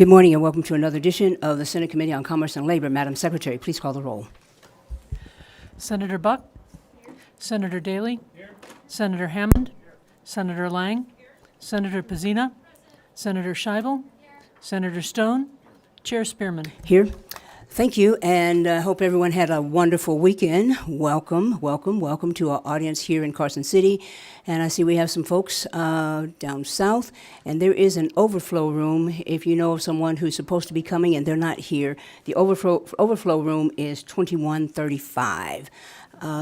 Good morning and welcome to another edition of the Senate Committee on Commerce and Labor. Madam Secretary, please call the roll. Senator Buck? Here. Senator Daley? Here. Senator Hammond? Here. Senator Lang? Here. Senator Pizzina? Senator Scheibel? Here. Senator Stone? Chair Spearman? Here. Thank you, and I hope everyone had a wonderful weekend. Welcome to our audience here in Carson City. And I see we have some folks down south, and there is an overflow room. If you know of someone who's supposed to be coming and they're not here, the overflow room is 2135.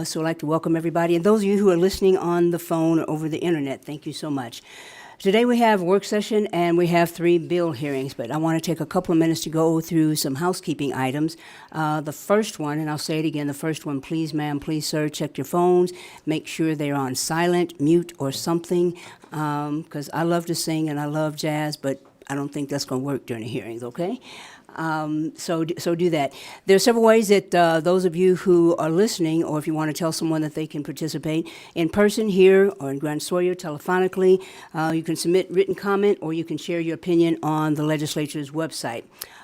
So I'd like to welcome everybody. And those of you who are listening on the phone or over the internet, thank you so much. Today we have a work session and we have 3 bill hearings, but I want to take a couple of minutes to go through some housekeeping items. The first one, and I'll say it again, the first one, please ma'am, please sir, check your phones, make sure they're on silent, mute, or something, because I love to sing and I love jazz, but I don't think that's going to work during the hearings, okay? So do that. There are several ways that those of you who are listening, or if you want to tell someone that they can participate in person here or in Grand Sawyer telephonically, you can submit written comment or you can share your opinion on the legislature's website.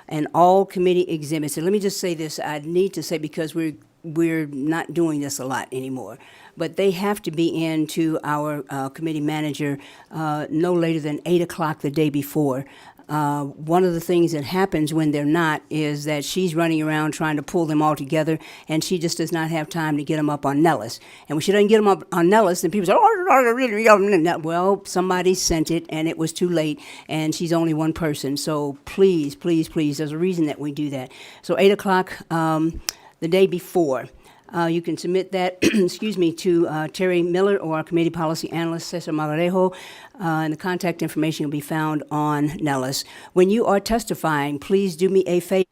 And all committee exhibits, and let me just say this, I need to say because we're not doing this a lot anymore, but they have to be in to our committee manager no later than 8 o'clock the day before. One of the things that happens when they're not is that she's running around trying to pull them all together, and she just does not have time to get them up on Nellis. And when she doesn't get them up on Nellis, then people say, oh, well, somebody sent it, and it was too late, and she's only one person. So please, please, please, there's a reason that we do that. So 8 o'clock the day before. You can submit that, excuse me, to Terry Miller or our committee policy analyst, Cesar Magarejo, and the contact information will be found on Nellis. When you are testifying, please do me a favor,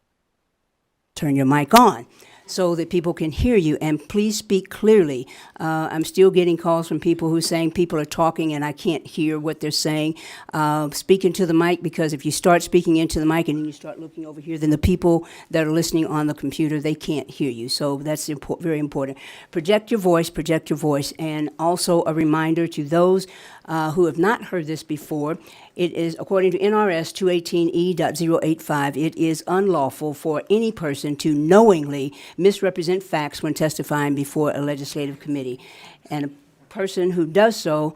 turn your mic on so that people can hear you, and please speak clearly. I'm still getting calls from people who are saying people are talking and I can't hear what they're saying. Speak into the mic, because if you start speaking into the mic and then you start looking over here, then the people that are listening on the computer, they can't hear you. So that's very important. Project your voice, and also a reminder to those who have not heard this before. It is, according to NRS 218E.085, it is unlawful for any person to knowingly misrepresent facts when testifying before a legislative committee. And a person who does so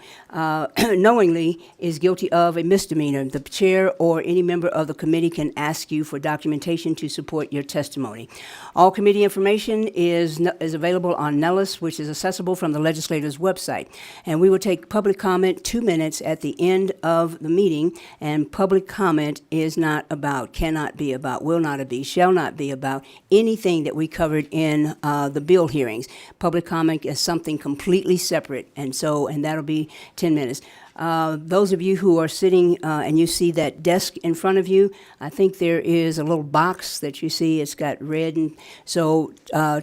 knowingly is guilty of a misdemeanor. The chair or any member of the committee can ask you for documentation to support your testimony. All committee information is available on Nellis, which is accessible from the legislator's website. And we will take public comment 2 minutes at the end of the meeting. And public comment is not about, cannot be about, will not be, shall not be about anything that we covered in the bill hearings. Public comment is something completely separate. And that'll be 10 minutes. Those of you who are sitting and you see that desk in front of you, I think there is a little box that you see. It's got red. And so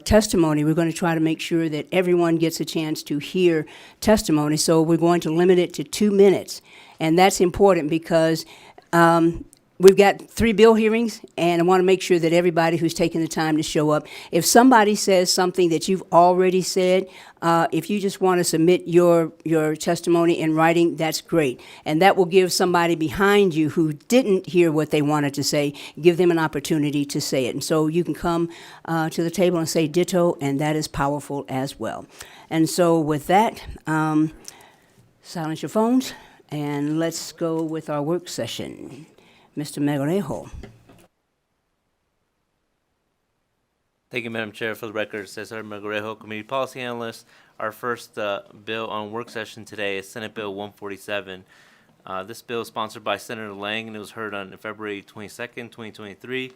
testimony, we're going to try to make sure that everyone gets a chance to hear testimony. So we're going to limit it to 2 minutes. And that's important because we've got 3 bill hearings, and I want to make sure that everybody who's taking the time to show up, if somebody says something that you've already said, if you just want to submit your testimony in writing, that's great. And that will give somebody behind you who didn't hear what they wanted to say, give them an opportunity to say it. And so you can come to the table and say ditto, and that is powerful as well. And so with that, silence your phones, and let's go with our work session. Mr. Magarejo. Thank you, Madam Chair. For the record, Cesar Magarejo, Committee Policy Analyst. Our first bill on work session today is Senate Bill 147. This bill is sponsored by Senator Lang, and it was heard on February 22nd, 2023.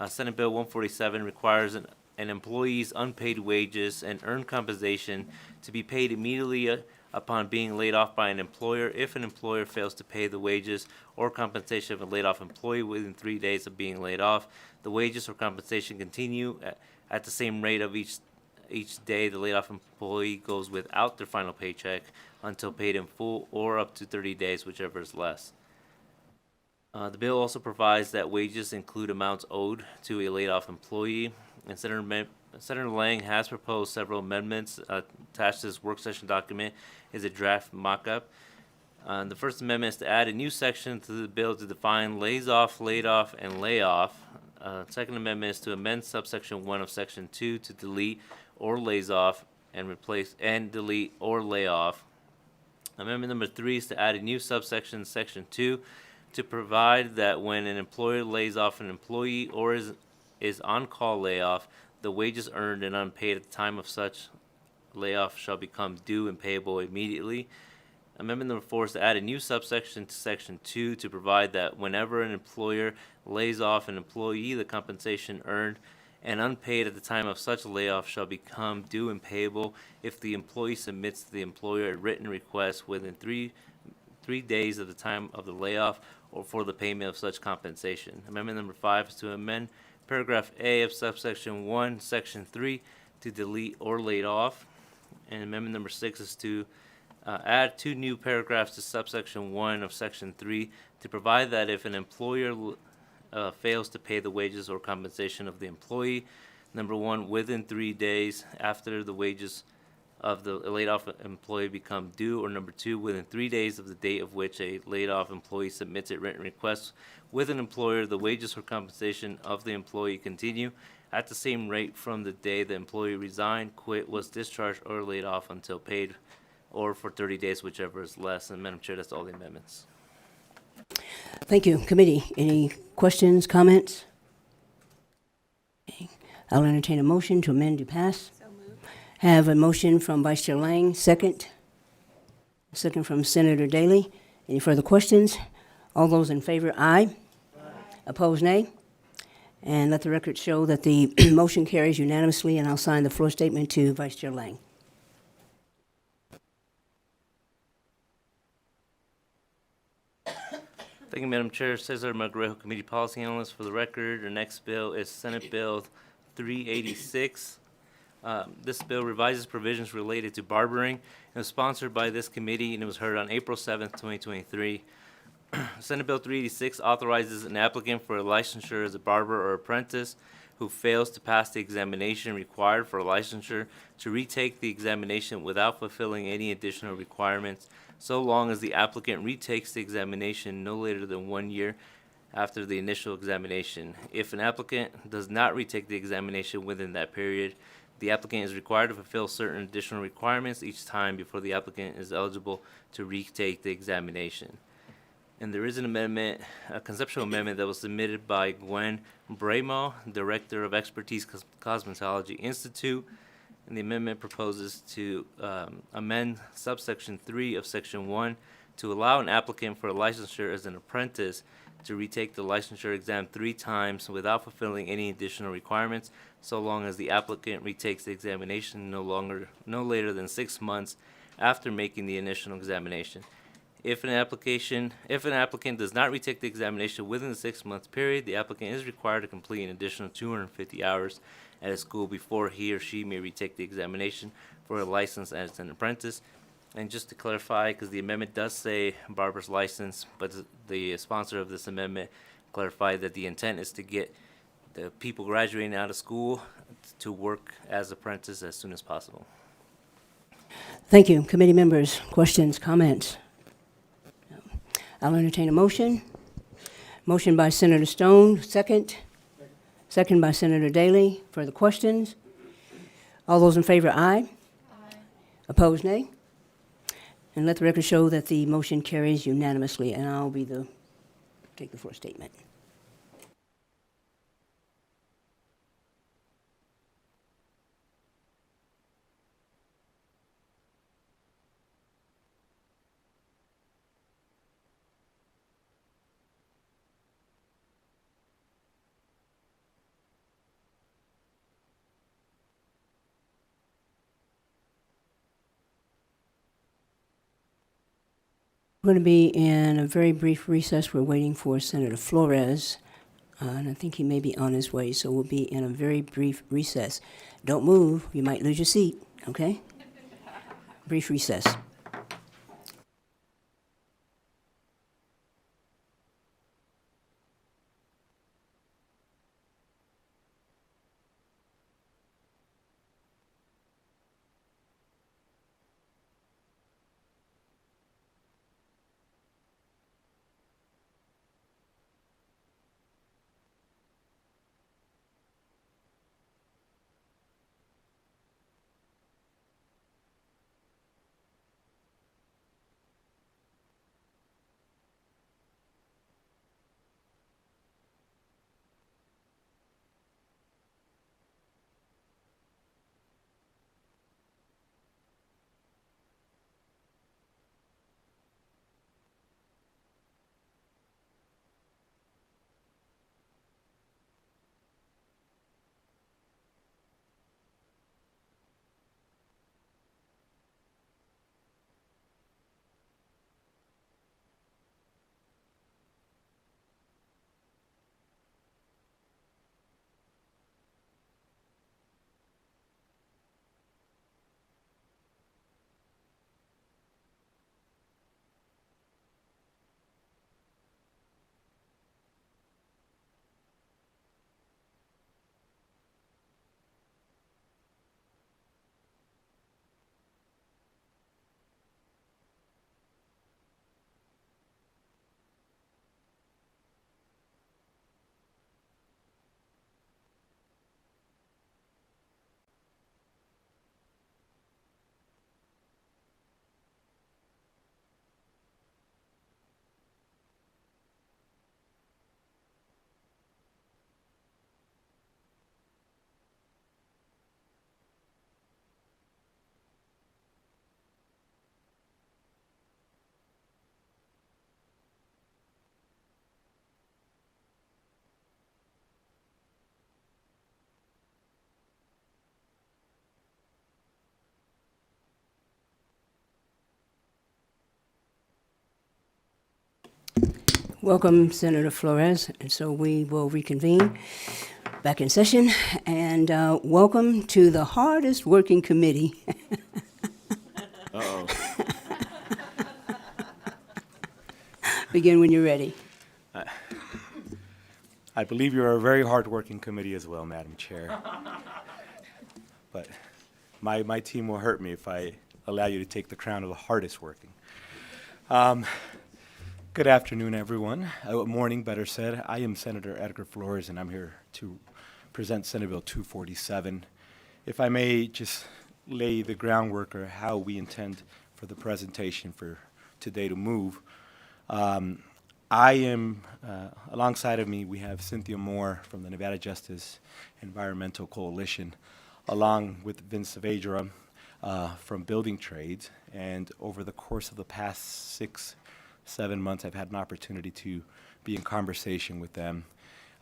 Senate Bill 147 requires an employee's unpaid wages and earned compensation to be paid immediately upon being laid off by an employer if an employer fails to pay the wages or compensation of a laid-off employee within 3 days of being laid off. The wages or compensation continue at the same rate of each day the laid-off employee goes without their final paycheck until paid in full, or up to 30 days, whichever is less. The bill also provides that wages include amounts owed to a laid-off employee, and Senator Lang has proposed several amendments. Attached to this work session document is a draft mock-up. The First Amendment is to add a new section to the bill to define lays off, laid off, and layoff. Second Amendment is to amend subsection 1 of section 2 to delete or lays off and replace and delete or lay off. Amendment number 3 is to add a new subsection, section 2, to provide that when an employer lays off an employee or is on call layoff, the wages earned and unpaid at the time of such layoff shall become due and payable immediately. Amendment number 4 is to add a new subsection to section 2 to provide that whenever an employer lays off an employee, the compensation earned and unpaid at the time of such layoff shall become due and payable if the employee submits to the employer a written request within three days of the time of the layoff or for the payment of such compensation. Amendment number 5 is to amend paragraph A of subsection 1, section 3 to delete or laid off. And amendment number 6 is to add 2 new paragraphs to subsection 1 of section 3 to provide that if an employer fails to pay the wages or compensation of the employee, number 1, within 3 days after the wages of the laid-off employee become due, or number 2, within 3 days of the date of which a laid-off employee submits a written request with an employer, the wages or compensation of the employee continue at the same rate from the day the employee resigned, quit, was discharged, or laid off until paid, or for 30 days, whichever is less. And Madam Chair, that's all the amendments. Thank you. Committee, any questions, comments? Okay. I'll entertain a motion to amend to pass. So moved. Have a motion from Vice Chair Lang, second. Second from Senator Daly. Any further questions? All those in favor, aye. Opposed, nay. And let the record show that the motion carries unanimously, and I'll sign the floor statement to Vice Chair Lang. Thank you, Madam Chair. Cesar Margarejo, Committee Policy Analyst. For the record, the next bill is Senate Bill 386. This bill revises provisions related to barbering and was sponsored by this committee, and it was heard on April 7th, 2023. Senate Bill 386 authorizes an applicant for a licensure as a barber or apprentice who fails to pass the examination required for a licensure to retake the examination without fulfilling any additional requirements, so long as the applicant retakes the examination no later than 1 year after the initial examination. If an applicant does not retake the examination within that period, the applicant is required to fulfill certain additional requirements each time before the applicant is eligible to retake the examination. And there is an amendment, a conceptual amendment that was submitted by Gwen Bramo, Director of Expertise Cosmetology Institute. And the amendment proposes to amend subsection 3 of section 1 to allow an applicant for a licensure as an apprentice to retake the licensure exam 3 times without fulfilling any additional requirements, so long as the applicant retakes the examination no later than 6 months after making the initial examination. If an applicant does not retake the examination within the 6 month period, the applicant is required to complete an additional 250 hours at a school before he or she may retake the examination for a license as an apprentice. And just to clarify, because the amendment does say barber's license, but the sponsor of this amendment clarified that the intent is to get the people graduating out of school to work as apprentices as soon as possible. Thank you. Committee members, questions, comments? I'll entertain a motion. Motion by Senator Stone, second. Second by Senator Daly. Further questions? All those in favor, aye. Aye. Opposed, nay. And let the record show that the motion carries unanimously, and I'll be take the floor statement. We're going to be in a very brief recess. We're waiting for Senator Flores, and I think he may be on his way, so we'll be in a very brief recess. Don't move. You might lose your seat, okay? Brief recess. Welcome, Senator Flores. And so we will reconvene back in session. And welcome to the hardest working committee. Uh-oh. Begin when you're ready. I believe you're a very hard-working committee as well, Madam Chair. But my team will hurt me if I allow you to take the crown of the hardest working. Good afternoon, everyone. Morning, better said. I am Senator Edgar Flores, and I'm here to present Senate Bill 247. If I may just lay the groundwork or how we intend for the presentation for today to move. I am, alongside of me, we have Cynthia Moore from the Nevada Justice Environmental Coalition, along with Vince Saavedra from Building Trades. And over the course of the past 6-7 months, I've had an opportunity to be in conversation with them.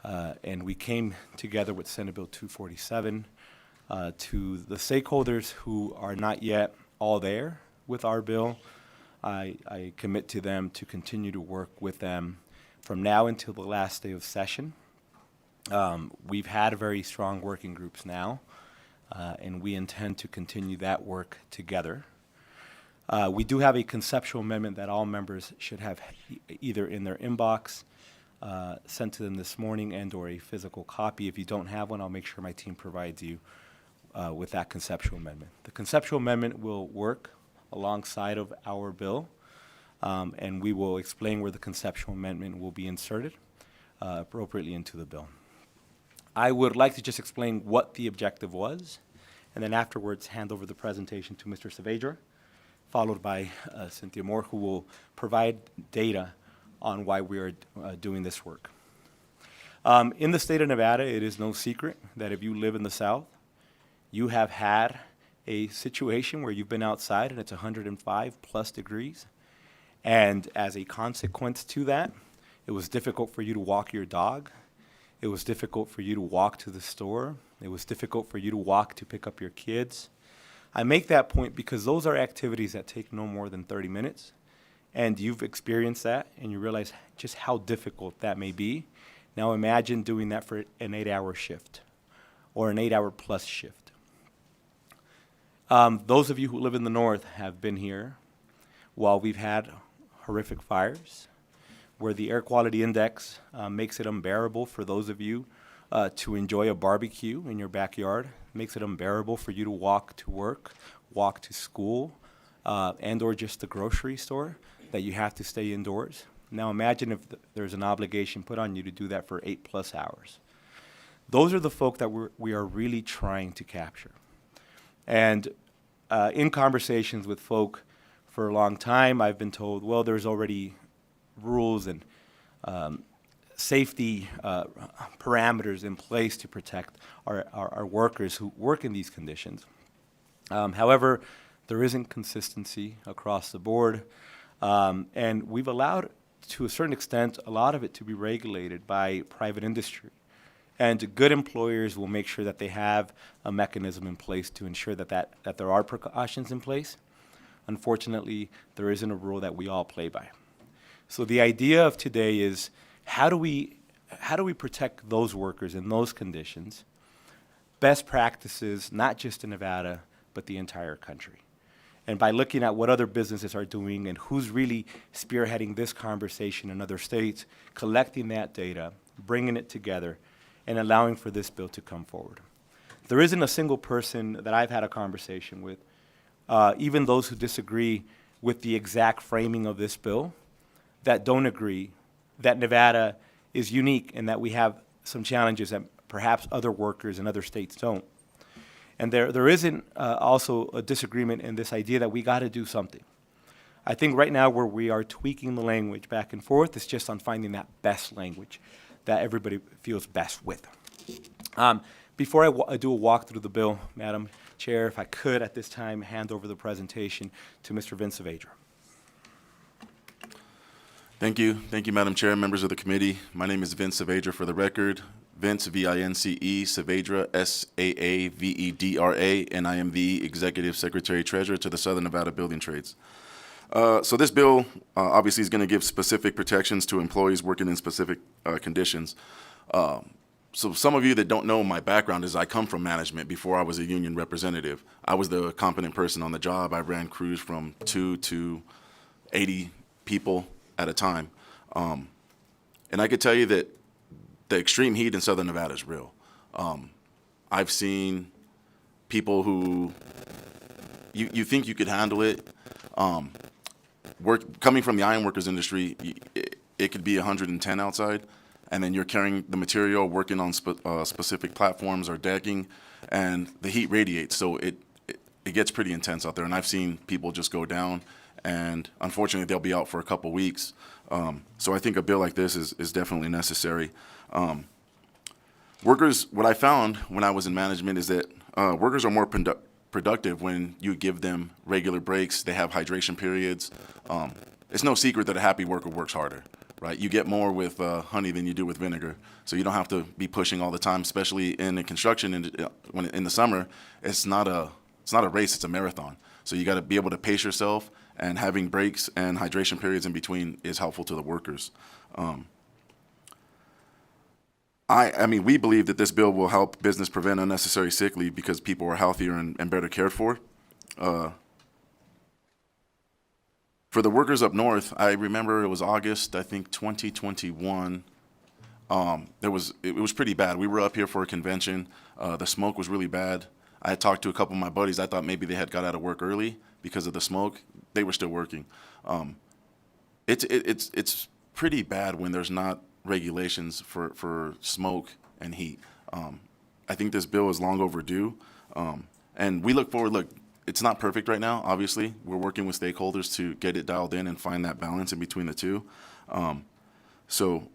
And we came together with Senate Bill 247 to the stakeholders who are not yet all there with our bill. I commit to them to continue to work with them from now until the last day of session. We've had very strong working groups now, and we intend to continue that work together. We do have a conceptual amendment that all members should have either in their inbox, sent to them this morning, and or a physical copy. If you don't have one, I'll make sure my team provides you with that conceptual amendment. The conceptual amendment will work alongside of our bill, and we will explain where the conceptual amendment will be inserted appropriately into the bill. I would like to just explain what the objective was, and then afterwards hand over the presentation to Mr. Saavedra, followed by Cynthia Moore, who will provide data on why we are doing this work. In the state of Nevada, it is no secret that if you live in the South, you have had a situation where you've been outside and it's 105 plus degrees. And as a consequence to that, it was difficult for you to walk your dog. It was difficult for you to walk to the store. It was difficult for you to walk to pick up your kids. I make that point because those are activities that take no more than 30 minutes. And you've experienced that and you realize just how difficult that may be. Now imagine doing that for an 8-hour shift or an 8-hour plus shift. Those of you who live in the north have been here while we've had horrific fires, where the air quality index makes it unbearable for those of you to enjoy a barbecue in your backyard, makes it unbearable for you to walk to work, walk to school, and or just the grocery store, that you have to stay indoors. Now imagine if there's an obligation put on you to do that for 8+ hours. Those are the folk that we are really trying to capture. And in conversations with folk for a long time, I've been told, well, there's already rules and safety parameters in place to protect our workers who work in these conditions. However, there isn't consistency across the board, and we've allowed, to a certain extent, a lot of it to be regulated by private industry. And good employers will make sure that they have a mechanism in place to ensure that there are precautions in place. Unfortunately, there isn't a rule that we all play by. So the idea of today is how do we protect those workers in those conditions? Best practices, not just in Nevada, but the entire country. And by looking at what other businesses are doing and who's really spearheading this conversation in other states, collecting that data, bringing it together, and allowing for this bill to come forward. There isn't a single person that I've had a conversation with, even those who disagree with the exact framing of this bill, that don't agree that Nevada is unique and that we have some challenges that perhaps other workers in other states don't. And there isn't also a disagreement in this idea that we got to do something. I think right now where we are tweaking the language back and forth is just on finding that best language that everybody feels best with. Before I do a walkthrough of the bill, Madam Chair, if I could at this time hand over the presentation to Mr. Vince Saavedra. Thank you, Madam Chair, members of the committee. My name is Vince Saavedra for the record. Vince, V-I-N-C-E, Saavedra, S-A-A-V-E-D-R-A, and I am the Executive Secretary Treasurer to the Southern Nevada Building Trades. So this bill obviously is going to give specific protections to employees working in specific conditions. So some of you that don't know my background is I come from management before I was a union representative. I was the competent person on the job. I ran crews from 2 to 80 people at a time. And I could tell you that the extreme heat in Southern Nevada is real. I've seen people who you think you could handle it. Coming from the ironworkers industry, it could be 110 outside, and then you're carrying the material, working on specific platforms or decking, and the heat radiates, so it gets pretty intense out there. And I've seen people just go down, and unfortunately, they'll be out for a couple weeks. So I think a bill like this is definitely necessary. Workers, what I found when I was in management is that workers are more productive when you give them regular breaks. They have hydration periods. It's no secret that a happy worker works harder, right? You get more with honey than you do with vinegar, so you don't have to be pushing all the time, especially in the construction. When in the summer, it's not a race, it's a marathon. So you got to be able to pace yourself, and having breaks and hydration periods in between is helpful to the workers. I mean, we believe that this bill will help business prevent unnecessary sick leave because people are healthier and better cared for. For the workers up north, I remember it was August, I think 2021. It was pretty bad. We were up here for a convention. The smoke was really bad. I had talked to a couple of my buddies. I thought maybe they had got out of work early because of the smoke. They were still working. It's pretty bad when there's not regulations for smoke and heat. I think this bill is long overdue, and we look forward. Look, it's not perfect right now. Obviously, we're working with stakeholders to get it dialed in and find that balance in between the two. So,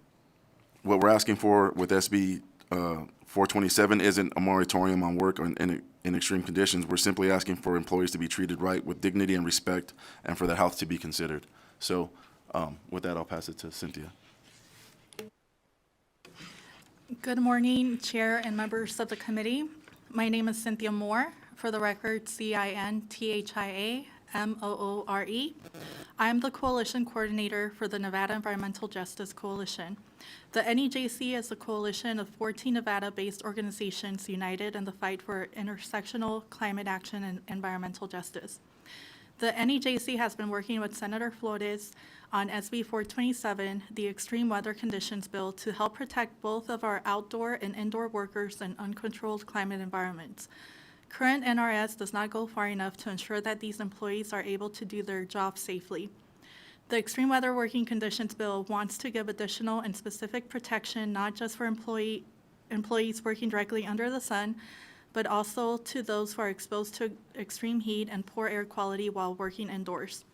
what we're asking for with SB 427 isn't a moratorium on work in extreme conditions. We're simply asking for employees to be treated right with dignity and respect, and for their health to be considered. So, with that, I'll pass it to Cynthia. Good morning, Chair and members of the committee. My name is Cynthia Moore. For the record, CINTHIA MOORE. I am the Coalition Coordinator for the Nevada Environmental Justice Coalition. The NEJC is a coalition of 14 Nevada-based organizations united in the fight for intersectional climate action and environmental justice. The NEJC has been working with Senator Flores on SB 427, the Extreme Weather Conditions Bill, to help protect both of our outdoor and indoor workers in uncontrolled climate environments. Current NRS does not go far enough to ensure that these employees are able to do their job safely. The Extreme Weather Working Conditions Bill wants to give additional and specific protection not just for employees working directly under the sun, but also to those who are exposed to extreme heat and poor air quality while working indoors.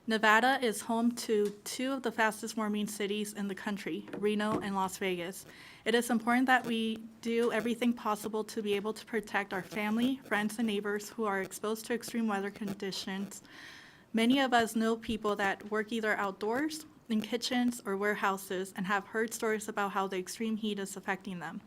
Nevada is home to two of the fastest warming cities in the country, Reno and Las Vegas. It is important that we do everything possible to be able to protect our family, friends, and neighbors who are exposed to extreme weather conditions. Many of us know people that work either outdoors, in kitchens, or warehouses, and have heard stories about how the extreme heat is affecting them.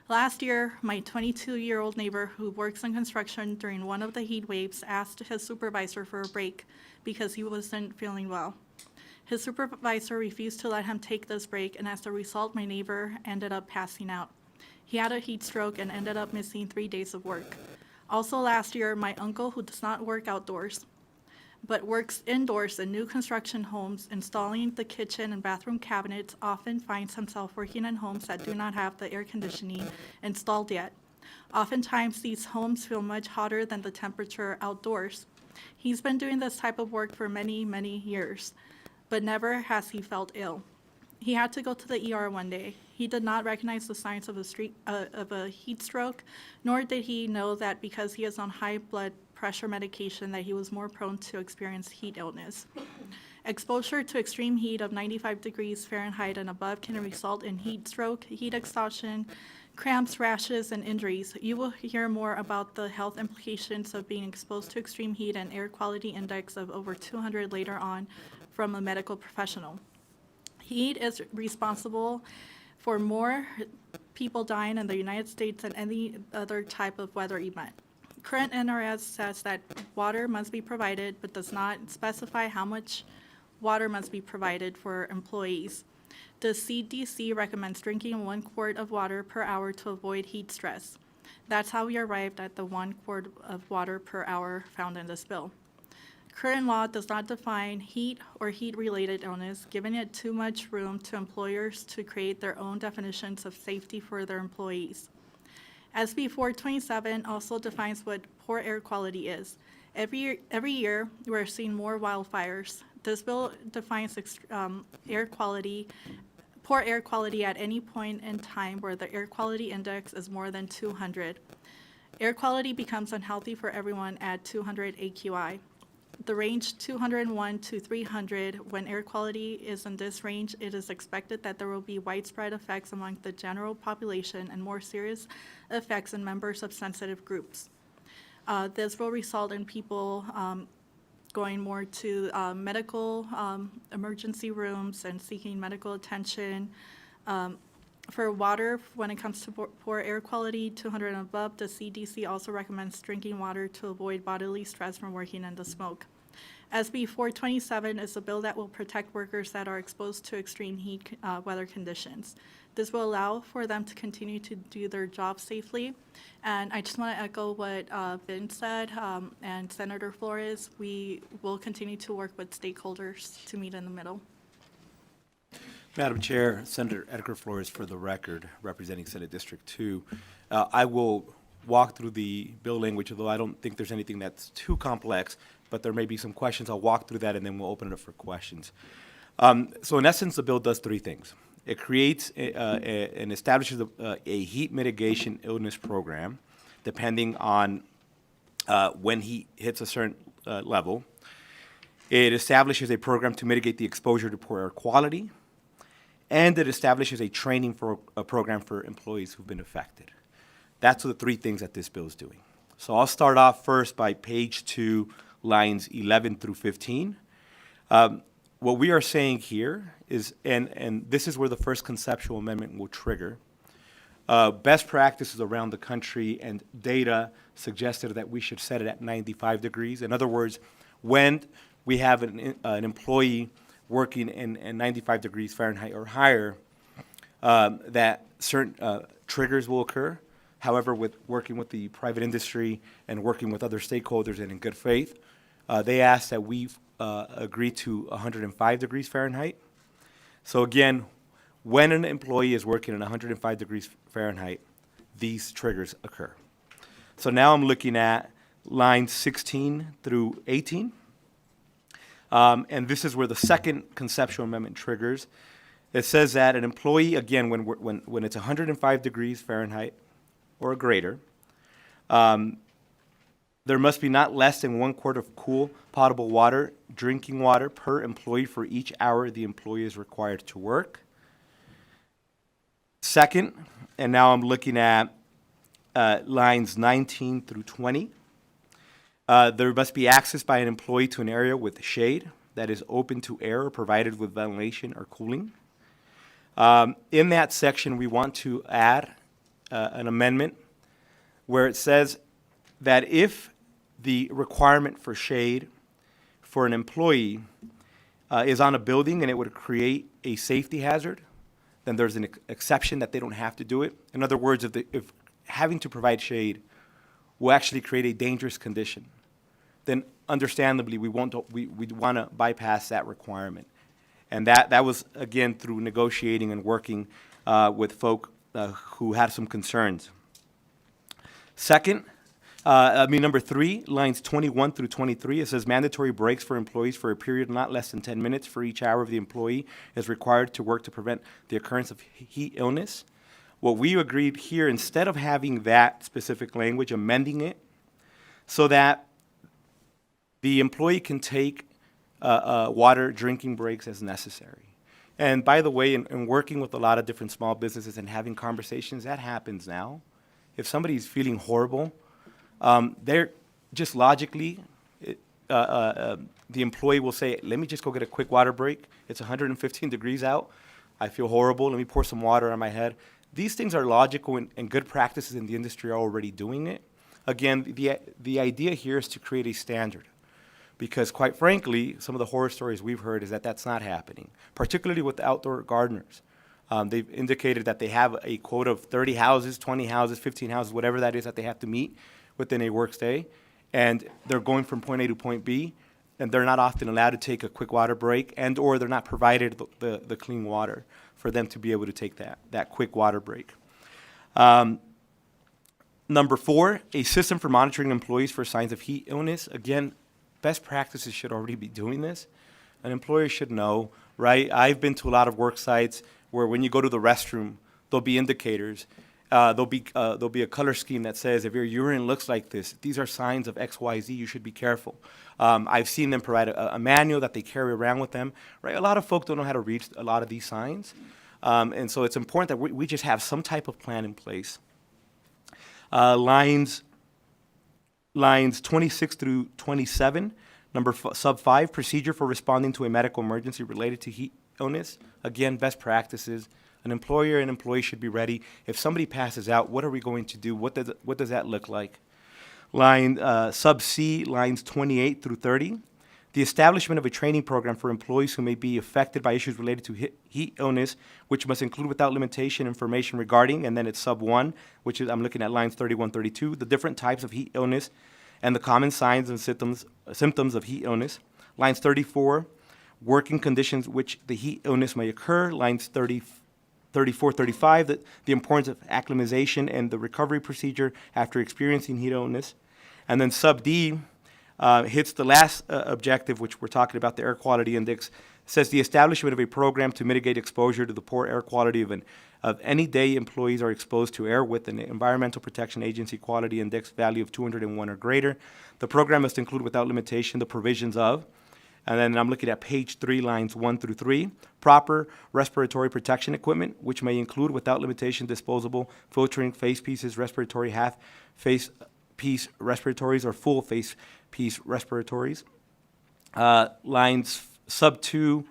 Last year, my 22-year-old neighbor who works in construction during one of the heat waves asked his supervisor for a break because he wasn't feeling well. His supervisor refused to let him take this break, and as a result, my neighbor ended up passing out. He had a heat stroke and ended up missing 3 days of work. Also last year, my uncle, who does not work outdoors, but works indoors in new construction homes, installing the kitchen and bathroom cabinets, often finds himself working in homes that do not have the air conditioning installed yet. Oftentimes, these homes feel much hotter than the temperature outdoors. He's been doing this type of work for many, many years, but never has he felt ill. He had to go to the ER one day. He did not recognize the signs of a heat stroke, nor did he know that because he is on high blood pressure medication that he was more prone to experience heat illness. Exposure to extreme heat of 95 degrees Fahrenheit and above can result in heat stroke, heat exhaustion, cramps, rashes, and injuries. You will hear more about the health implications of being exposed to extreme heat and air quality index of over 200 later on from a medical professional. Heat is responsible for more people dying in the United States than any other type of weather event. Current NRS says that water must be provided, but does not specify how much water must be provided for employees. The CDC recommends drinking 1 quart of water per hour to avoid heat stress. That's how we arrived at the 1 quart of water per hour found in this bill. Current law does not define heat or heat-related illness, giving it too much room to employers to create their own definitions of safety for their employees. SB 427 also defines what poor air quality is. Every year, we're seeing more wildfires. This bill defines poor air quality at any point in time where the air quality index is more than 200. Air quality becomes unhealthy for everyone at 200 AQI. The range 201 to 300, when air quality is in this range, it is expected that there will be widespread effects among the general population and more serious effects in members of sensitive groups. This will result in people going more to medical emergency rooms and seeking medical attention. For water, when it comes to poor air quality, 200 and above, the CDC also recommends drinking water to avoid bodily stress from working in the smoke. SB 427 is a bill that will protect workers that are exposed to extreme heat weather conditions. This will allow for them to continue to do their job safely. And I just want to echo what Ben said and Senator Flores. We will continue to work with stakeholders to meet in the middle. Madam Chair, Senator Edgar Flores for the record, representing Senate District 2. I will walk through the bill language, although I don't think there's anything that's too complex, but there may be some questions. I'll walk through that and then we'll open it up for questions. So in essence, the bill does 3 things. It creates and establishes a heat mitigation illness program, depending on when heat hits a certain level. It establishes a program to mitigate the exposure to poor air quality, and it establishes a training program for employees who've been affected. That's the 3 things that this bill is doing. So I'll start off first by page 2, lines 11 through 15. What we are saying here is, and this is where the first conceptual amendment will trigger, best practices around the country and data suggested that we should set it at 95 degrees. In other words, when we have an employee working in 95 degrees Fahrenheit or higher, that certain triggers will occur. However, with working with the private industry and working with other stakeholders and in good faith, they asked that we agree to 105 degrees Fahrenheit. So again, when an employee is working at 105 degrees Fahrenheit, these triggers occur. So now I'm looking at lines 16 through 18. And this is where the second conceptual amendment triggers. It says that an employee, again, when it's 105 degrees Fahrenheit or greater, there must be not less than 1 quart of cool, potable water, drinking water per employee for each hour the employee is required to work. Second, and now I'm looking at lines 19 through 20. There must be access by an employee to an area with shade that is open to air or provided with ventilation or cooling. In that section, we want to add an amendment where it says that if the requirement for shade for an employee is on a building and it would create a safety hazard, then there's an exception that they don't have to do it. In other words, if having to provide shade will actually create a dangerous condition, then understandably we want to bypass that requirement. And that was, again, through negotiating and working with folk who had some concerns. Second, number 3, lines 21 through 23, it says mandatory breaks for employees for a period not less than 10 minutes for each hour of the employee is required to work to prevent the occurrence of heat illness. What we agreed here, instead of having that specific language, amending it so that the employee can take water drinking breaks as necessary. And by the way, in working with a lot of different small businesses and having conversations, that happens now. If somebody's feeling horrible, they're just logically, the employee will say, let me just go get a quick water break. It's 115 degrees out. I feel horrible. Let me pour some water on my head. These things are logical and good practices in the industry are already doing it. Again, the idea here is to create a standard. Because quite frankly, some of the horror stories we've heard is that that's not happening, particularly with the outdoor gardeners. They've indicated that they have a quota of 30 houses, 20 houses, 15 houses, whatever that is that they have to meet within a workday. And they're going from point A to point B, and they're not often allowed to take a quick water break, and or they're not provided the clean water for them to be able to take that quick water break. Number 4, a system for monitoring employees for signs of heat illness. Again, best practices should already be doing this. An employer should know, right? I've been to a lot of work sites where when you go to the restroom, there'll be indicators. There'll be a color scheme that says if your urine looks like this, these are signs of X, Y, Z. You should be careful. I've seen them provide a manual that they carry around with them. Right? A lot of folks don't know how to read a lot of these signs, and so it's important that we just have some type of plan in place. Lines 26 through 27, sub 5, procedure for responding to a medical emergency related to heat illness. Again, best practices. An employer and employee should be ready. If somebody passes out, what are we going to do? What does that look like? Sub C, lines 28 through 30. The establishment of a training program for employees who may be affected by issues related to heat illness, which must include without limitation information regarding, and then it's sub 1, which is, I'm looking at lines 31, 32, the different types of heat illness and the common signs and symptoms of heat illness. Lines 34, working conditions which the heat illness may occur. Lines 34, 35, the importance of acclimatization and the recovery procedure after experiencing heat illness. And then sub D hits the last objective, which we're talking about, the air quality index. Says the establishment of a program to mitigate exposure to the poor air quality of any day employees are exposed to air with an Environmental Protection Agency quality index value of 201 or greater. The program must include without limitation the provisions of, and then I'm looking at page 3, lines 1 through 3, proper respiratory protection equipment, which may include without limitation disposable filtering face pieces, respiratory half face piece respiratories or full face piece respiratories. Lines sub 2,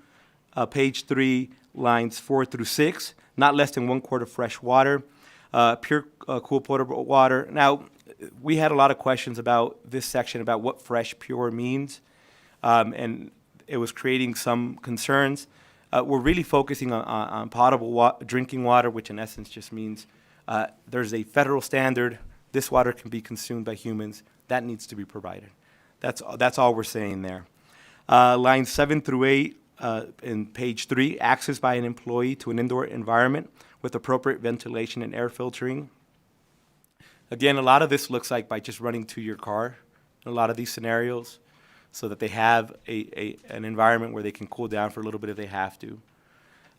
page 3, lines 4 through 6, not less than 1 quart of fresh water, pure cool potable water. Now, we had a lot of questions about this section about what fresh pure means, and it was creating some concerns. We're really focusing on potable drinking water, which in essence just means there's a federal standard. This water can be consumed by humans. That needs to be provided. That's all we're saying there. Lines 7 through 8 in page 3, access by an employee to an indoor environment with appropriate ventilation and air filtering. Again, a lot of this looks like by just running to your car in a lot of these scenarios so that they have an environment where they can cool down for a little bit if they have to.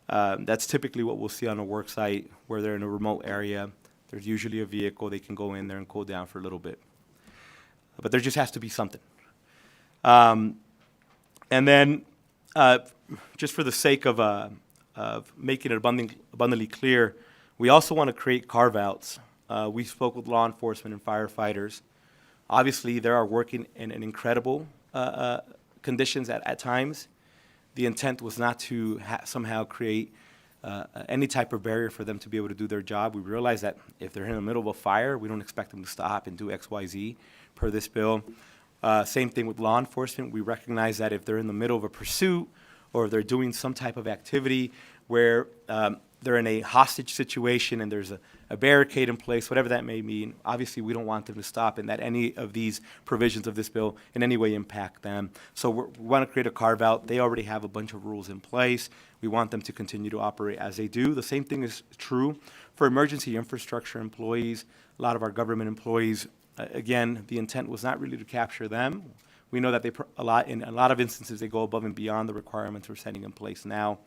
That's typically what we'll see on a work site where they're in a remote area. There's usually a vehicle. They can go in there and cool down for a little bit. But there just has to be something. And then, just for the sake of making it abundantly clear, we also want to create carve-outs. We spoke with law enforcement and firefighters. Obviously, they are working in incredible conditions at times. The intent was not to somehow create any type of barrier for them to be able to do their job. We realize that if they're in the middle of a fire, we don't expect them to stop and do X, Y, Z per this bill. Same thing with law enforcement. We recognize that if they're in the middle of a pursuit or they're doing some type of activity where they're in a hostage situation and there's a barricade in place, whatever that may mean, obviously we don't want them to stop and that any of these provisions of this bill in any way impact them. So we want to create a carve-out. They already have a bunch of rules in place. We want them to continue to operate as they do. The same thing is true for emergency infrastructure employees, a lot of our government employees. Again, the intent was not really to capture them. We know that in a lot of instances they go above and beyond the requirements we're setting in place now.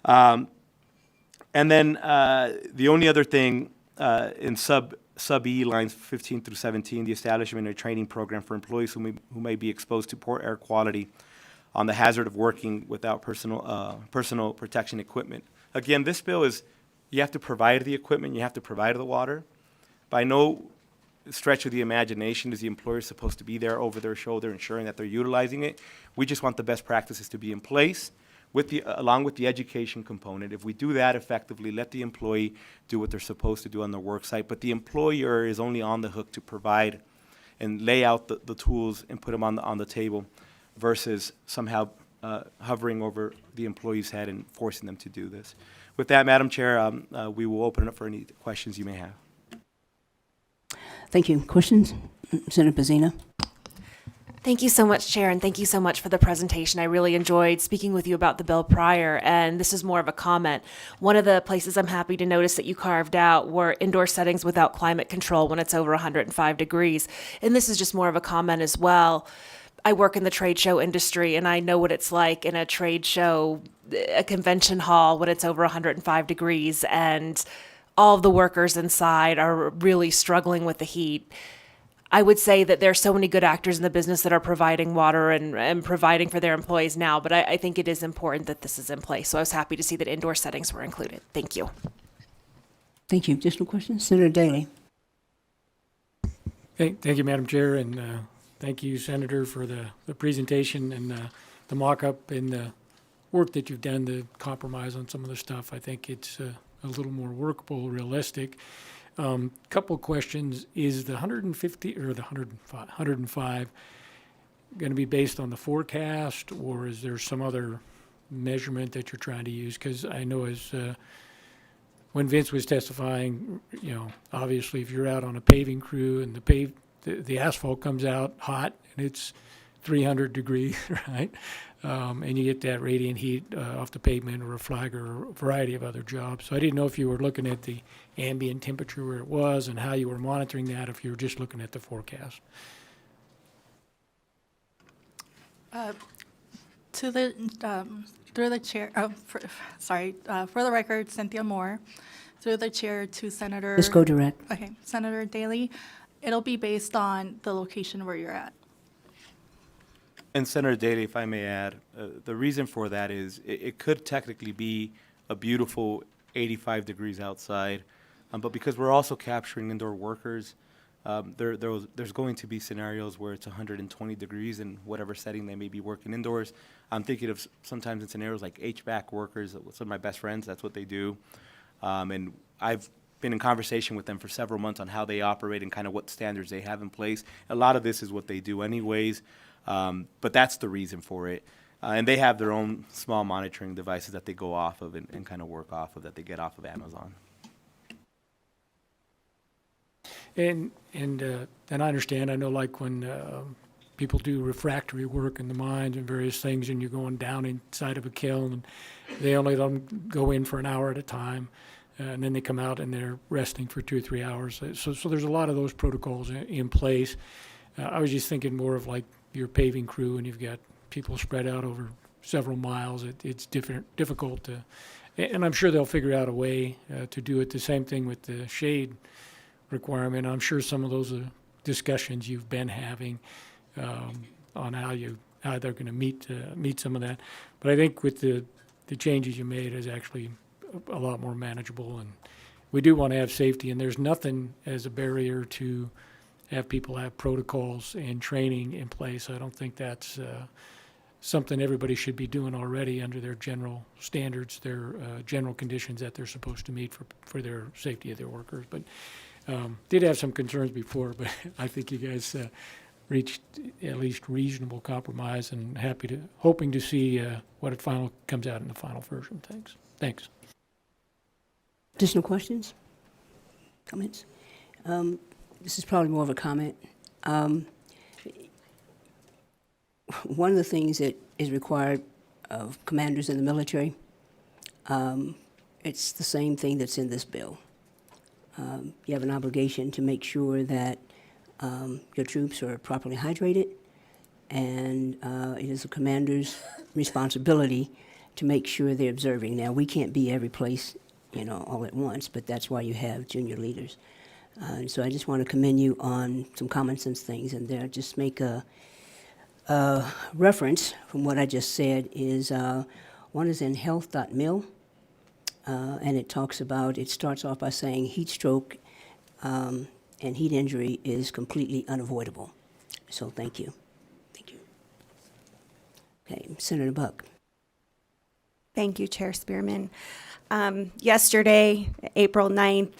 And then the only other thing in sub E, lines 15 through 17, the establishment of a training program for employees who may be exposed to poor air quality on the hazard of working without personal protection equipment. Again, this bill is, you have to provide the equipment, you have to provide the water. By no stretch of the imagination is the employer supposed to be there over their shoulder ensuring that they're utilizing it. We just want the best practices to be in place. along with the education component. If we do that effectively, let the employee do what they're supposed to do on the work site, but the employer is only on the hook to provide and lay out the tools and put them on the table versus somehow hovering over the employee's head and forcing them to do this. With that, Madam Chair, we will open it up for any questions you may have. Thank you. Questions? Senator Pazina? Thank you so much, Chair, and thank you so much for the presentation. I really enjoyed speaking with you about the bill prior, and this is more of a comment. One of the places I'm happy to notice that you carved out were indoor settings without climate control when it's over 105 degrees. And this is just more of a comment as well. I work in the trade show industry, and I know what it's like in a trade show, a convention hall, when it's over 105 degrees, and all of the workers inside are really struggling with the heat. I would say that there are so many good actors in the business that are providing water and providing for their employees now, but I think it is important that this is in place. So I was happy to see that indoor settings were included. Thank you. Thank you. Additional questions? Senator Daly? Thank you, Madam Chair, and thank you, Senator, for the presentation and the mock-up and the work that you've done to compromise on some of the stuff. I think it's a little more workable, realistic. Couple questions. Is the 150 or the 105 going to be based on the forecast, or is there some other measurement that you're trying to use? Because I know when Vince was testifying, obviously if you're out on a paving crew and the asphalt comes out hot and it's 300 degrees, right? And you get that radiant heat off the pavement or a flag or a variety of other jobs. So I didn't know if you were looking at the ambient temperature where it was and how you were monitoring that, if you were just looking at the forecast. Through the chair, for the record, Cynthia Moore, through the chair to Senator. Let's go direct. Okay, Senator Daly, it'll be based on the location where you're at. And Senator Daly, if I may add, the reason for that is it could technically be a beautiful 85 degrees outside, but because we're also capturing indoor workers, there's going to be scenarios where it's 120 degrees in whatever setting they may be working indoors. I'm thinking of sometimes in scenarios like HVAC workers. Some of my best friends, that's what they do. And I've been in conversation with them for several months on how they operate and kind of what standards they have in place. A lot of this is what they do anyways. But that's the reason for it. And they have their own small monitoring devices that they go off of and kind of work off of, that they get off of Amazon. And I understand, I know like when people do refractory work in the mines and various things, and you're going down inside of a kiln, and they only let them go in for an hour at a time, and then they come out and they're resting for 2 or 3 hours. So there's a lot of those protocols in place. I was just thinking more of like your paving crew, and you've got people spread out over several miles. It's difficult to, and I'm sure they'll figure out a way to do it. The same thing with the shade requirement. I'm sure some of those are discussions you've been having on how they're going to meet some of that. But I think with the changes you made is actually a lot more manageable, and we do want to have safety, and there's nothing as a barrier to have people have protocols and training in place. I don't think that's something everybody should be doing already under their general standards, their general conditions that they're supposed to meet for their safety of their workers. But did have some concerns before, but I think you guys reached at least reasonable compromise, and hoping to see what comes out in the final version. Thanks. Additional questions? Comments? This is probably more of a comment. One of the things that is required of commanders in the military, it's the same thing that's in this bill. You have an obligation to make sure that your troops are properly hydrated, and it is the commander's responsibility to make sure they're observing. Now, we can't be every place, all at once, but that's why you have junior leaders. And so I just want to commend you on some common sense things, and there just make a reference from what I just said is one is in health.mil, and it starts off by saying heat stroke and heat injury is completely unavoidable. So thank you. Okay, Senator Buck. Thank you, Chair Spearman. Yesterday, April 9th,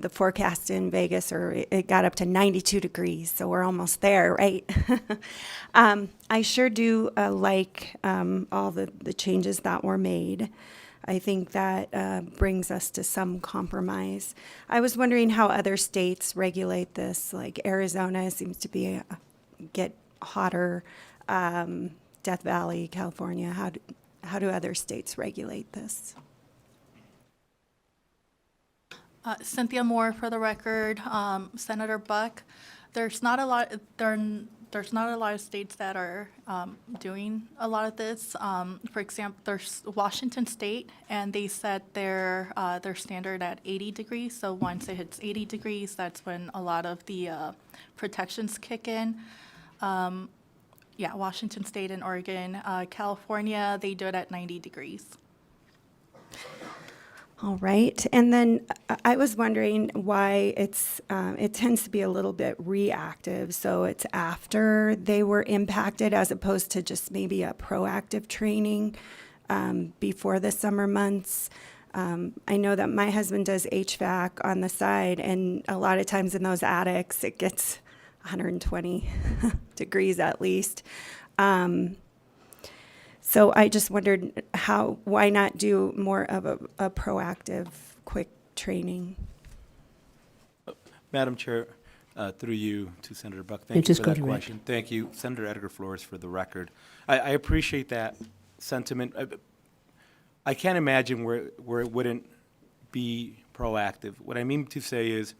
the forecast in Vegas, it got up to 92 degrees, so we're almost there, right? I sure do like all the changes that were made. I think that brings us to some compromise. I was wondering how other states regulate this, like Arizona seems to be get hotter, Death Valley, California. How do other states regulate this? Cynthia Moore for the record. Senator Buck, there's not a lot of states that are doing a lot of this. For example, there's Washington State, and they set their standard at 80 degrees. So once it hits 80 degrees, that's when a lot of the protections kick in. Yeah, Washington State and Oregon. California, they do it at 90 degrees. All right, and then I was wondering why it tends to be a little bit reactive, so it's after they were impacted as opposed to just maybe a proactive training before the summer months. I know that my husband does HVAC on the side, and a lot of times in those attics, it gets 120 degrees at least. So I just wondered why not do more of a proactive, quick training? Madam Chair, through you to Senator Buck, thank you just for go that direct. question. Thank you, Senator Edgar Flores, for the record. I appreciate that sentiment. I can't imagine where it wouldn't be proactive. What I mean to say is,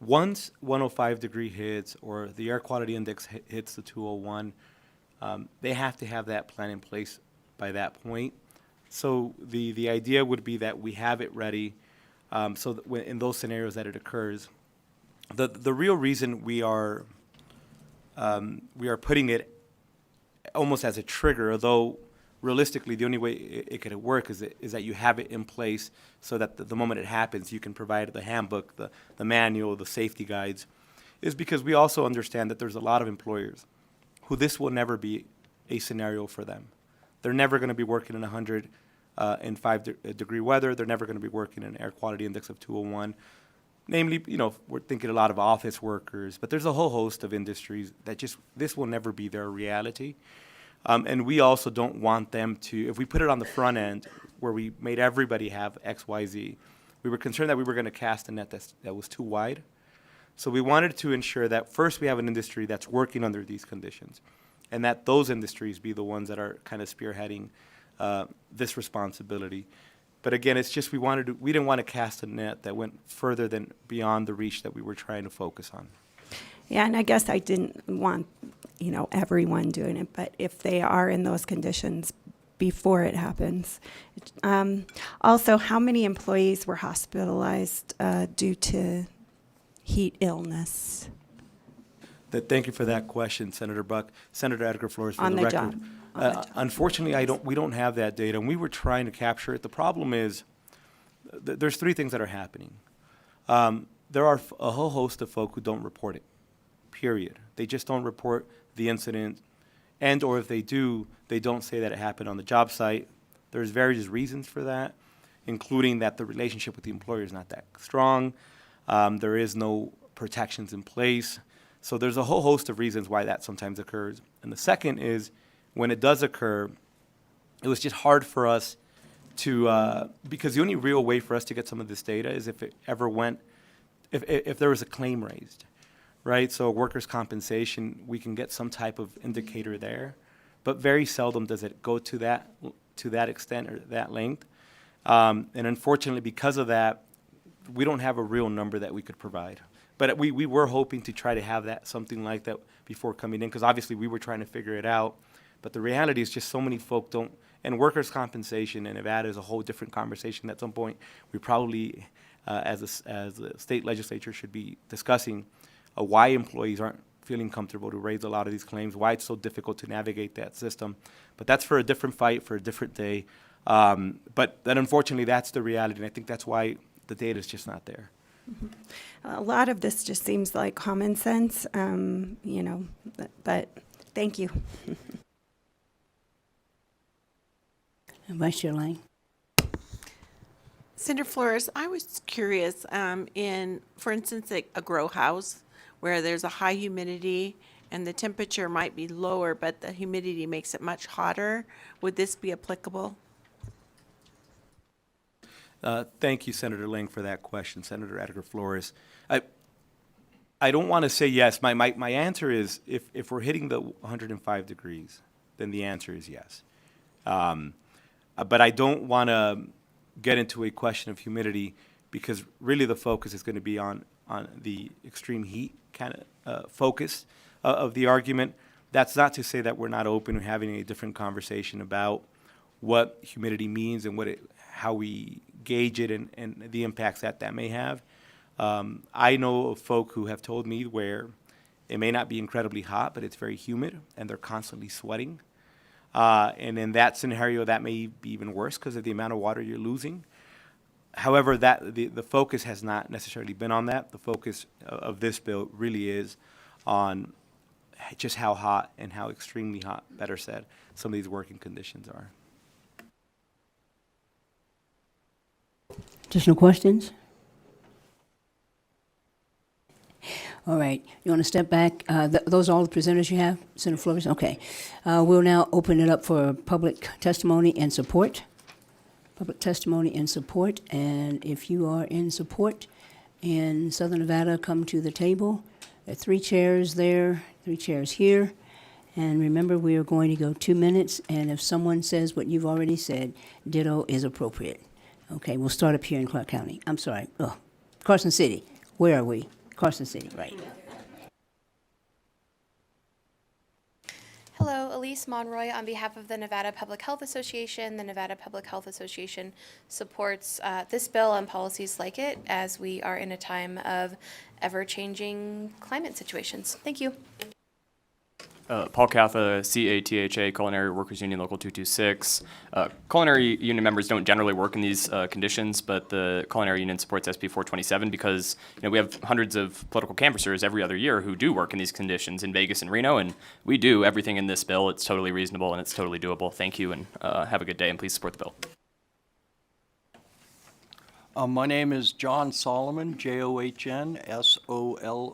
once 105 degree hits or the air quality index hits the 201, they have to have that plan in place by that point. So the idea would be that we have it ready, so that in those scenarios that it occurs. The real reason we are putting it almost as a trigger, although realistically the only way it could work is that you have it in place so that the moment it happens you can provide the handbook, the manual, the safety guides, is because we also understand that there's a lot of employers who this will never be a scenario for them. They're never going to be working in 105-degree weather. They're never going to be working in an air quality index of 201. Namely, we're thinking a lot of office workers, but there's a whole host of industries that this will never be their reality. And we also don't want them to, if we put it on the front end where we made everybody have X, Y, Z, we were concerned that we were going to cast a net that was too wide. So we wanted to ensure that first we have an industry that's working under these conditions, and that those industries be the ones that are kind of spearheading this responsibility. But again, it's just we didn't want to cast a net that went further than beyond the reach that we were trying to focus on. Yeah, and I guess I didn't want, everyone doing it, but if they are in those conditions before it happens. Also, how many employees were hospitalized due to heat illness? Thank you for that question, Senator Buck. Senator Edgar Flores, for On the the record. job. On the job. Unfortunately, we don't have that data, and we were trying to capture it. The problem is there's three things that are happening. There are a whole host of folk who don't report it, period. They just don't report the incident, and or if they do, they don't say that it happened on the job site. There's various reasons for that, including that the relationship with the employer is not that strong. There is no protections in place. So there's a whole host of reasons why that sometimes occurs. And the second is, when it does occur, it was just hard for us to, because the only real way for us to get some of this data is if it ever went, if there was a claim raised, right? So workers' compensation, we can get some type of indicator there, but very seldom does it go to that extent or that length. And unfortunately, because of that, we don't have a real number that we could provide. But we were hoping to try to have something like that before coming in, because obviously we were trying to figure it out. But the reality is just so many folk don't, and workers' compensation in Nevada is a whole different conversation. At some point, we probably, as a state legislature, should be discussing why employees aren't feeling comfortable to raise a lot of these claims, why it's so difficult to navigate that system. But that's for a different fight, for a different day. But then unfortunately, that's the reality, and I think that's why the data is just not there. Mm-hmm. A lot of this just seems like common sense, but thank you. Vice Chair Lang. Senator Flores, I was curious, for instance, a grow house where there's a high humidity and the temperature might be lower, but the humidity makes it much hotter. Would this be applicable? Thank you, Senator Ling, for that question, Senator Edgar Flores. I don't want to say yes. My answer is if we're hitting the 105 degrees, then the answer is yes. But I don't want to get into a question of humidity because really the focus is going to be on the extreme heat kind of focus of the argument. That's not to say that we're not open to having a different conversation about what humidity means and how we gauge it and the impacts that may have. I know of folk who have told me where it may not be incredibly hot, but it's very humid and they're constantly sweating. And in that scenario, that may be even worse because of the amount of water you're losing. However, the focus has not necessarily been on that. The focus of this bill really is on just how hot and how extremely hot, better said, some of these working conditions are. Additional questions? All right. You want to step back? Those are all the presenters you have, Senator Flores? Okay. We'll now open it up for public testimony and support. Public testimony and support. And if you are in support in Southern Nevada, come to the table. There are 3 chairs there, 3 chairs here. And remember, we are going to go 2 minutes. And if someone says what you've already said, ditto is appropriate. Okay, we'll start up here in Clark County. I'm sorry. Carson City. Where are we? Carson City, right. Hello, Elise Monroy on behalf of the Nevada Public Health Association. The Nevada Public Health Association supports this bill and policies like it as we are in a time of ever-changing climate situations. Thank you. Paul Catha, CATHA, Culinary Workers Union Local 226. Culinary union members don't generally work in these conditions, but the Culinary Union supports SB 427 because we have hundreds of political canvassers every other year who do work in these conditions in Vegas and Reno, and we do everything in this bill. It's totally reasonable and it's totally doable. Thank you, and have a good day, and please support the bill. My name is John Solomon, John Solomon,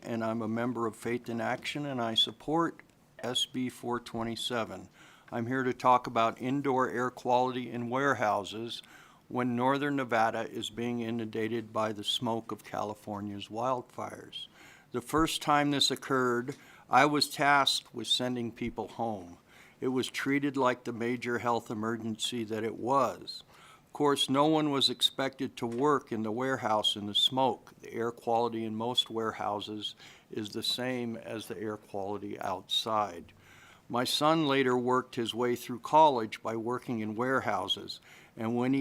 and I'm a member of Faith in Action, and I support SB 427. I'm here to talk about indoor air quality in warehouses when northern Nevada is being inundated by the smoke of California's wildfires. The first time this occurred, I was tasked with sending people home. It was treated like the major health emergency that it was. Of course, no one was expected to work in the warehouse in the smoke. The air quality in most warehouses is the same as the air quality outside. My son later worked his way through college by working in warehouses, and when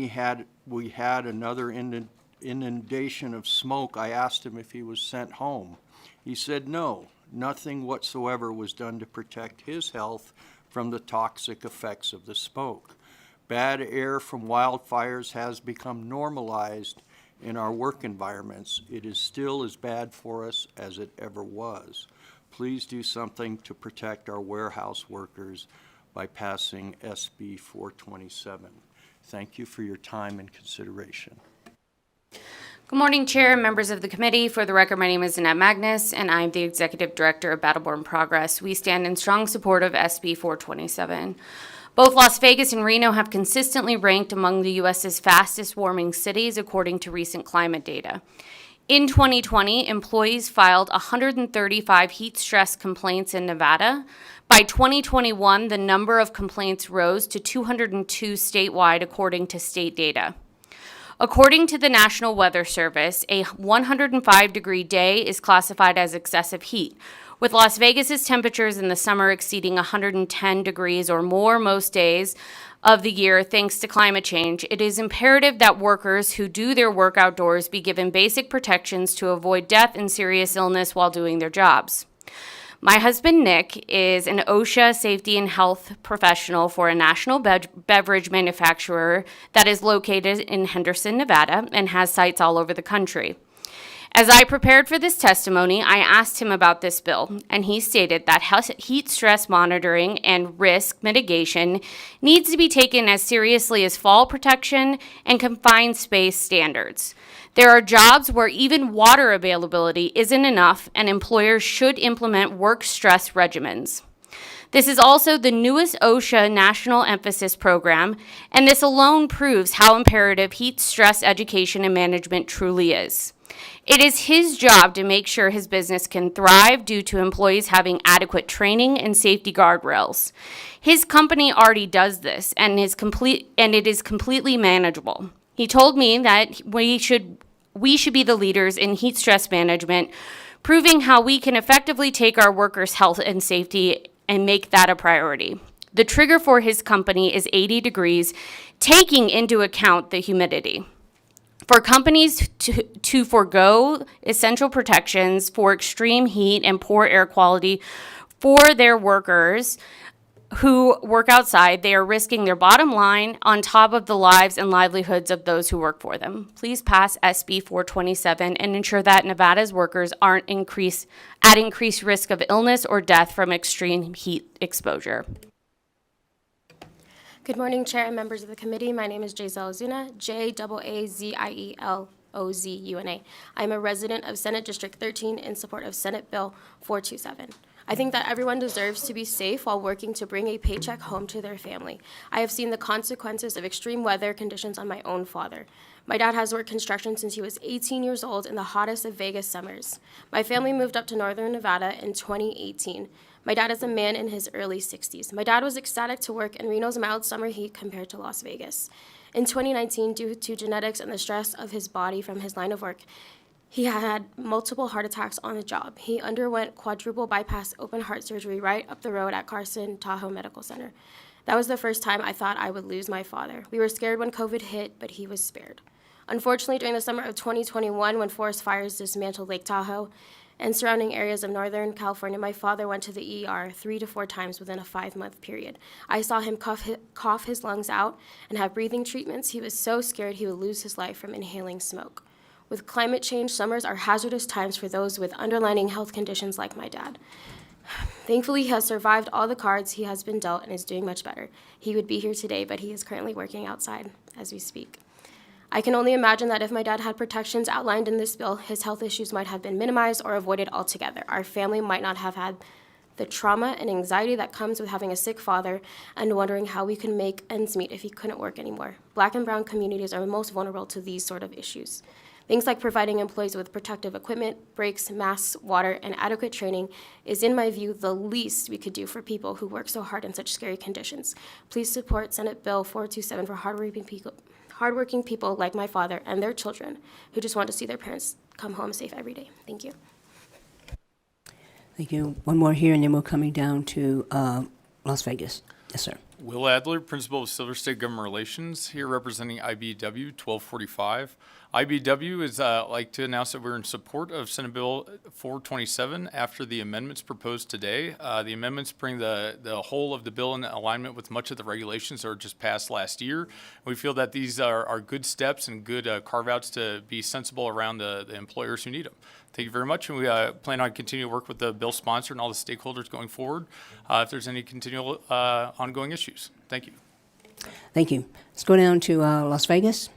we had another inundation of smoke, I asked him if he was sent home. He said no, nothing whatsoever was done to protect his health from the toxic effects of the smoke. Bad air from wildfires has become normalized in our work environments. It is still as bad for us as it ever was. Please do something to protect our warehouse workers by passing SB 427. Thank you for your time and consideration. Good morning, Chair and members of the committee. For the record, my name is Annette Magnus, and I'm the Executive Director of Battleborn Progress. We stand in strong support of SB 427. Both Las Vegas and Reno have consistently ranked among the U.S.'s fastest warming cities according to recent climate data. In 2020, employees filed 135 heat stress complaints in Nevada. By 2021, the number of complaints rose to 202 statewide according to state data. According to the National Weather Service, a 105-degree day is classified as excessive heat, with Las Vegas's temperatures in the summer exceeding 110 degrees or more most days of the year thanks to climate change. It is imperative that workers who do their work outdoors be given basic protections to avoid death and serious illness while doing their jobs. My husband, Nick, is an OSHA safety and health professional for a national beverage manufacturer that is located in Henderson, Nevada, and has sites all over the country. As I prepared for this testimony, I asked him about this bill, and he stated that heat stress monitoring and risk mitigation needs to be taken as seriously as fall protection and confined space standards. There are jobs where even water availability isn't enough, and employers should implement work stress regimens. This is also the newest OSHA National Emphasis Program, and this alone proves how imperative heat stress education and management truly is. It is his job to make sure his business can thrive due to employees having adequate training and safety guardrails. His company already does this, and it is completely manageable. He told me that we should be the leaders in heat stress management, proving how we can effectively take our workers' health and safety and make that a priority. The trigger for his company is 80 degrees, taking into account the humidity. For companies to forego essential protections for extreme heat and poor air quality for their workers who work outside, they are risking their bottom line on top of the lives and livelihoods of those who work for them. Please pass SB 427 and ensure that Nevada's workers aren't at increased risk of illness or death from extreme heat exposure. Good morning, Chair and members of the committee. My name is Jazel Zuna, J-A-A-Z-I-E-L-O-Z-U-N-A. I'm a resident of Senate District 13 in support of Senate Bill 427. I think that everyone deserves to be safe while working to bring a paycheck home to their family. I have seen the consequences of extreme weather conditions on my own father. My dad has worked construction since he was 18 years old in the hottest of Vegas summers. My family moved up to northern Nevada in 2018. My dad is a man in his early 60s. My dad was ecstatic to work in Reno's mild summer heat compared to Las Vegas. In 2019, due to genetics and the stress of his body from his line of work, he had multiple heart attacks on the job. He underwent quadruple bypass open heart surgery right up the road at Carson Tahoe Medical Center. That was the first time I thought I would lose my father. We were scared when COVID hit, but he was spared. Unfortunately, during the summer of 2021, when forest fires dismantled Lake Tahoe and surrounding areas of Northern California, my father went to the ER 3 to 4 times within a 5-month period. I saw him cough his lungs out and have breathing treatments. He was so scared he would lose his life from inhaling smoke. With climate change, summers are hazardous times for those with underlying health conditions like my dad. Thankfully, he has survived all the cards he has been dealt and is doing much better. He would be here today, but he is currently working outside as we speak. I can only imagine that if my dad had protections outlined in this bill, his health issues might have been minimized or avoided altogether. Our family might not have had the trauma and anxiety that comes with having a sick father and wondering how we can make ends meet if he couldn't work anymore. Black and brown communities are most vulnerable to these sort of issues. Things like providing employees with protective equipment, breaks, masks, water, and adequate training is, in my view, the least we could do for people who work so hard in such scary conditions. Please support Senate Bill 427 for hardworking people like my father and their children who just want to see their parents come home safe every day. Thank you. Thank you. One more here, and then we're coming down to Las Vegas. Yes, sir. Will Adler, Principal of Silver State Government Relations, here representing IBW 1245. IBW is like to announce that we're in support of Senate Bill 427 after the amendments proposed today. The amendments bring the whole of the bill in alignment with much of the regulations that were just passed last year. We feel that these are good steps and good carve-outs to be sensible around the employers who need them. Thank you very much, and we plan on continuing to work with the bill sponsor and all the stakeholders going forward if there's any continual ongoing issues. Thank you. Thank you. Let's go down to Las Vegas.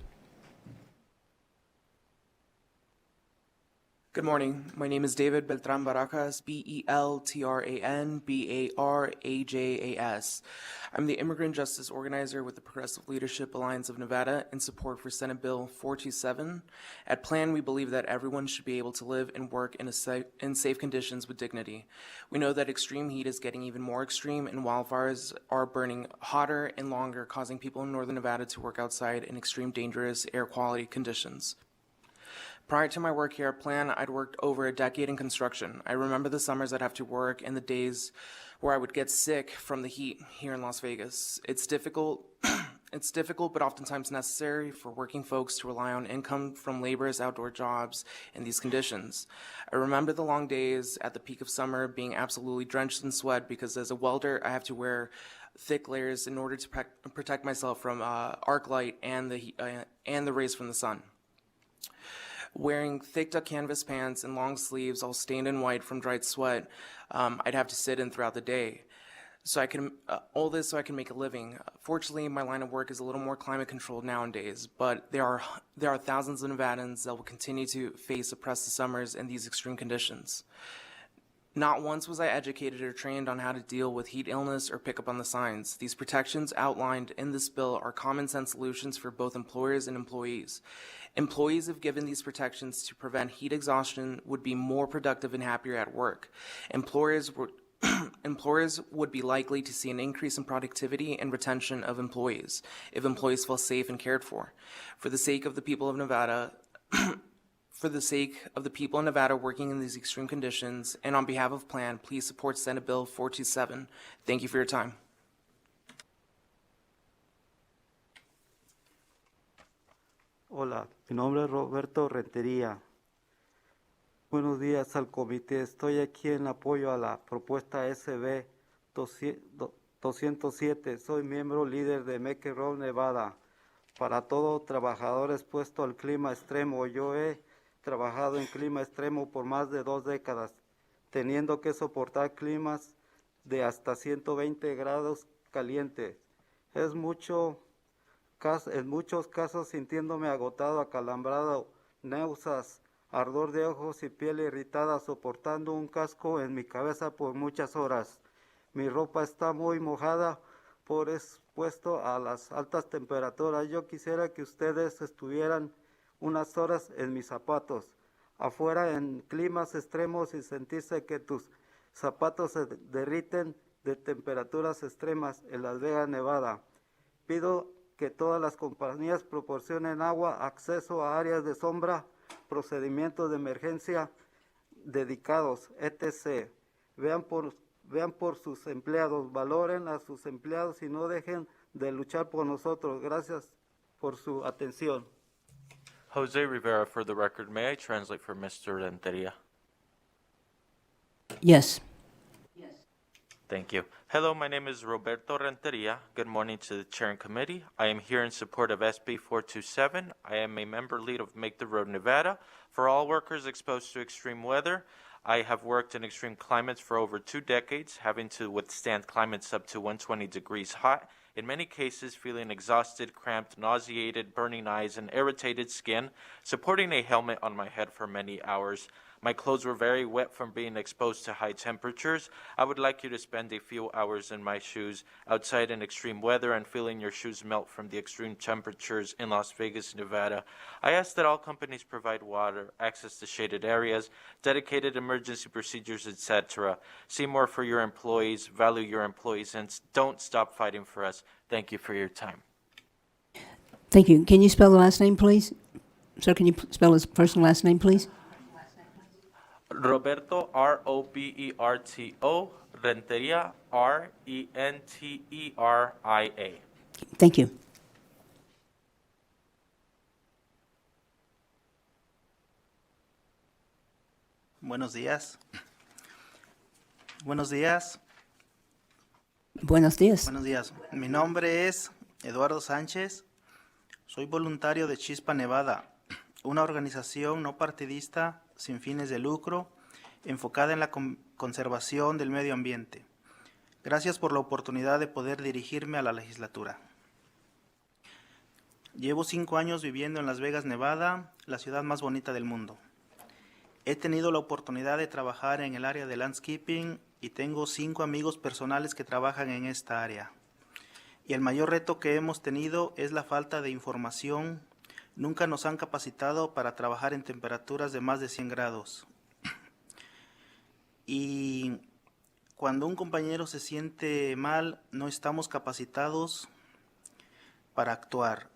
Good morning. My name is David Beltran Barajas, B-E-L-T-R-A-N-B-A-R-A-J-A-S. I'm the Immigrant Justice Organizer with the Progressive Leadership Alliance of Nevada in support for Senate Bill 427. At PLAN, we believe that everyone should be able to live and work in safe conditions with dignity. We know that extreme heat is getting even more extreme, and wildfires are burning hotter and longer, causing people in northern Nevada to work outside in extreme dangerous air quality conditions. Prior to my work here at PLAN, I'd worked over a decade in construction. I remember the summers I'd have to work and the days where I would get sick from the heat here in Las Vegas. It's difficult, but oftentimes necessary for working folks to rely on income from laborious outdoor jobs in these conditions. I remember the long days at the peak of summer being absolutely drenched in sweat because as a welder, I have to wear thick layers in order to protect myself from arc light and the rays from the sun. wearing thick duck canvas pants and long sleeves, all stained in white from dried sweat, I'd have to sit in throughout the day. So I can all this so I can make a living. Fortunately, my line of work is a little more climate controlled nowadays, but there are thousands of Nevadans that will continue to face oppressive summers in these extreme conditions. Not once was I educated or trained on how to deal with heat illness or pick up on the signs. These protections outlined in this bill are common sense solutions for both employers and employees. Employees, if given these protections to prevent heat exhaustion, would be more productive and happier at work. Employers would be likely to see an increase in productivity and retention of employees if employees feel safe and cared for. For the sake of the people of Nevada, working in these extreme conditions, and on behalf of PLAN, please support Senate Bill 427. Thank you for your time. Hola, mi nombre es Roberto Rentería. Buenos días al comité. Estoy aquí en apoyo a la propuesta SB 207. Soy miembro líder de Make It Roll, Nevada. Para todo trabajador expuesto al clima extremo. Yo he trabajado en clima extremo por más de 2 décadas, teniendo que soportar climas de hasta 120 grados calientes. En muchos casos sintiéndome agotado, acalambrado, náuseas, ardor de ojos y piel irritada, soportando un casco en mi cabeza por muchas horas. Mi ropa está muy mojada por expuesto a las altas temperaturas. Yo quisiera que ustedes estuvieran unas horas en mis zapatos, afuera en climas extremos y sentirse que tus zapatos se derriten de temperaturas extremas en Las Vegas, Nevada. Pido que todas las compañías proporcionen agua, acceso a áreas de sombra, procedimientos de emergencia dedicados, etc. Vean por sus empleados, valoren a sus empleados y no dejen de luchar por nosotros. Gracias por su atención. Jose Rivera, for the record, may I translate for Mr. Renteria? Yes. Thank you. Hello, my name is Roberto Renteria. Good morning to the chair and committee. I am here in support of SB 427. I am a member lead of Make the Road Nevada. For all workers exposed to extreme weather, I have worked in extreme climates for over 2 decades, having to withstand climates up to 120 degrees hot. In many cases, feeling exhausted, cramped, nauseated, burning eyes, and irritated skin, supporting a helmet on my head for many hours. My clothes were very wet from being exposed to high temperatures. I would like you to spend a few hours in my shoes outside in extreme weather and feeling your shoes melt from the extreme temperatures in Las Vegas, Nevada. I ask that all companies provide water, access to shaded areas, dedicated emergency procedures, etc. See more for your employees, value your employees, and don't stop fighting for us. Thank you for your time. Thank you. Can you spell the last name, please? Sir, can you spell his first and last name, please? Roberto, R-O-B-E-R-T-O, Renteria, R-E-N-T-E-R-I-A. Thank you. Buenos días. Buenos días. Buenos días. Buenos días. Mi nombre es Eduardo Sánchez. Soy voluntario de Chispa, Nevada, una organización no partidista sin fines de lucro, enfocada en la conservación del medio ambiente. Gracias por la oportunidad de poder dirigirme a la legislatura. Llevo 5 años viviendo en Las Vegas, Nevada, la ciudad más bonita del mundo. He tenido la oportunidad de trabajar en el área de landscaping y tengo 5 amigos personales que trabajan en esta área. Y el mayor reto que hemos tenido es la falta de información. Nunca nos han capacitado para trabajar en temperaturas de más de 100 grados. Y cuando un compañero se siente mal, no estamos capacitados para actuar.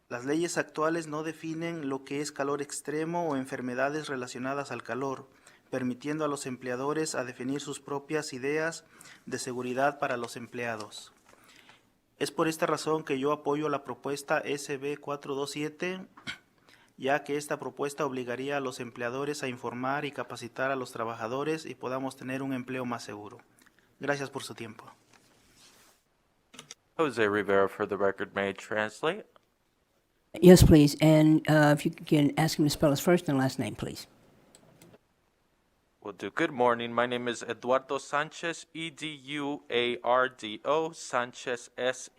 Las leyes actuales no definen lo que es calor extremo o enfermedades relacionadas al calor, permitiendo a los empleadores a definir sus propias ideas de seguridad para los empleados. Es por esta razón que yo apoyo la propuesta SB 427, ya que esta propuesta obligaría a los empleadores a informar y capacitar a los trabajadores y podamos tener un empleo más seguro. Gracias por su tiempo. Jose Rivera, for the record, may I translate? Yes, please. And if you can ask him to spell his first and last name, please. Will do. Good morning. My name is Eduardo Sanchez, Eduardo Sanchez, Sanchez.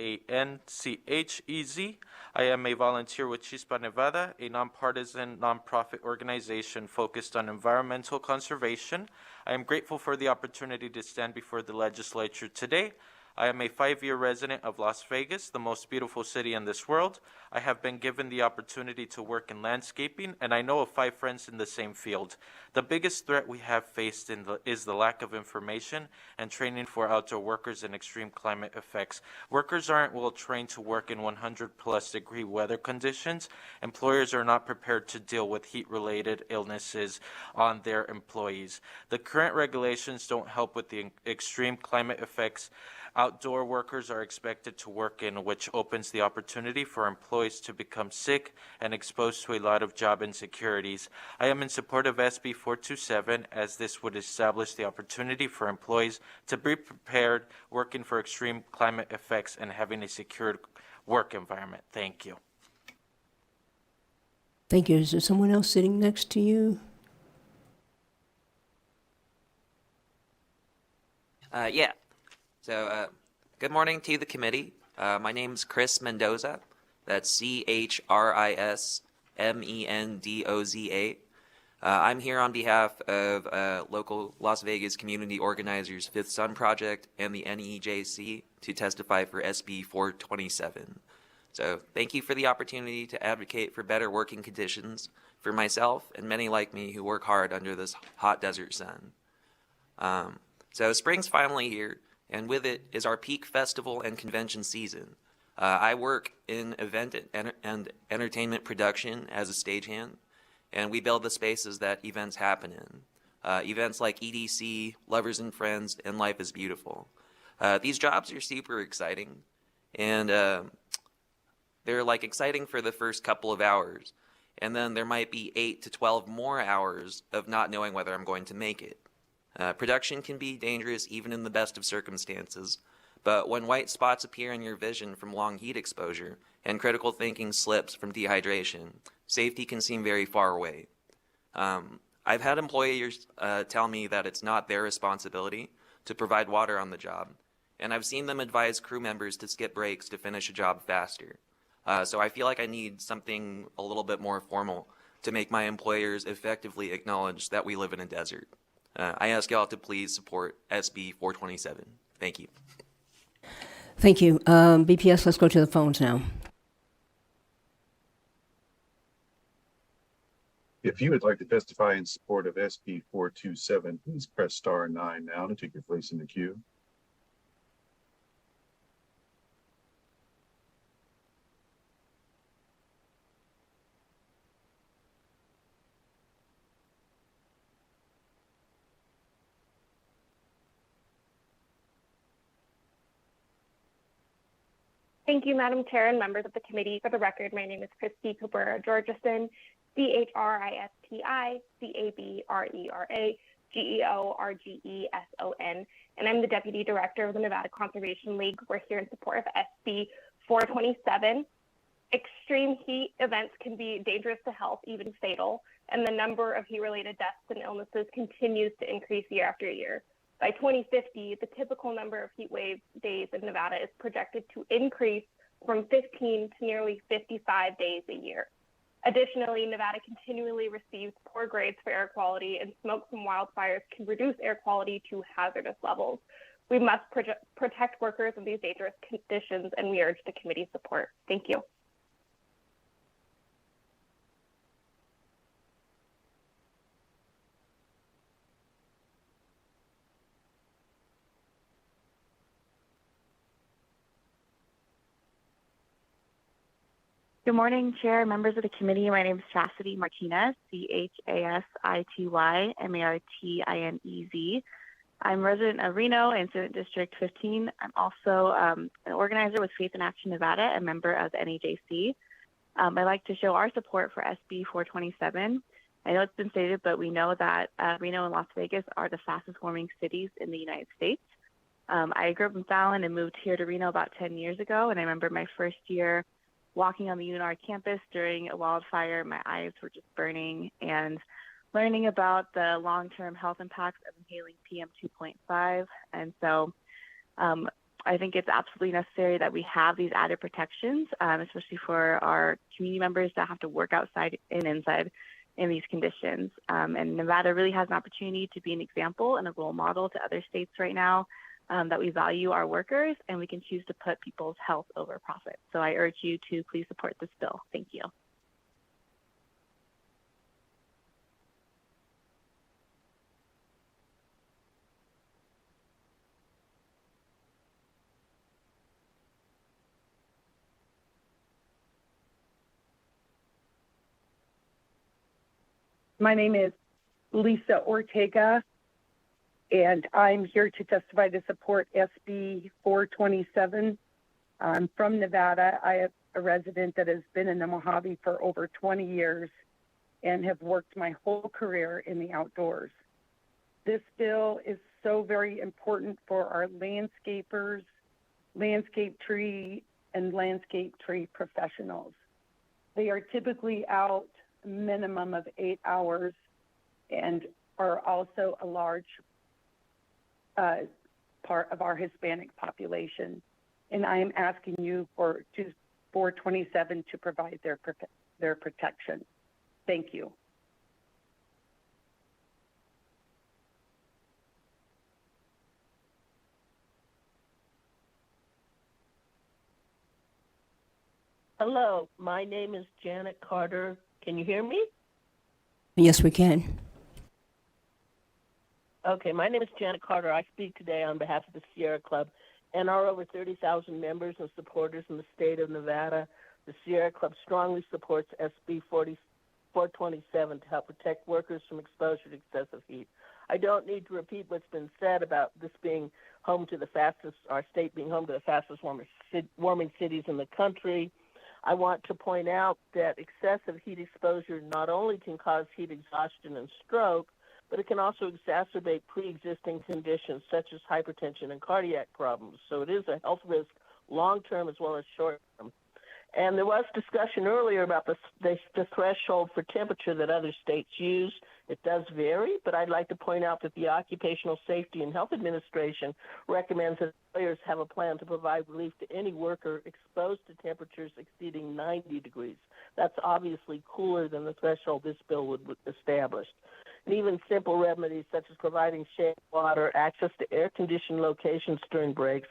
I am a volunteer with Chispa, Nevada, a nonpartisan nonprofit organization focused on environmental conservation. I am grateful for the opportunity to stand before the legislature today. I am a 5-year resident of Las Vegas, the most beautiful city in this world. I have been given the opportunity to work in landscaping, and I know of 5 friends in the same field. The biggest threat we have faced is the lack of information and training for outdoor workers in extreme climate effects. Workers aren't well trained to work in 100+ degree weather conditions. Employers are not prepared to deal with heat-related illnesses on their employees. The current regulations don't help with the extreme climate effects outdoor workers are expected to work in, which opens the opportunity for employees to become sick and exposed to a lot of job insecurities. I am in support of SB 427 as this would establish the opportunity for employees to be prepared working for extreme climate effects and having a secured work environment. Thank you. Thank you. Is there someone else sitting next to you? Yeah. So, good morning to the committee. My name's Chris Mendoza. That's CHRISMENDOZA. I'm here on behalf of local Las Vegas community organizers Fifth Sun Project and the NEJC to testify for SB 427. So, thank you for the opportunity to advocate for better working conditions for myself and many like me who work hard under this hot desert sun. So, spring's finally here. And with it is our peak festival and convention season. I work in event and entertainment production as a stagehand, and we build the spaces that events happen in. Events like EDC, Lovers and Friends, and Life is Beautiful. These jobs are super exciting, and they're like exciting for the first couple of hours, and then there might be 8 to 12 more hours of not knowing whether I'm going to make it. Production can be dangerous even in the best of circumstances, but when white spots appear in your vision from long heat exposure and critical thinking slips from dehydration, safety can seem very far away. I've had employers tell me that it's not their responsibility to provide water on the job, and I've seen them advise crew members to skip breaks to finish a job faster. So I feel like I need something a little bit more formal to make my employers effectively acknowledge that we live in a desert. I ask y'all to please support SB 427. Thank you. Thank you. BPS, let's go to the phones now. If you would like to testify in support of SB 427, please press star 9 now to take your place in the queue. Thank you, Madam Chair and members of the committee. For the record, my name is Christy Cabrera Georgeson, CHRISTI CABRERA GEORGESON, and I'm the Deputy Director of the Nevada Conservation League. We're here in support of SB 427. Extreme heat events can be dangerous to health, even fatal, and the number of heat-related deaths and illnesses continues to increase year after year. By 2050, the typical number of heat wave days in Nevada is projected to increase from 15 to nearly 55 days a year. Additionally, Nevada continually receives poor grades for air quality, and smoke from wildfires can reduce air quality to hazardous levels. We must protect workers in these dangerous conditions, and we urge the committee's support. Thank you. Good morning, Chair, members of the committee. My name is Chastity Martinez, CHASITY I'm a resident of Reno and Senate District 15. I'm also an organizer with Faith in Action Nevada, a member of the NEJC. I'd like to show our support for SB 427. I know it's been stated, but we know that Reno and Las Vegas are the fastest warming cities in the United States. I grew up in Fallon and moved here to Reno about 10 years ago, and I remember my first year walking on the UNR campus during a wildfire, my eyes were just burning, and learning about the long-term health impacts of inhaling PM 2.5. And so I think it's absolutely necessary that we have these added protections, especially for our community members that have to work outside and inside in these conditions. And Nevada really has an opportunity to be an example and a role model to other states right now, that we value our workers and we can choose to put people's health over profit. So I urge you to please support this bill. Thank you. My name is Lisa Ortega, and I'm here to testify to support SB 427. I'm from Nevada. I am a resident that has been in the Mojave for over 20 years and have worked my whole career in the outdoors. This bill is so very important for our landscapers, landscape tree, and landscape tree professionals. They are typically out a minimum of 8 hours and are also a large part of our Hispanic population. And I am asking you for 427 to provide their protection. Thank you. Hello, my name is Janet Carter. Can you hear me? Yes, we can. Okay, my name is Janet Carter. I speak today on behalf of the Sierra Club and our over 30,000 members and supporters in the state of Nevada. The Sierra Club strongly supports SB 427 to help protect workers from exposure to excessive heat. I don't need to repeat what's been said about this being home to the fastest, our state being home to the fastest warming cities in the country. I want to point out that excessive heat exposure not only can cause heat exhaustion and stroke, but it can also exacerbate pre-existing conditions such as hypertension and cardiac problems. So it is a health risk long-term as well as short-term. And there was discussion earlier about the threshold for temperature that other states use. It does vary, but I'd like to point out that the Occupational Safety and Health Administration recommends that employers have a plan to provide relief to any worker exposed to temperatures exceeding 90 degrees. That's obviously cooler than the threshold this bill would establish. And even simple remedies such as providing shade, water, access to air-conditioned locations during breaks,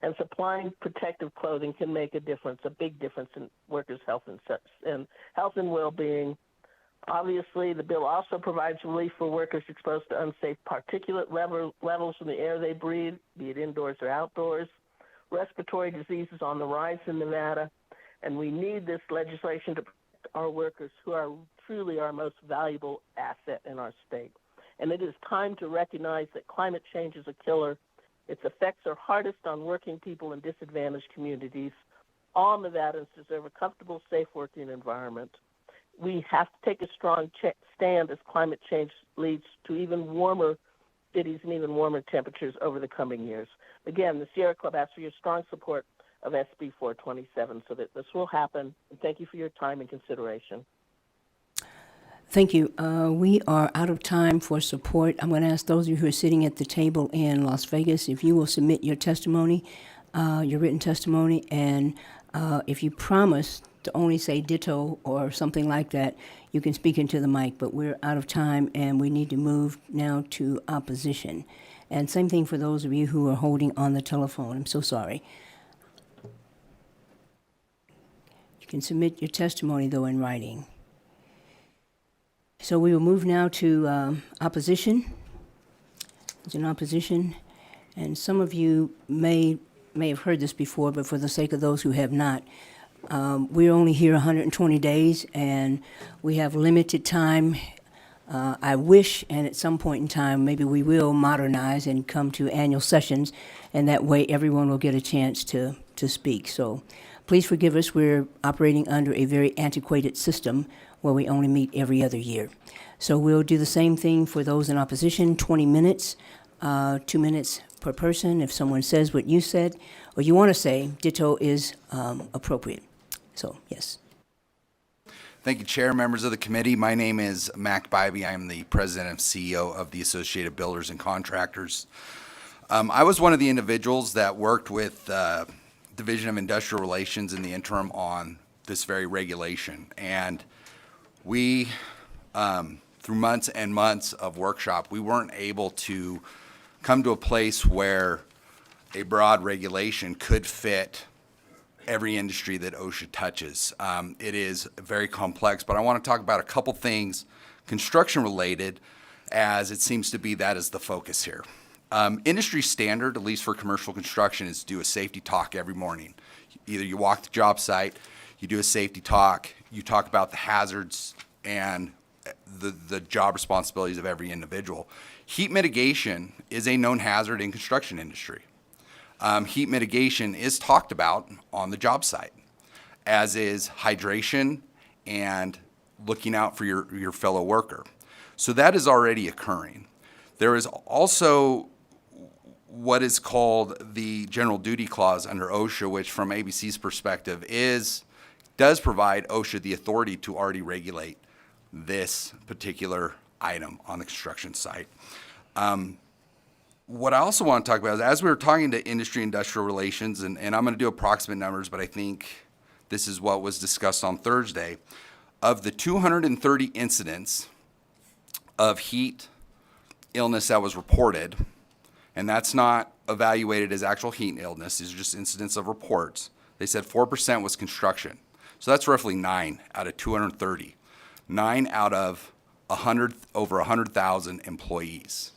and supplying protective clothing can make a difference, a big difference in workers' health and well-being. Obviously, the bill also provides relief for workers exposed to unsafe particulate levels in the air they breathe, be it indoors or outdoors. Respiratory diseases on the rise in Nevada, and we need this legislation to protect our workers who are truly our most valuable asset in our state. And it is time to recognize that climate change is a killer. Its effects are hardest on working people in disadvantaged communities. All Nevadans deserve a comfortable, safe working environment. We have to take a strong stand as climate change leads to even warmer cities and even warmer temperatures over the coming years. Again, the Sierra Club asks for your strong support of SB 427 so that this will happen. And thank you for your time and consideration. Thank you. We are out of time for support. I'm going to ask those of you who are sitting at the table in Las Vegas if you will submit your testimony, your written testimony, and if you promise to only say ditto or something like that, you can speak into the mic, but we're out of time and we need to move now to opposition. And same thing for those of you who are holding on the telephone. I'm so sorry. You can submit your testimony, though, in writing. So we will move now to opposition. It's an opposition, and some of you may have heard this before, but for the sake of those who have not, we're only here 120 days, and we have limited time. I wish, and at some point in time, maybe we will modernize and come to annual sessions, and that way everyone will get a chance to speak. So please forgive us. We're operating under a very antiquated system where we only meet every other year. So we'll do the same thing for those in opposition, 20 minutes, 2 minutes per person. If someone says what you said or you want to say, ditto is appropriate. So, yes. Thank you, Chair, members of the committee. My name is Mac Bybee. I am the President and CEO of the Associated Builders and Contractors. I was one of the individuals that worked with Division of Industrial Relations in the interim on this very regulation. And we, through months and months of workshop, we weren't able to come to a place where a broad regulation could fit every industry that OSHA touches. It is very complex, but I want to talk about a couple things construction related, as it seems to be that is the focus here. Industry standard, at least for commercial construction, is to do a safety talk every morning. Either you walk the job site, you do a safety talk, you talk about the hazards and the job responsibilities of every individual. Heat mitigation is a known hazard in construction industry. Heat mitigation is talked about on the job site, as is hydration and looking out for your fellow worker. So that is already occurring. There is also what is called the general duty clause under OSHA, which from ABC's perspective does provide OSHA the authority to already regulate this particular item on the construction site. What I also want to talk about is, as we were talking to industry industrial relations, and I'm going to do approximate numbers, but I think this is what was discussed on Thursday, of the 230 incidents of heat illness that was reported, and that's not evaluated as actual heat illness, these are just incidents of reports, they said 4% was construction. So that's roughly 9 out of 230. 9 out of over 100,000 employees.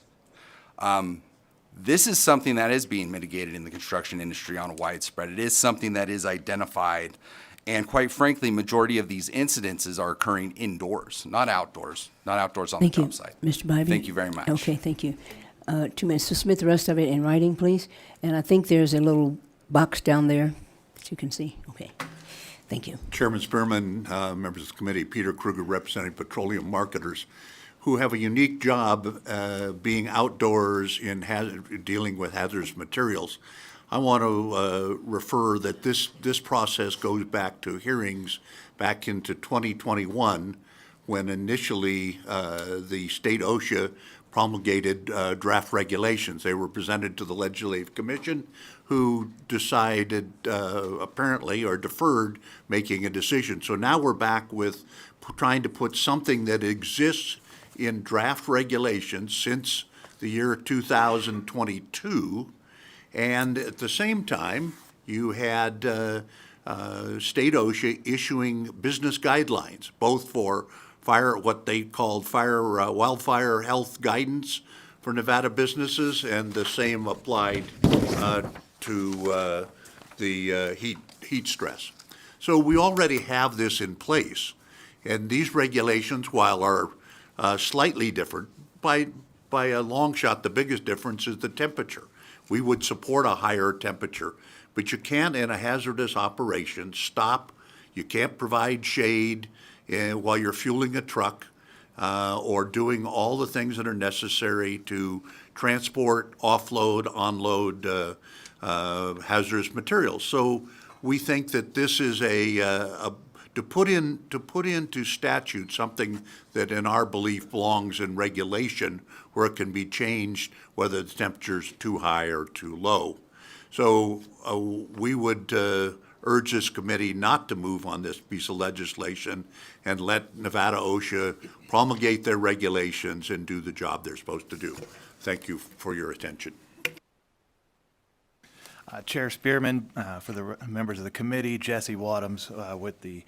This is something that is being mitigated in the construction industry on a widespread. It is something that is identified, and quite frankly, majority of these incidences are occurring indoors, not outdoors on the job site. Thank you, Mr. Bybee. Thank you very much. Okay, thank you. 2 minutes to submit the rest of it in writing, please. And I think there's a little box down there that you can see. Okay, thank you. Chairman Spearman, members of the committee, Peter Kruger representing petroleum marketers, who have a unique job being outdoors in dealing with hazardous materials. I want to refer that this process goes back to hearings back into 2021, when initially the state OSHA promulgated draft regulations. They were presented to the Legislative Commission, who decided apparently, or deferred making a decision. So now we're back with trying to put something that exists in draft regulations since the year 2022, and at the same time, you had state OSHA issuing business guidelines, both for what they called wildfire health guidance for Nevada businesses, and the same applied to the heat stress. So we already have this in place, and these regulations, while are slightly different, by a long shot, the biggest difference is the temperature. We would support a higher temperature, but you can't, in a hazardous operation, stop. You can't provide shade while you're fueling a truck or doing all the things that are necessary to transport, offload, unload hazardous materials. So we think that this is to put into statute something that in our belief belongs in regulation, where it can be changed whether the temperature's too high or too low. So we would urge this committee not to move on this piece of legislation and let Nevada OSHA promulgate their regulations and do the job they're supposed to do. Thank you for your attention. Chair Spearman, for the members of the committee, Jesse Wadhams with the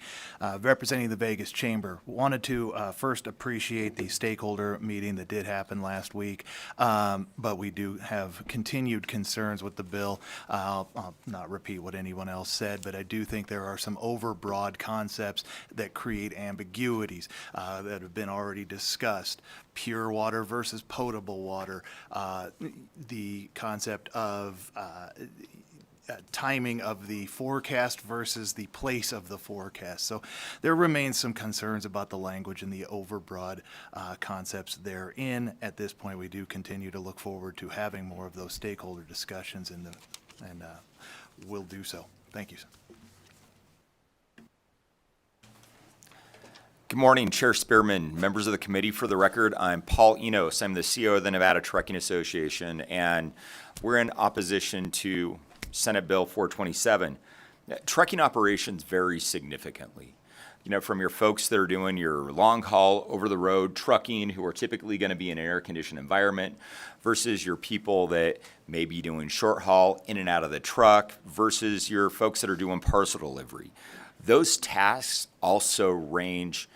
representing the Vegas Chamber. Wanted to first appreciate the stakeholder meeting that did happen last week, but we do have continued concerns with the bill. I'll not repeat what anyone else said, but I do think there are some overbroad concepts that create ambiguities that have been already discussed. Pure water versus potable water, the concept of timing of the forecast versus the place of the forecast. So there remains some concerns about the language and the overbroad concepts therein. At this point, we do continue to look forward to having more of those stakeholder discussions, and we'll do so. Thank you. Good morning, Chair Spearman, members of the committee. For the record, I'm Paul Enos. I'm the CEO of the Nevada Trucking Association, and we're in opposition to Senate Bill 427. Trucking operations vary significantly. You know, from your folks that are doing your long haul, over the road trucking, who are typically going to be in an air conditioned environment, versus your people that may be doing short haul in and out of the truck, versus your folks that are doing parcel delivery. Those tasks also range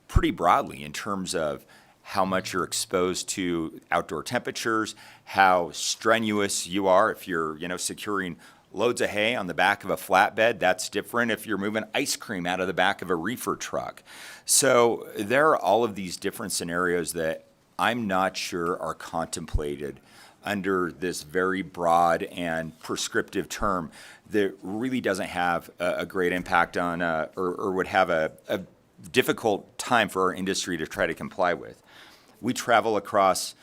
pretty broadly in terms of how much you're exposed to outdoor temperatures, how strenuous you are. If you're, securing loads of hay on the back of a flatbed, that's different if you're moving ice cream out of the back of a reefer truck. So there are all of these different scenarios that I'm not sure are contemplated under this very broad and prescriptive term that really doesn't have a great impact on, or would have a difficult time for our industry to try to comply with. We travel across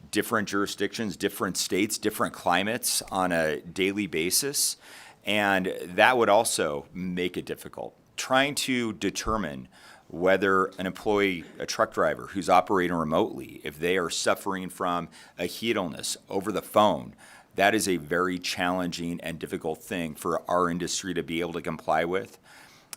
different jurisdictions, different states, different climates on a daily basis, and that would also make it difficult. Trying to determine whether an employee, a truck driver who's operating remotely, if they are suffering from a heat illness over the phone, that is a very challenging and difficult thing for our industry to be able to comply with.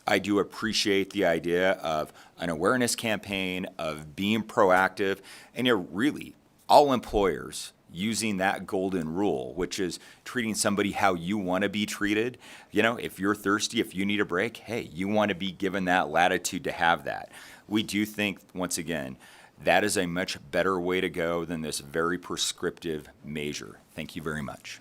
I do appreciate the idea of an awareness campaign, of being proactive, and really all employers using that golden rule, which is treating somebody how you want to be treated. If you're thirsty, if you need a break, hey, you want to be given that latitude to have that. We do think, once again, that is a much better way to go than this very prescriptive measure. Thank you very much.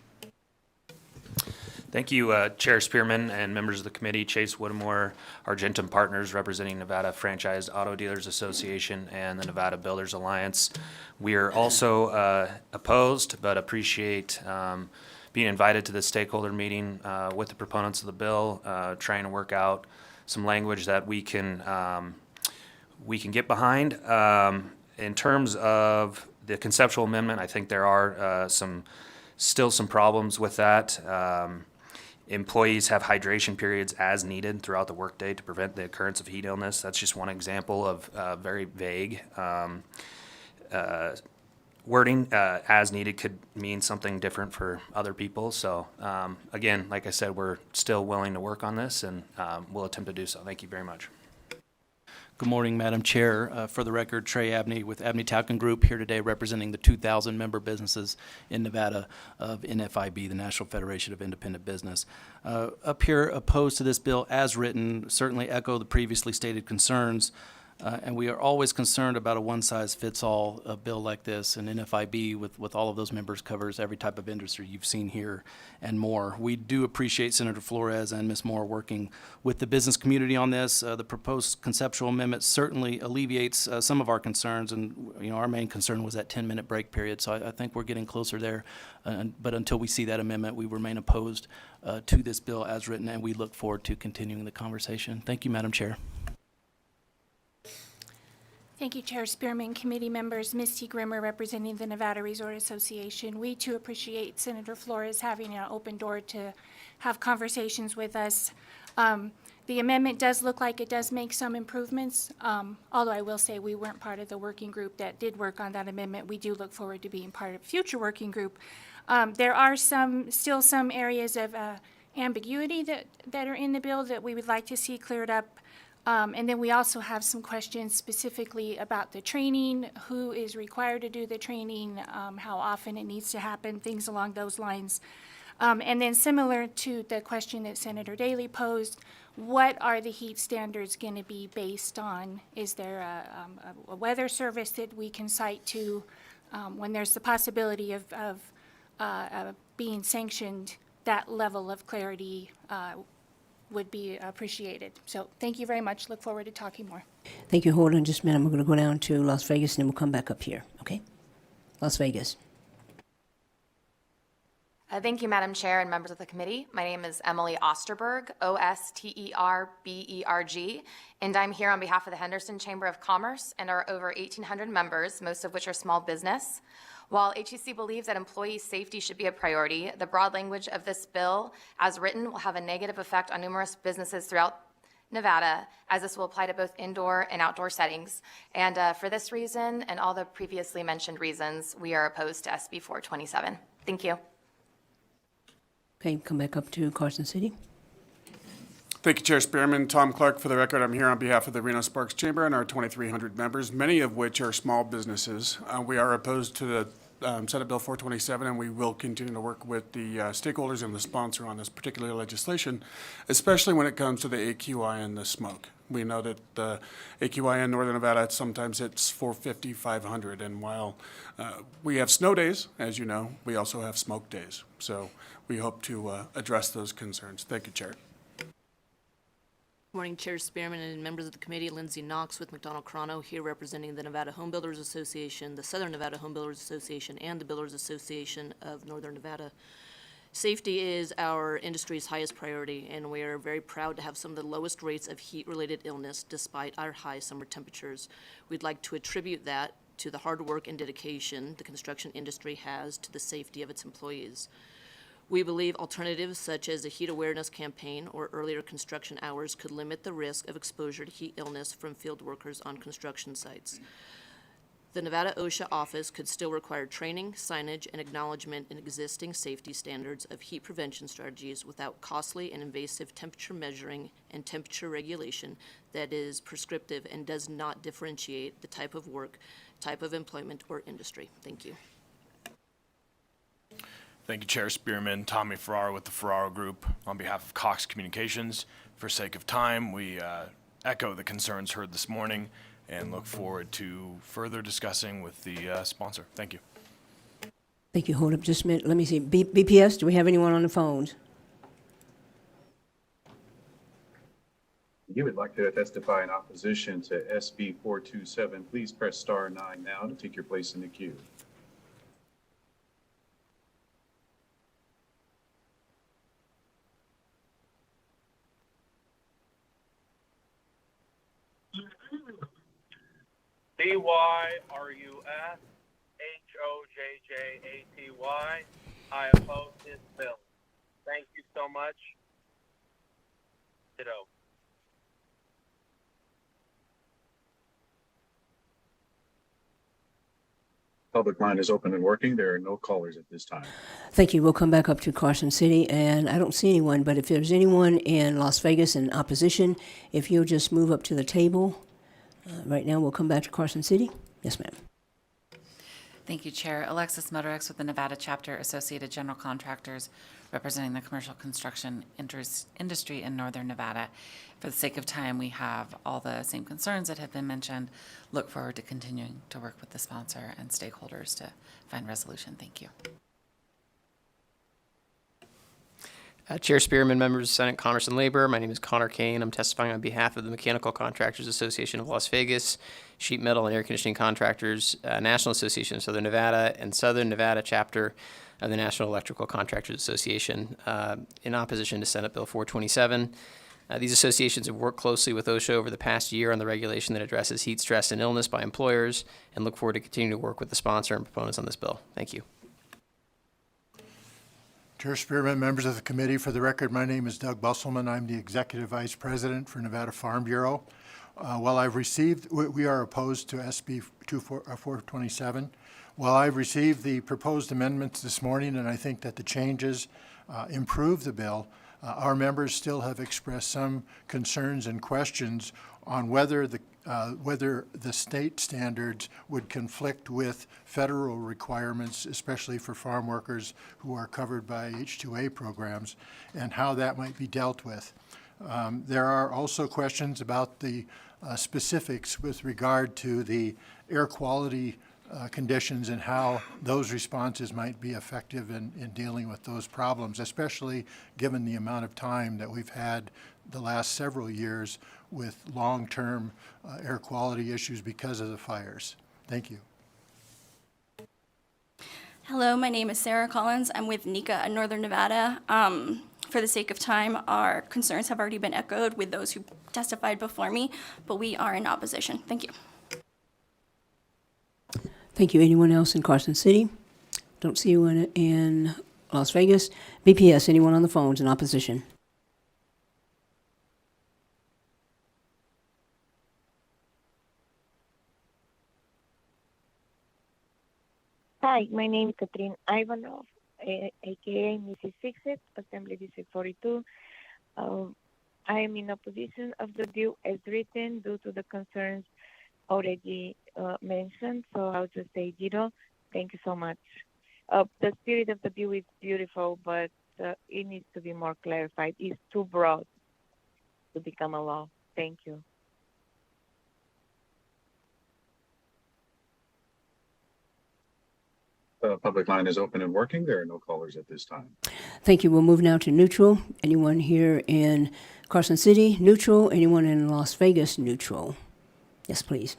Thank you, Chair Spearman and members of the committee, Chase Whittemore, Argentum Partners representing Nevada Franchised Auto Dealers Association and the Nevada Builders Alliance. We are also opposed, but appreciate being invited to this stakeholder meeting with the proponents of the bill, trying to work out some language that we can get behind. In terms of the conceptual amendment, I think there are still some problems with that. Employees have hydration periods as needed throughout the workday to prevent the occurrence of heat illness. That's just one example of very vague wording. As needed could mean something different for other people. So again, like I said, we're still willing to work on this, and we'll attempt to do so. Thank you very much. Good morning, Madam Chair. For the record, Trey Abney with Abney Talcon Group here today representing the 2,000 member businesses in Nevada of NFIB, the National Federation of Independent Business. Up here opposed to this bill as written, certainly echo the previously stated concerns. And we are always concerned about a one-size-fits-all bill like this, and NFIB with all of those members covers every type of industry you've seen here and more. We do appreciate Senator Flores and Ms. Moore working with the business community on this. The proposed conceptual amendment certainly alleviates some of our concerns, and our main concern was that 10-minute break period, so I think we're getting closer there. But until we see that amendment, we remain opposed to this bill as written, and we look forward to continuing the conversation. Thank you, Madam Chair. Thank you, Chair Spearman, committee members, Misty Grimmer representing the Nevada Resort Association. We too appreciate Senator Flores having an open door to have conversations with us. The amendment does look like it does make some improvements, although I will say we weren't part of the working group that did work on that amendment. We do look forward to being part of a future working group. There are still some areas of ambiguity that are in the bill that we would like to see cleared up. And then we also have some questions specifically about the training, who is required to do the training, how often it needs to happen, things along those lines. And then similar to the question that Senator Daley posed, what are the heat standards going to be based on? Is there a weather service that we can cite to when there's the possibility of being sanctioned? That level of clarity would be appreciated. So thank you very much. Look forward to talking more. Thank you. Hold on just a minute. We're going to go down to Las Vegas, and then we'll come back up here, okay? Las Vegas. Thank you, Madam Chair and members of the committee. My name is Emily Osterberg, Osterberg, and I'm here on behalf of the Henderson Chamber of Commerce and our over 1,800 members, most of which are small business. While HEC believes that employee safety should be a priority, the broad language of this bill, as written, will have a negative effect on numerous businesses throughout Nevada, as this will apply to both indoor and outdoor settings. And for this reason and all the previously mentioned reasons, we are opposed to SB 427. Thank you. Okay, come back up to Carson City. Thank you, Chair Spearman. Tom Clark, for the record, I'm here on behalf of the Reno Sparks Chamber and our 2,300 members, many of which are small businesses. We are opposed to the Senate Bill 427, and we will continue to work with the stakeholders and the sponsor on this particular legislation, especially when it comes to the AQI and the smoke. We know that the AQI in Northern Nevada, sometimes it's 450, 500, and while we have snow days, as you know, we also have smoke days. So we hope to address those concerns. Thank you, Chair. Morning, Chair Spearman and members of the committee. Lindsay Knox with McDonald Crono, here representing the Nevada Home Builders Association, the Southern Nevada Home Builders Association, and the Builders Association of Northern Nevada. Safety is our industry's highest priority, and we are very proud to have some of the lowest rates of heat-related illness despite our high summer temperatures. We'd like to attribute that to the hard work and dedication the construction industry has to the safety of its employees. We believe alternatives such as a heat awareness campaign or earlier construction hours could limit the risk of exposure to heat illness from field workers on construction sites. The Nevada OSHA office could still require training, signage, and acknowledgement in existing safety standards of heat prevention strategies without costly and invasive temperature measuring and temperature regulation that is prescriptive and does not differentiate the type of work, type of employment, or industry. Thank you. Thank you, Chair Spearman. Tommy Ferraro with the Ferraro Group. On behalf of Cox Communications, for sake of time, we echo the concerns heard this morning and look forward to further discussing with the sponsor. Thank you. Thank you. Hold up just a minute. Let me see. BPS, do we have anyone on the phones? If you would like to testify in opposition to SB 427, please press *9 now to take your place in the queue. DYRUSHOJJATY. I oppose this bill. Thank you so much. Ditto. Public line is open and working. There are no callers at this time. Thank you. We'll come back up to Carson City, and I don't see anyone, but if there's anyone in Las Vegas in opposition, if you'll just move up to the table. Right now, we'll come back to Carson City. Yes, ma'am. Thank you, Chair. Alexis Motorex with the Nevada Chapter Associated General Contractors, representing the commercial construction industry in Northern Nevada. For the sake of time, we have all the same concerns that have been mentioned. Look forward to continuing to work with the sponsor and stakeholders to find resolution. Thank you. Chair Spearman, members of Senate Commerce and Labor, my name is Connor Kane. I'm testifying on behalf of the Mechanical Contractors Association of Las Vegas, Sheet Metal and Air Conditioning Contractors National Association of Southern Nevada, and Southern Nevada Chapter of the National Electrical Contractors Association in opposition to Senate Bill 427. These associations have worked closely with OSHA over the past year on the regulation that addresses heat stress and illness by employers, and look forward to continuing to work with the sponsor and proponents on this bill. Thank you. Chair Spearman, members of the committee, for the record, my name is Doug Busselman. I'm the Executive Vice President for Nevada Farm Bureau. While I've received, we are opposed to SB 427. While I've received the proposed amendments this morning, and I think that the changes improve the bill, our members still have expressed some concerns and questions on whether the state standards would conflict with federal requirements, especially for farm workers who are covered by H-2A programs, and how that might be dealt with. There are also questions about the specifics with regard to the air quality conditions and how those responses might be effective in dealing with those problems, especially given the amount of time that we've had the last several years with long-term air quality issues because of the fires. Thank you. Hello, my name is Sarah Collins. I'm with NECA in Northern Nevada. For the sake of time, our concerns have already been echoed with those who testified before me, but we are in opposition. Thank you. Thank you. Anyone else in Carson City? Don't see anyone in Las Vegas. BPS, anyone on the phones in opposition? Hi, my name is Katrin Ivanov, aka Mrs. Fixit, Assembly District 42. I am in opposition of the bill as written due to the concerns already mentioned, so I'll just say ditto. Thank you so much. The spirit of the bill is beautiful, but it needs to be more clarified. It's too broad to become a law. Thank you. The public line is open and working. There are no callers at this time. Thank you. We'll move now to neutral. Anyone here in Carson City, neutral? Anyone in Las Vegas, neutral? Yes, please.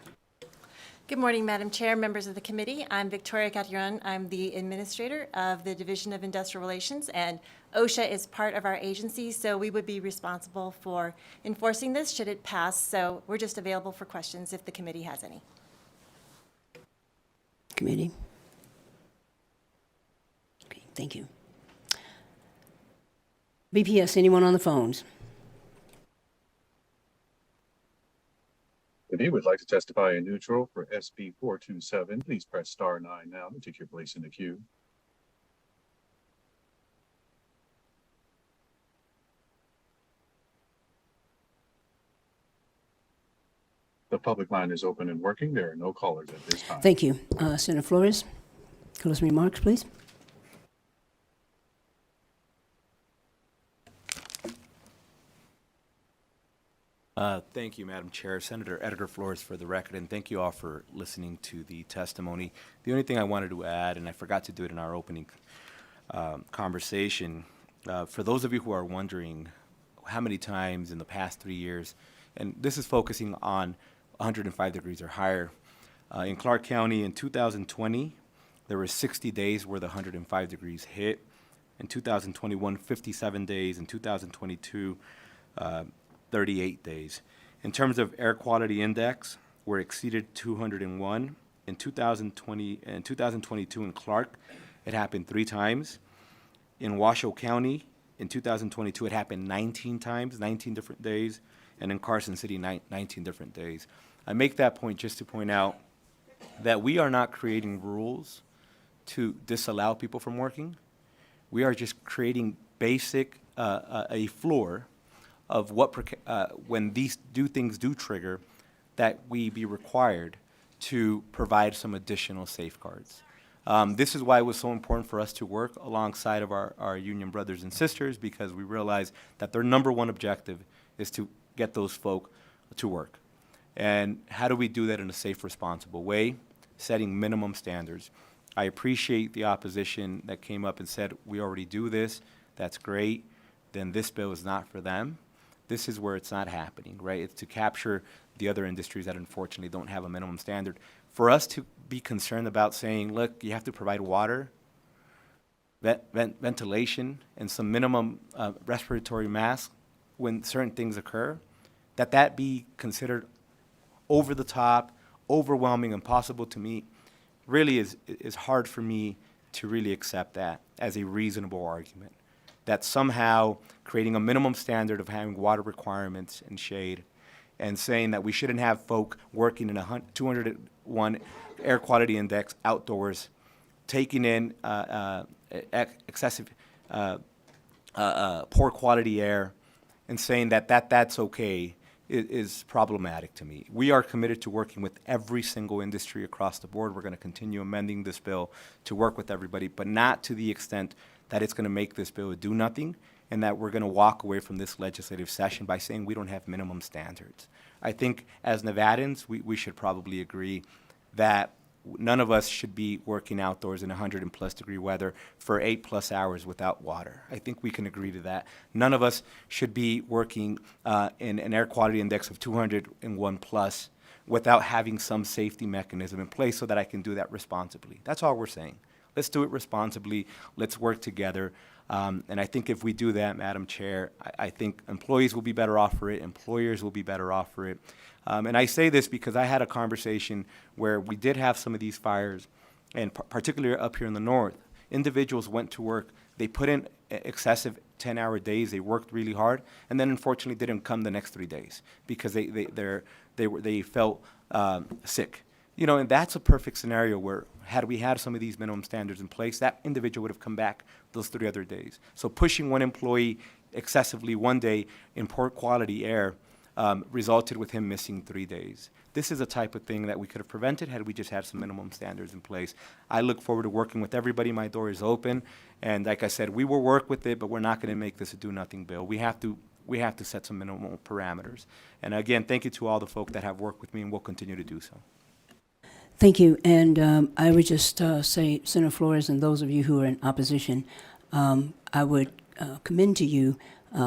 Good morning, Madam Chair, members of the committee. I'm Victoria Catiron. I'm the administrator of the Division of Industrial Relations, and OSHA is part of our agency, so we would be responsible for enforcing this should it pass. So we're just available for questions if the committee has any. Committee. Okay, thank you. BPS, anyone on the phones? If you would like to testify in neutral for SB 427, please press *9 now to take your place in the queue. The public line is open and working. There are no callers at this time. Thank you. Senator Flores, closing remarks, please. Thank you, Madam Chair. Senator Edgar Flores for the record, and thank you all for listening to the testimony. The only thing I wanted to add, and I forgot to do it in our opening conversation, for those of you who are wondering how many times in the past 3 years, and this is focusing on 105 degrees or higher, in Clark County in 2020, there were 60 days where the 105 degrees hit. In 2021, 57 days. In 2022, 38 days. In terms of air quality index, we're exceeded 201. In 2020 and 2022 in Clark, it happened 3 times. In Washoe County, in 2022, it happened 19 times, 19 different days. And in Carson City, 19 different days. I make that point just to point out that we are not creating rules to disallow people from working. We are just creating basic, a floor of what, when these things do trigger, that we be required to provide some additional safeguards. This is why it was so important for us to work alongside of our union brothers and sisters, because we realize that their number one objective is to get those folk to work. And how do we do that in a safe, responsible way? Setting minimum standards. I appreciate the opposition that came up and said, we already do this, that's great, then this bill is not for them. This is where it's not happening, right? It's to capture the other industries that unfortunately don't have a minimum standard. For us to be concerned about saying, look, you have to provide water, ventilation, and some minimum respiratory masks when certain things occur, that be considered over the top, overwhelming, impossible to meet, really is hard for me to really accept that as a reasonable argument. That somehow creating a minimum standard of having water requirements and shade and saying that we shouldn't have folk working in a 201 air quality index outdoors, taking in excessive poor quality air and saying that's okay is problematic to me. We are committed to working with every single industry across the board. We're going to continue amending this bill to work with everybody, but not to the extent that it's going to make this bill do nothing and that we're going to walk away from this legislative session by saying we don't have minimum standards. I think as Nevadans, we should probably agree that none of us should be working outdoors in 100+ degree weather for 8+ hours without water. I think we can agree to that. None of us should be working in an air quality index of 201+ without having some safety mechanism in place so that I can do that responsibly. That's all we're saying. Let's do it responsibly. Let's work together. And I think if we do that, Madam Chair, I think employees will be better off for it. Employers will be better off for it. And I say this because I had a conversation where we did have some of these fires, and particularly up here in the north, individuals went to work. They put in excessive 10-hour days. They worked really hard, and then unfortunately didn't come the next 3 days because they felt sick. And that's a perfect scenario where had we had some of these minimum standards in place, that individual would have come back those 3 other days. So pushing one employee excessively one day in poor quality air resulted with him missing 3 days. This is a type of thing that we could have prevented had we just had some minimum standards in place. I look forward to working with everybody. My door is open. And like I said, we will work with it, but we're not going to make this a do-nothing bill. We have to set some minimal parameters. And again, thank you to all the folk that have worked with me, and will continue to do so. Thank you. And I would just say, Senator Flores, and those of you who are in opposition, I would commend to you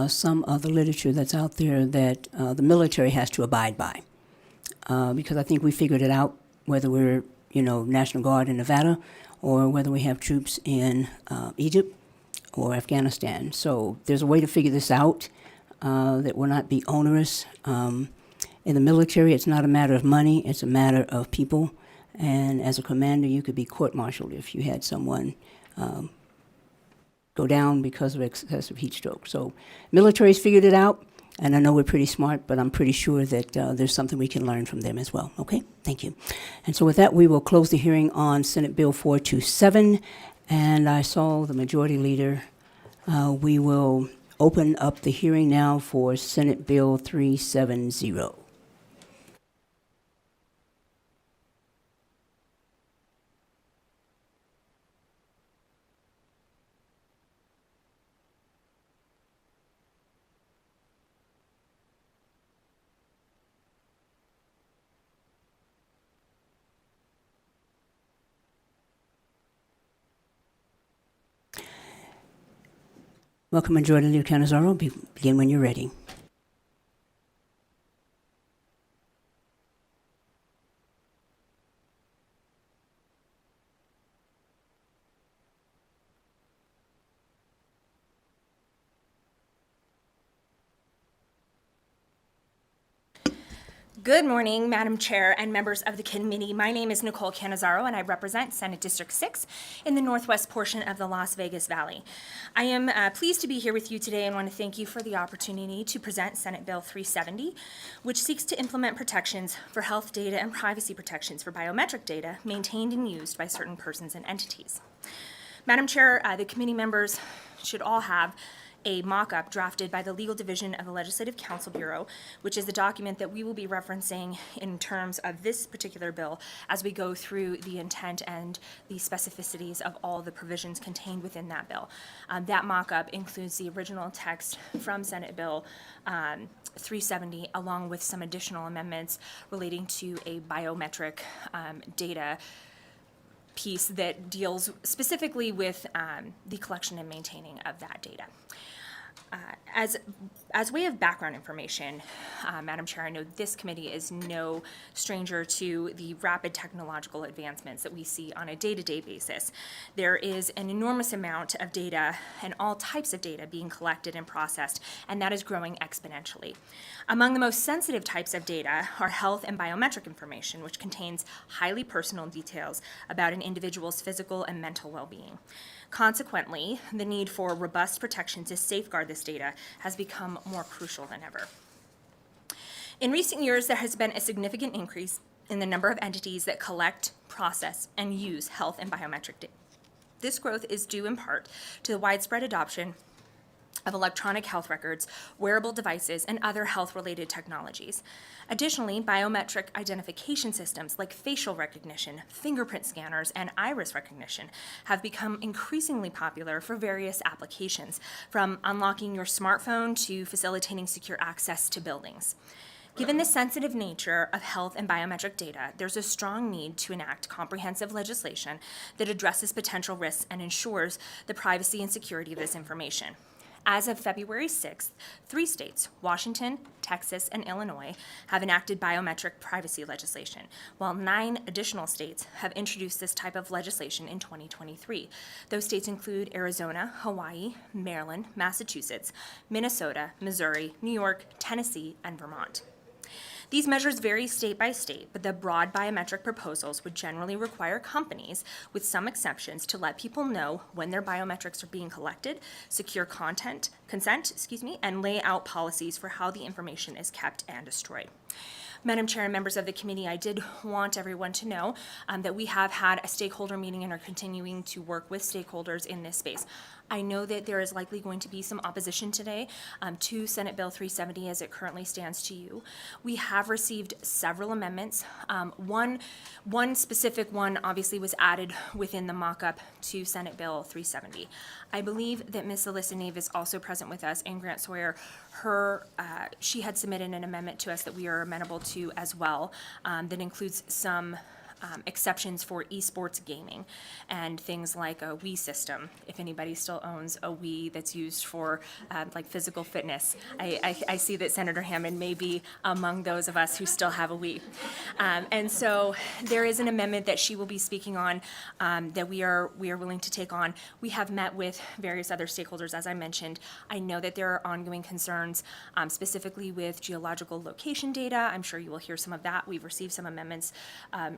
some of the literature that's out there that the military has to abide by. Because I think we figured it out, whether we're, National Guard in Nevada or whether we have troops in Egypt or Afghanistan. So there's a way to figure this out that will not be onerous. In the military, it's not a matter of money, it's a matter of people. And as a commander, you could be court-martialed if you had someone go down because of excessive heat stroke. So military's figured it out, and I know we're pretty smart, but I'm pretty sure that there's something we can learn from them as well. Okay? Thank you. And so with that, we will close the hearing on Senate Bill 427, and I saw the majority leader. We will open up the hearing now for Senate Bill 370. Welcome, Majority Leader Canizaro. Begin when you're ready. Good morning, Madam Chair and members of the committee. My name is Nicole Canizaro, and I represent Senate District 6 in the northwest portion of the Las Vegas Valley. I am pleased to be here with you today and want to thank you for the opportunity to present Senate Bill 370, which seeks to implement protections for health data and privacy protections for biometric data maintained and used by certain persons and entities. Madam Chair, the committee members should all have a mock-up drafted by the Legal Division of the Legislative Counsel Bureau, which is the document that we will be referencing in terms of this particular bill as we go through the intent and the specificities of all the provisions contained within that bill. That mock-up includes the original text from Senate Bill 370, along with some additional amendments relating to a biometric data piece that deals specifically with the collection and maintaining of that data. As way of background information, Madam Chair, I know this committee is no stranger to the rapid technological advancements that we see on a day-to-day basis. There is an enormous amount of data and all types of data being collected and processed, and that is growing exponentially. Among the most sensitive types of data are health and biometric information, which contains highly personal details about an individual's physical and mental well-being. Consequently, the need for robust protection to safeguard this data has become more crucial than ever. In recent years, there has been a significant increase in the number of entities that collect, process, and use health and biometric data. This growth is due in part to the widespread adoption of electronic health records, wearable devices, and other health-related technologies. Additionally, biometric identification systems like facial recognition, fingerprint scanners, and iris recognition have become increasingly popular for various applications, from unlocking your smartphone to facilitating secure access to buildings. Given the sensitive nature of health and biometric data, there's a strong need to enact comprehensive legislation that addresses potential risks and ensures the privacy and security of this information. As of February 6th, 3 states, Washington, Texas, and Illinois, have enacted biometric privacy legislation, while 9 additional states have introduced this type of legislation in 2023. Those states include Arizona, Hawaii, Maryland, Massachusetts, Minnesota, Missouri, New York, Tennessee, and Vermont. These measures vary state by state, but the broad biometric proposals would generally require companies, with some exceptions, to let people know when their biometrics are being collected, secure consent, and lay out policies for how the information is kept and destroyed. Madam Chair and members of the committee, I did want everyone to know that we have had a stakeholder meeting and are continuing to work with stakeholders in this space. I know that there is likely going to be some opposition today to Senate Bill 370 as it currently stands to you. We have received several amendments. One specific one obviously was added within the mock-up to Senate Bill 370. I believe that Ms. Alyssa Nave is also present with us, and Grant Sawyer. She had submitted an amendment to us that we are amenable to as well, that includes some exceptions for esports gaming and things like a Wii system, if anybody still owns a Wii that's used for like physical fitness. I see that Senator Hammond may be among those of us who still have a Wii. And so there is an amendment that she will be speaking on that we are willing to take on. We have met with various other stakeholders, as I mentioned. I know that there are ongoing concerns specifically with geological location data. I'm sure you will hear some of that. We've received some amendments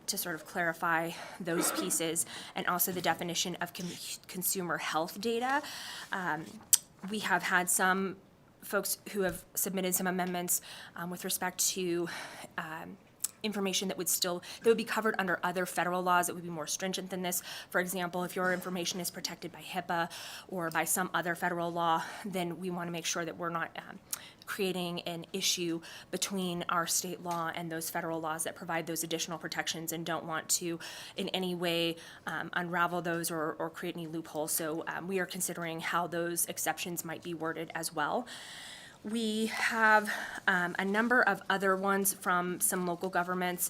to sort of clarify those pieces, and also the definition of consumer health data. We have had some folks who have submitted some amendments with respect to information that would be covered under other federal laws that would be more stringent than this. For example, if your information is protected by HIPAA or by some other federal law, then we want to make sure that we're not creating an issue between our state law and those federal laws that provide those additional protections, and don't want to in any way unravel those or create any loopholes. So we are considering how those exceptions might be worded as well. We have a number of other ones from some local governments,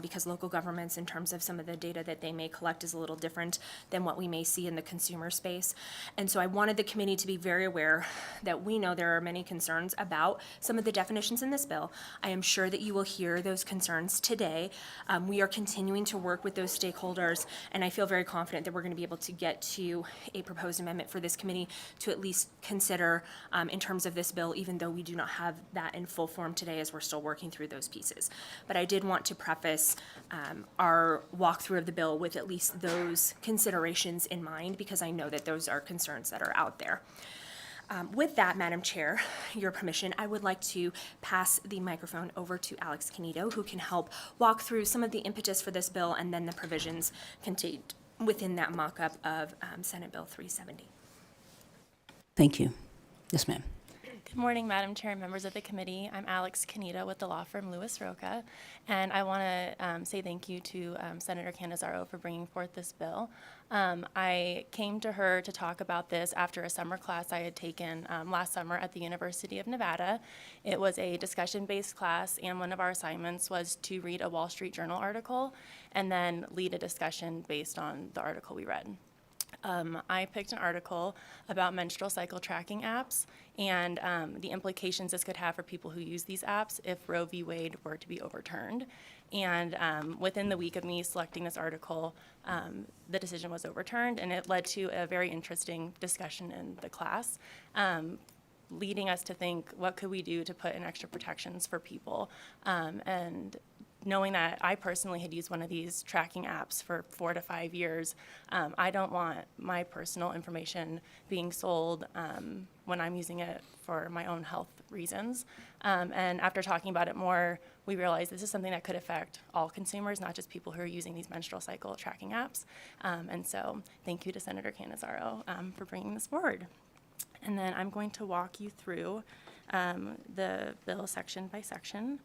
because local governments, in terms of some of the data that they may collect, is a little different than what we may see in the consumer space. And so I wanted the committee to be very aware that we know there are many concerns about some of the definitions in this bill. I am sure that you will hear those concerns today. We are continuing to work with those stakeholders, and I feel very confident that we're going to be able to get to a proposed amendment for this committee to at least consider in terms of this bill, even though we do not have that in full form today as we're still working through those pieces. But I did want to preface our walkthrough of the bill with at least those considerations in mind, because I know that those are concerns that are out there. With that, Madam Chair, your permission, I would like to pass the microphone over to Alex Canito, who can help walk through some of the impetus for this bill and then the provisions contained within that mock-up of Senate Bill 370. Thank you. Yes, ma'am. Good morning, Madam Chair and members of the committee. I'm Alex Canito with the law firm Lewis Roca, and I want to say thank you to Senator Canizaro for bringing forth this bill. I came to her to talk about this after a summer class I had taken last summer at the University of Nevada. It was a discussion-based class, and one of our assignments was to read a Wall Street Journal article and then lead a discussion based on the article we read. I picked an article about menstrual cycle tracking apps and the implications this could have for people who use these apps if Roe v. Wade were to be overturned. And within the week of me selecting this article, the decision was overturned, and it led to a very interesting discussion in the class, leading us to think, what could we do to put in extra protections for people? And knowing that I personally had used one of these tracking apps for 4 to 5 years, I don't want my personal information being sold when I'm using it for my own health reasons. And after talking about it more, we realized this is something that could affect all consumers, not just people who are using these menstrual cycle tracking apps. And so thank you to Senator Canizaro for bringing this forward. And then I'm going to walk you through the bill section by section.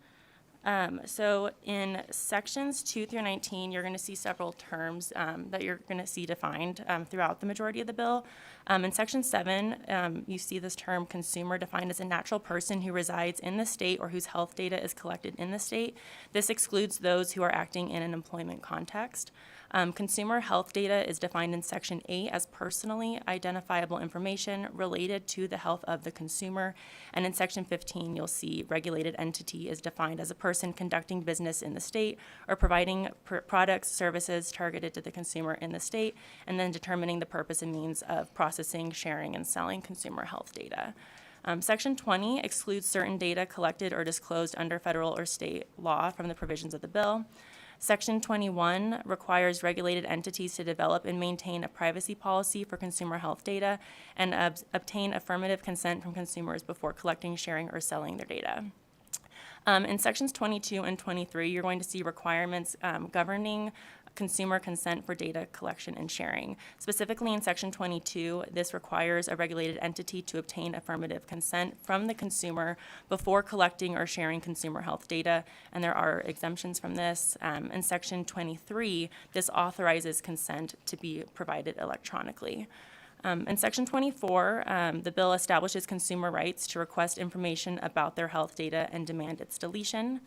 So in sections 2 through 19, you're going to see several terms that you're going to see defined throughout the majority of the bill. In section 7, you see this term consumer defined as a natural person who resides in the state or whose health data is collected in the state. This excludes those who are acting in an employment context. Consumer health data is defined in Section 8 as personally identifiable information related to the health of the consumer. And in Section 15, you'll see regulated entity is defined as a person conducting business in the state or providing products, services targeted to the consumer in the state, and then determining the purpose and means of processing, sharing, and selling consumer health data. Section 20 excludes certain data collected or disclosed under federal or state law from the provisions of the bill. Section 21 requires regulated entities to develop and maintain a privacy policy for consumer health data and obtain affirmative consent from consumers before collecting, sharing, or selling their data. In sections 22 and 23, you're going to see requirements governing consumer consent for data collection and sharing. Specifically in section 22, this requires a regulated entity to obtain affirmative consent from the consumer before collecting or sharing consumer health data, and there are exemptions from this. In section 23, this authorizes consent to be provided electronically. In section 24, the bill establishes consumer rights to request information about their health data and demand its deletion.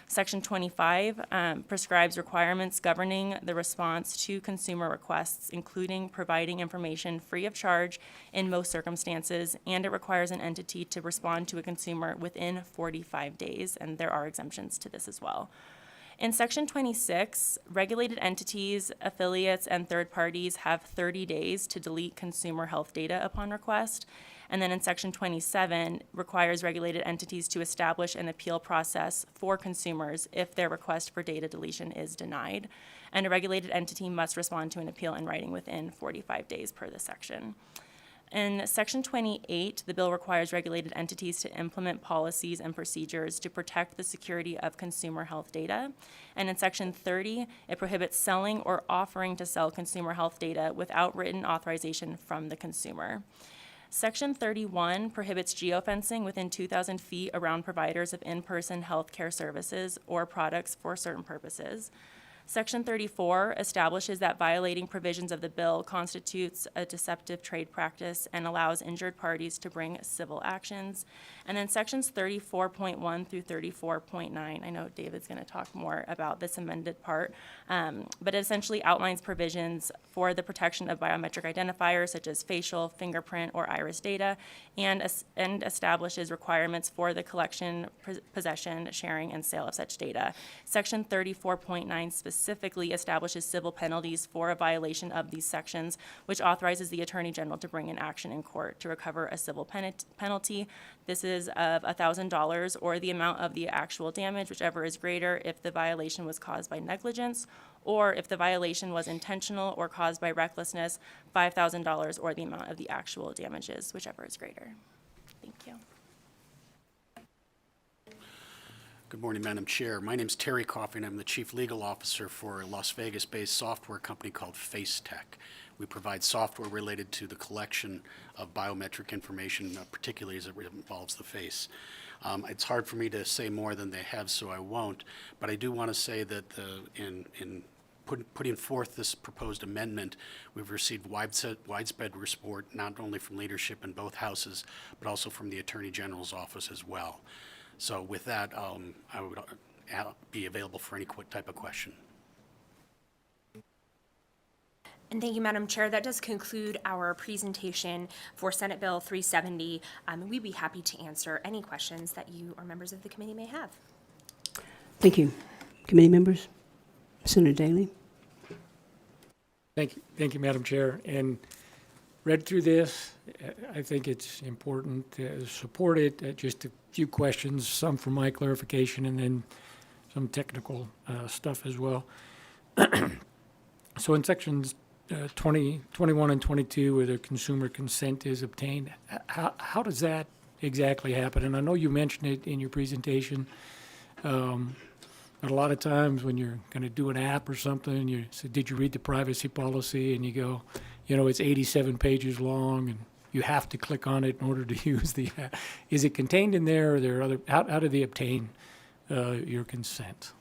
Section 25 prescribes requirements governing the response to consumer requests, including providing information free of charge in most circumstances, and it requires an entity to respond to a consumer within 45 days, and there are exemptions to this as well. In section 26, regulated entities, affiliates, and third parties have 30 days to delete consumer health data upon request. And then in section 27, requires regulated entities to establish an appeal process for consumers if their request for data deletion is denied. And a regulated entity must respond to an appeal in writing within 45 days per this section. In section 28, the bill requires regulated entities to implement policies and procedures to protect the security of consumer health data. And in section 30, it prohibits selling or offering to sell consumer health data without written authorization from the consumer. Section 31 prohibits geofencing within 2,000 feet around providers of in-person healthcare services or products for certain purposes. Section 34 establishes that violating provisions of the bill constitutes a deceptive trade practice and allows injured parties to bring civil actions. And then sections 34.1 through 34.9, I know David's going to talk more about this amended part, but it essentially outlines provisions for the protection of biometric identifiers such as facial, fingerprint, or iris data, and establishes requirements for the collection, possession, sharing, and sale of such data. Section 34.9 specifically establishes civil penalties for a violation of these sections, which authorizes the Attorney General to bring an action in court to recover a civil penalty. This is of $1,000 or the amount of the actual damage, whichever is greater, if the violation was caused by negligence, or if the violation was intentional or caused by recklessness, $5,000 or the amount of the actual damages, whichever is greater. Thank you. Good morning, Madam Chair. My name is Terry Coffey, and I'm the Chief Legal Officer for a Las Vegas-based software company called FaceTech. We provide software related to the collection of biometric information, particularly as it involves the face. It's hard for me to say more than they have, so I won't, but I do want to say that in putting forth this proposed amendment, we've received widespread support, not only from leadership in both houses, but also from the Attorney General's office as well. So with that, I would be available for any type of question. And thank you, Madam Chair. That does conclude our presentation for Senate Bill 370. We'd be happy to answer any questions that you or members of the committee may have. Thank you. Committee members? Senator Daly? Thank you, Madam Chair. And read through this, I think it's important to support it. Just a few questions, some for my clarification, and then some technical stuff as well. So in sections 20, 21, and 22, where the consumer consent is obtained, how does that exactly happen? And I know you mentioned it in your presentation, but a lot of times when you're going to do an app or something, you say, did you read the privacy policy? And you go, you know, it's 87 pages long, and you have to click on it in order to use the app. Is it contained in there, or are there other, how do they obtain your consent?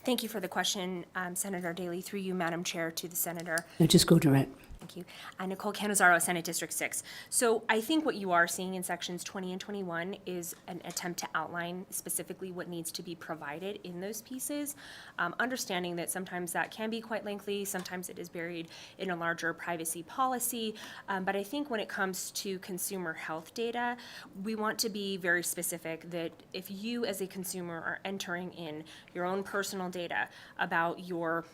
Thank you for the question, Senator Daly, through you, Madam Chair, to the Senator. No, just go direct. Thank you. Nicole Canizaro, Senate District 6. So I think what you are seeing in sections 20 and 21 is an attempt to outline specifically what needs to be provided in those pieces, understanding that sometimes that can be quite lengthy, sometimes it is buried in a larger privacy policy, but I think when it comes to consumer health data, we want to be very specific that if you as a consumer are entering in your own personal data about your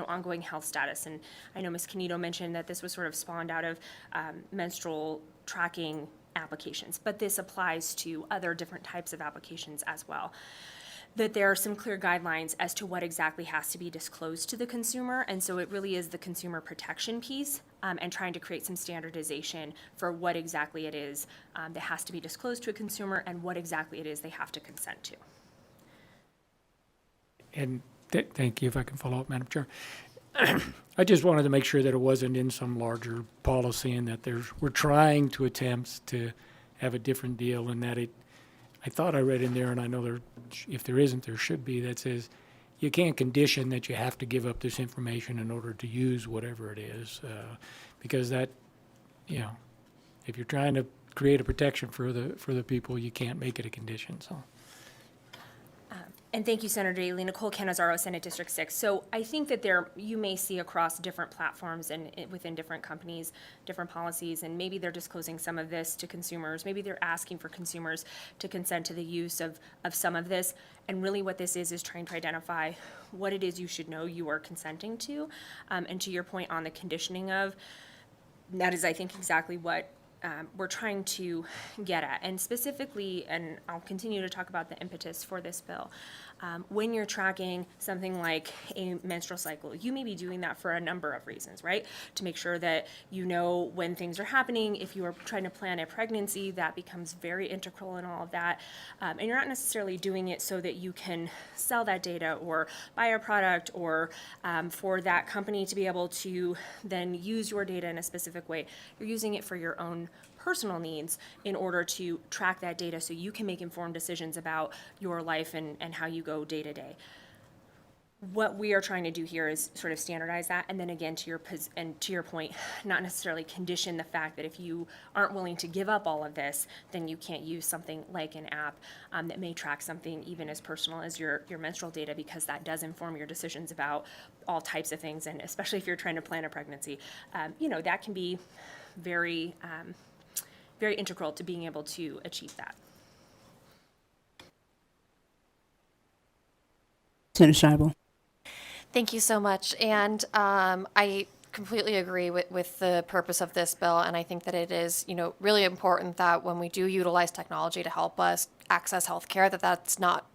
ongoing health status. And I know Ms. Canedo mentioned that this was sort of spawned out of menstrual tracking applications, but this applies to other different types of applications as well. that there are some clear guidelines as to what exactly has to be disclosed to the consumer. And so it really is the consumer protection piece and trying to create some standardization for what exactly it is that has to be disclosed to a consumer and what exactly it is they have to consent to. And thank you, if I can follow up, Madam Chair. I just wanted to make sure that it wasn't in some larger policy and that we're trying to attempt to have a different deal, and that I thought I read in there, and I know if there isn't, there should be, that says you can't condition that you have to give up this information in order to use whatever it is, because that, if you're trying to create a protection for the people, you can't make it a condition, so. And thank you, Senator Daly. Nicole Canizaro, Senate District 6. So I think that you may see across different platforms and within different companies, different policies, and maybe they're disclosing some of this to consumers. Maybe they're asking for consumers to consent to the use of some of this. And really what this is trying to identify what it is you should know you are consenting to. And to your point on the conditioning of, that is, I think, exactly what we're trying to get at. And specifically, and I'll continue to talk about the impetus for this bill, when you're tracking something like a menstrual cycle, you may be doing that for a number of reasons, right? To make sure that you know when things are happening. If you are trying to plan a pregnancy, that becomes very integral in all of that. And you're not necessarily doing it so that you can sell that data or buy a product or for that company to be able to then use your data in a specific way. You're using it for your own personal needs in order to track that data so you can make informed decisions about your life and how you go day to day. What we are trying to do here is sort of standardize that, and then again, to your point, not necessarily condition the fact that if you aren't willing to give up all of this, then you can't use something like an app that may track something even as personal as your menstrual data, because that does inform your decisions about all types of things, and especially if you're trying to plan a pregnancy, that can be very very integral to being able to achieve that. Senator Scheibel. Thank you so much. And I completely agree with the purpose of this bill. And I think that it is, really important that when we do utilize technology to help us access healthcare, that's not,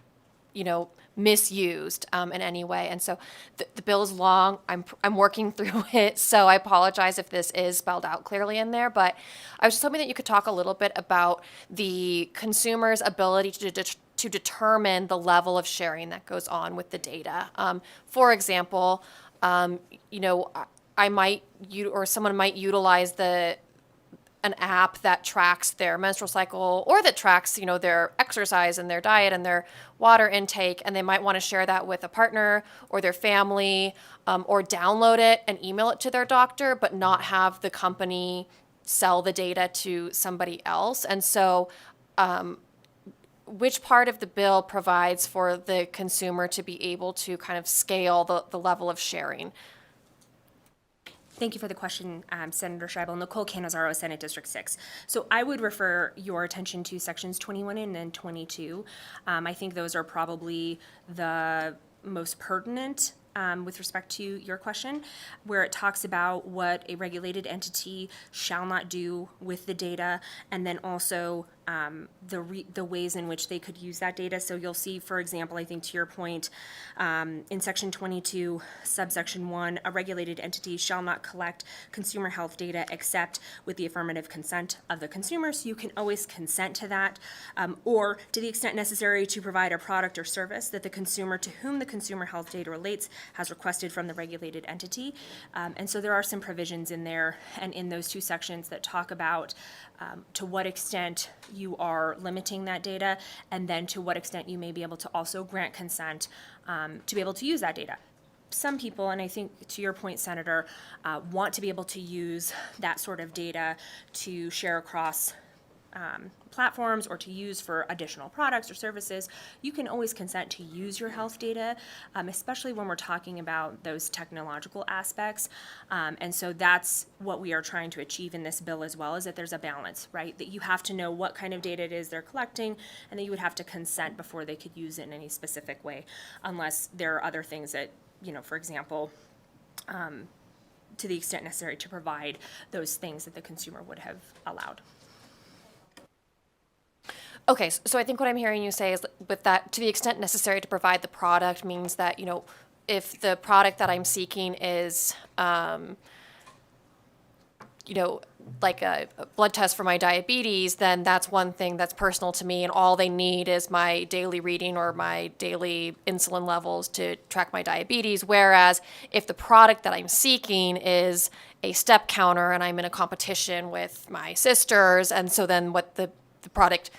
misused in any way. And so the bill is long. I'm working through it, so I apologize if this is spelled out clearly in there. But I was just hoping that you could talk a little bit about the consumer's ability to determine the level of sharing that goes on with the data. For example, I might or someone might utilize an app that tracks their menstrual cycle or that tracks, their exercise and their diet and their water intake, and they might want to share that with a partner or their family, or download it and email it to their doctor, but not have the company sell the data to somebody else. And so, which part of the bill provides for the consumer to be able to kind of scale the level of sharing? Thank you for the question, Senator Scheibel. Nicole Canizaro, Senate District 6. So I would refer your attention to sections 21 and then 22. I think those are probably the most pertinent with respect to your question, where it talks about what a regulated entity shall not do with the data, and then also the ways in which they could use that data. So you'll see, for example, I think to your point, in section 22, subsection 1, a regulated entity shall not collect consumer health data except with the affirmative consent of the consumer. So you can always consent to that, or to the extent necessary to provide a product or service that the consumer to whom the consumer health data relates has requested from the regulated entity. And so there are some provisions in there and in those two sections that talk about to what extent you are limiting that data, and then to what extent you may be able to also grant consent to be able to use that data. Some people, and I think to your point, Senator, want to be able to use that sort of data to share across platforms or to use for additional products or services. You can always consent to use your health data, especially when we're talking about those technological aspects. And so that's what we are trying to achieve in this bill as well, is that there's a balance, right? That you have to know what kind of data it is they're collecting, and that you would have to consent before they could use it in any specific way, unless there are other things that, for example, to the extent necessary to provide those things that the consumer would have allowed. Okay, so I think what I'm hearing you say is with that, to the extent necessary to provide the product means that, if the product that I'm seeking is, like a blood test for my diabetes, then that's one thing that's personal to me, and all they need is my daily reading or my daily insulin levels to track my diabetes. Whereas if the product that I'm seeking is a step counter and I'm in a competition with my sisters, and so then what the product,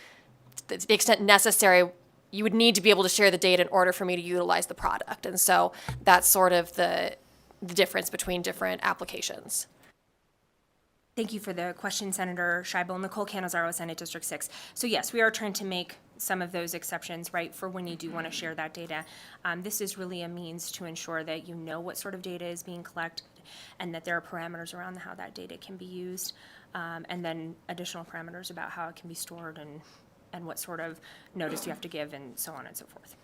to the extent necessary, you would need to be able to share the data in order for me to utilize the product. And so that's sort of the difference between different applications. Thank you for the question, Senator Scheibel. Nicole Canizaro, Senate District 6. So yes, we are trying to make some of those exceptions, right, for when you do want to share that data. This is really a means to ensure that you know what sort of data is being collected and that there are parameters around how that data can be used, and then additional parameters about how it can be stored and what sort of notice you have to give and so on and so forth.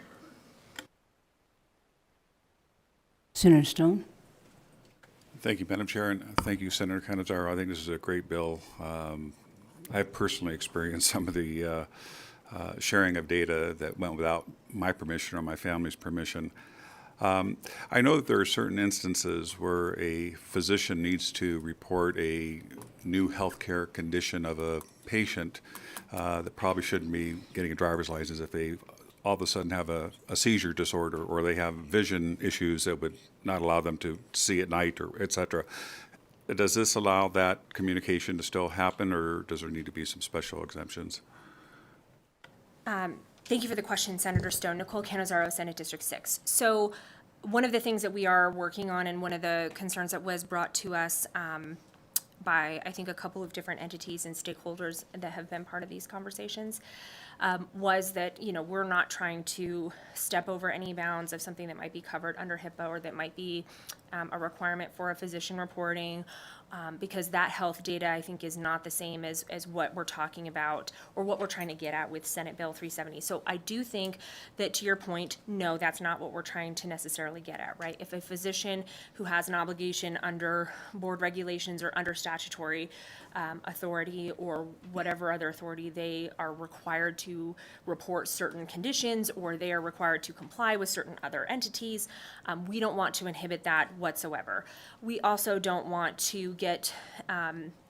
Senator Stone? Thank you, Madam Chair, and thank you, Senator Canizaro. I think this is a great bill. I've personally experienced some of the sharing of data that went without my permission or my family's permission. I know that there are certain instances where a physician needs to report a new healthcare condition of a patient that probably shouldn't be getting a driver's license if they all of a sudden have a seizure disorder or they have vision issues that would not allow them to see at night, or et cetera. Does this allow that communication to still happen, or does there need to be some special exemptions? Thank you for the question, Senator Stone. Nicole Canizaro, Senate District 6. So one of the things that we are working on, and one of the concerns that was brought to us by, I think, a couple of different entities and stakeholders that have been part of these conversations, was that, we're not trying to step over any bounds of something that might be covered under HIPAA or that might be a requirement for a physician reporting, because that health data, I think, is not the same as what we're talking about or what we're trying to get at with Senate Bill 370. So I do think that, to your point, no, that's not what we're trying to necessarily get at, right? If a physician who has an obligation under board regulations or under statutory authority or whatever other authority, they are required to report certain conditions or they are required to comply with certain other entities, we don't want to inhibit that whatsoever. We also don't want to get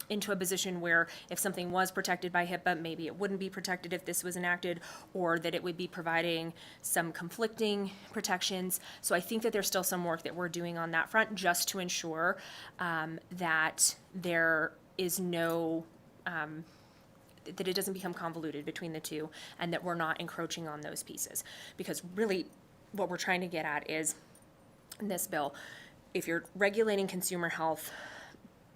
into a position where if something was protected by HIPAA, maybe it wouldn't be protected if this was enacted, or that it would be providing some conflicting protections. So I think that there's still some work that we're doing on that front just to ensure that there is no, that it doesn't become convoluted between the two and that we're not encroaching on those pieces. Because really what we're trying to get at is, in this bill, if you're regulating consumer health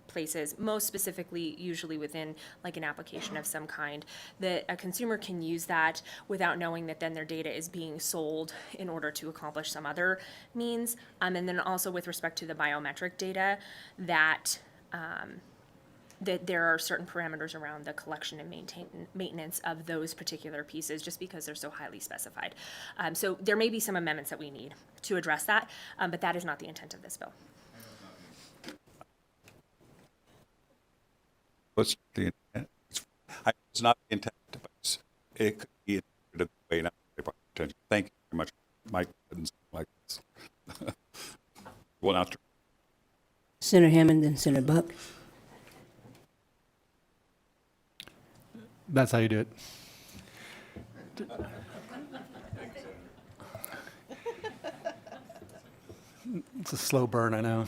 places, most specifically usually within like an application of some kind, that a consumer can use that without knowing that then their data is being sold in order to accomplish some other means. And then also with respect to the biometric data, that that there are certain parameters around the collection and maintenance of those particular pieces just because they're so highly specified. So there may be some amendments that we need to address that, but that is not the intent of this bill. What's the intent? It's not the intent, but it could be interpreted the way not attention. Thank you very much. Mike didn't like this. Well, now, Senator Hammond and Senator Buck. That's how you do it. It's a slow burn, I know.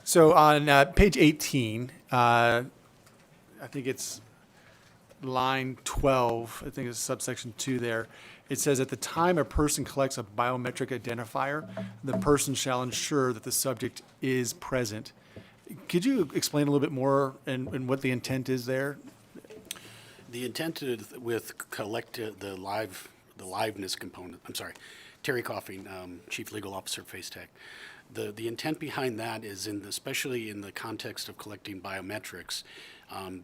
So on page 18, I think it's line 12, I think it's subsection 2 there. It says, at the time a person collects a biometric identifier, the person shall ensure that the subject is present. Could you explain a little bit more and what the intent is there? The intent with the liveness component, I'm sorry, Terry Coffey, Chief Legal Officer, Face Tech. The intent behind that is, especially in the context of collecting biometrics,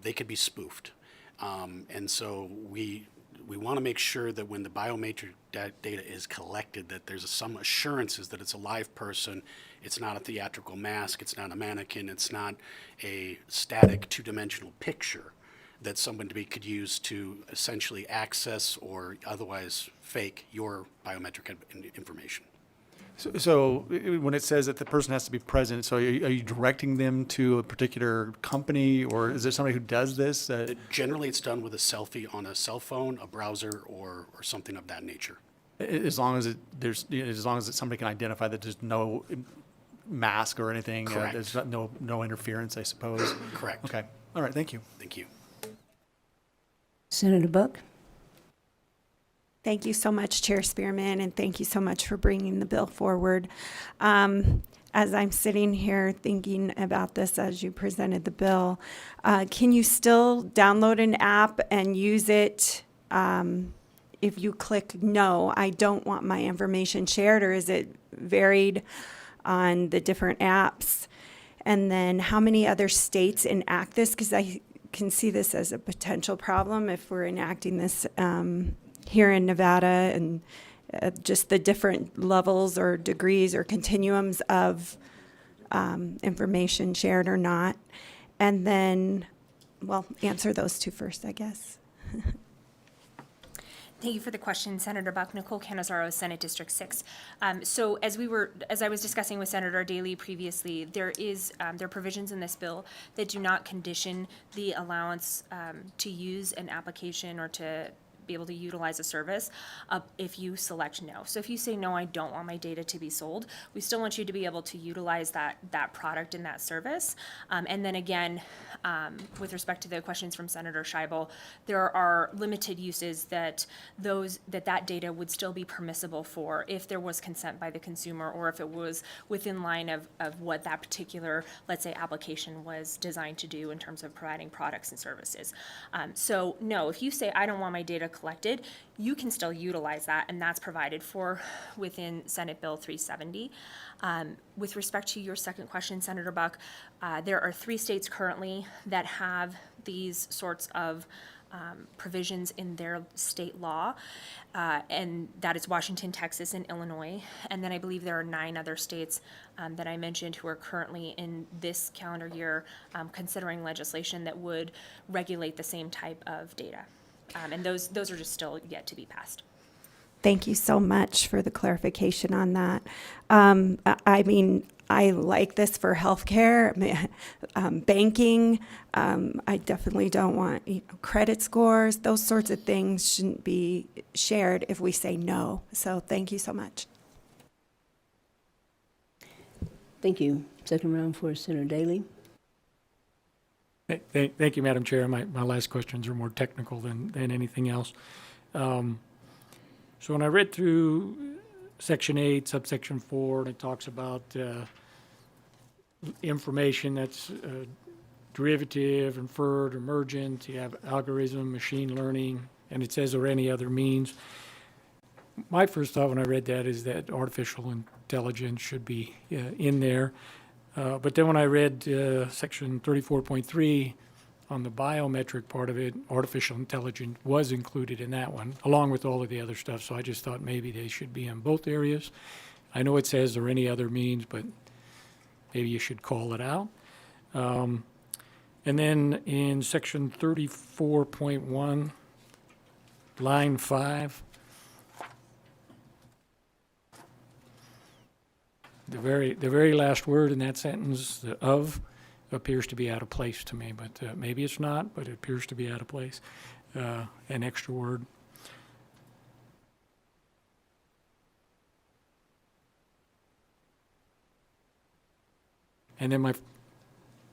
they could be spoofed. And so we want to make sure that when the biometric data is collected, that there's some assurances that it's a live person, it's not a theatrical mask, it's not a mannequin, it's not a static two-dimensional picture, that somebody could use to essentially access or otherwise fake your biometric information. So when it says that the person has to be present, so are you directing them to a particular company, or is there somebody who does this? Generally, it's done with a selfie on a cell phone, a browser, or something of that nature. As long as as long as somebody can identify that there's no mask or anything. Correct. There's no interference, I suppose. Correct. Okay. All right. Thank you. Thank you. Senator Buck? Thank you so much, Chair Spearman, and thank you so much for bringing the bill forward. As I'm sitting here thinking about this as you presented the bill, can you still download an app and use it if you click no, I don't want my information shared, or is it varied on the different apps? And then how many other states enact this? Because I can see this as a potential problem if we're enacting this here in Nevada, and just the different levels or degrees or continuums of information shared or not. And then, well, answer those two first, I guess. Thank you for the question, Senator Buck. Nicole Canizaro, Senate District 6. So as I was discussing with Senator Daley previously, there are provisions in this bill that do not condition the allowance to use an application or to be able to utilize a service if you select no. So if you say, no, I don't want my data to be sold, we still want you to be able to utilize that product and that service. And then again, with respect to the questions from Senator Scheibel, there are limited uses that data would still be permissible for if there was consent by the consumer, or if it was within line of what that particular, let's say, application was designed to do in terms of providing products and services. So no, if you say, I don't want my data collected, you can still utilize that, and that's provided for within Senate Bill 370. With respect to your second question, Senator Buck, there are 3 states currently that have these sorts of provisions in their state law, and that is Washington, Texas, and Illinois. And then I believe there are 9 other states that I mentioned who are currently in this calendar year considering legislation that would regulate the same type of data. And those are just still yet to be passed. Thank you so much for the clarification on that. I mean, I like this for healthcare, banking. I definitely don't want credit scores. Those sorts of things shouldn't be shared if we say no. So thank you so much. Thank you. Second round for Senator Daley. Thank you, Madam Chair. My last questions are more technical than anything else. So when I read through Section 8, subsection 4, and it talks about information that's derivative, inferred, emergent, you have algorithm, machine learning, and it says or any other means. My first thought when I read that is that artificial intelligence should be in there. But then when I read Section 34.3 on the biometric part of it, artificial intelligence was included in that one, along with all of the other stuff. So I just thought maybe they should be in both areas. I know it says or any other means, but maybe you should call it out. And then in Section 34.1, line 5, the very last word in that sentence, the of, appears to be out of place to me, but maybe it's not, but it appears to be out of place. An extra word. And then my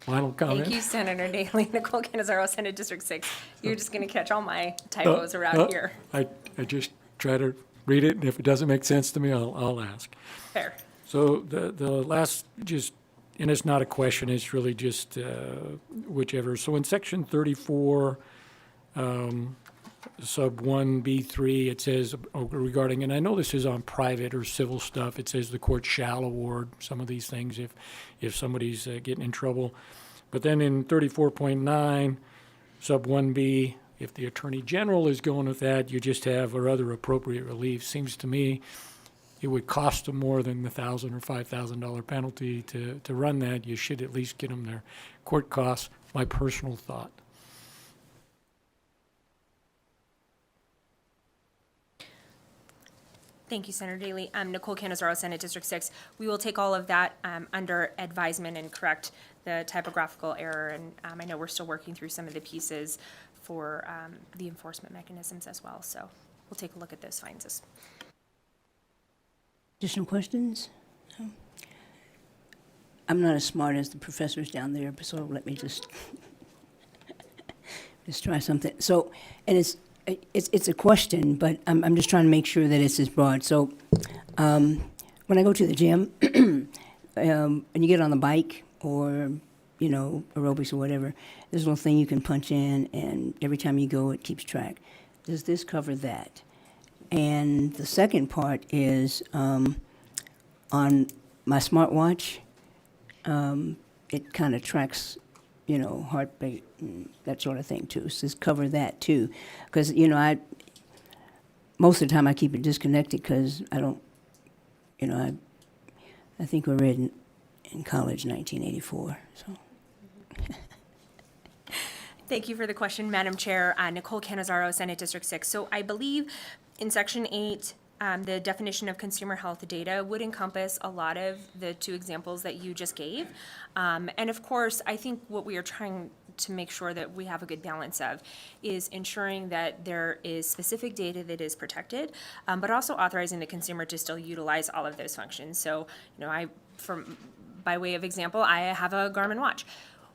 final comment. Thank you, Senator Daley. Nicole Canizaro, Senate District 6. You're just going to catch all my typos around here. I just try to read it, and if it doesn't make sense to me, I'll ask. Fair. So the last, just, and it's not a question, it's really just whichever. So in Section 34, sub 1B3, it says regarding, and I know this is on private or civil stuff, it says the court shall award some of these things if somebody's getting in trouble. But then in 34.9, sub 1B, if the Attorney General is going with that, you just have or other appropriate relief. Seems to me it would cost them more than the $1,000 or $5,000 penalty to run that. You should at least get them their court costs. My personal thought. Thank you, Senator Daly. Nicole Canizaro, Senate District 6. We will take all of that under advisement and correct the typographical error. And I know we're still working through some of the pieces for the enforcement mechanisms as well. So we'll take a look at those fines. Additional questions? No? I'm not as smart as the professors down there, so let me just try something. So, and it's a question, but I'm just trying to make sure that it's as broad. So, when I go to the gym, and you get on the bike or aerobics or whatever, there's a little thing you can punch in, and every time you go, it keeps track. Does this cover that? And the second part is on my smartwatch. It kind of tracks, heart rate and that sort of thing too. So just cover that too, because most of the time I keep it disconnected because I don't, I think we read in college 1984. So. Thank you for the question, Madam Chair. Nicole Canizaro, Senate District 6. So I believe in Section 8, the definition of consumer health data would encompass a lot of the two examples that you just gave. And of course, I think what we are trying to make sure that we have a good balance of is ensuring that there is specific data that is protected, but also authorizing the consumer to still utilize all of those functions. So, by way of example, I have a Garmin watch.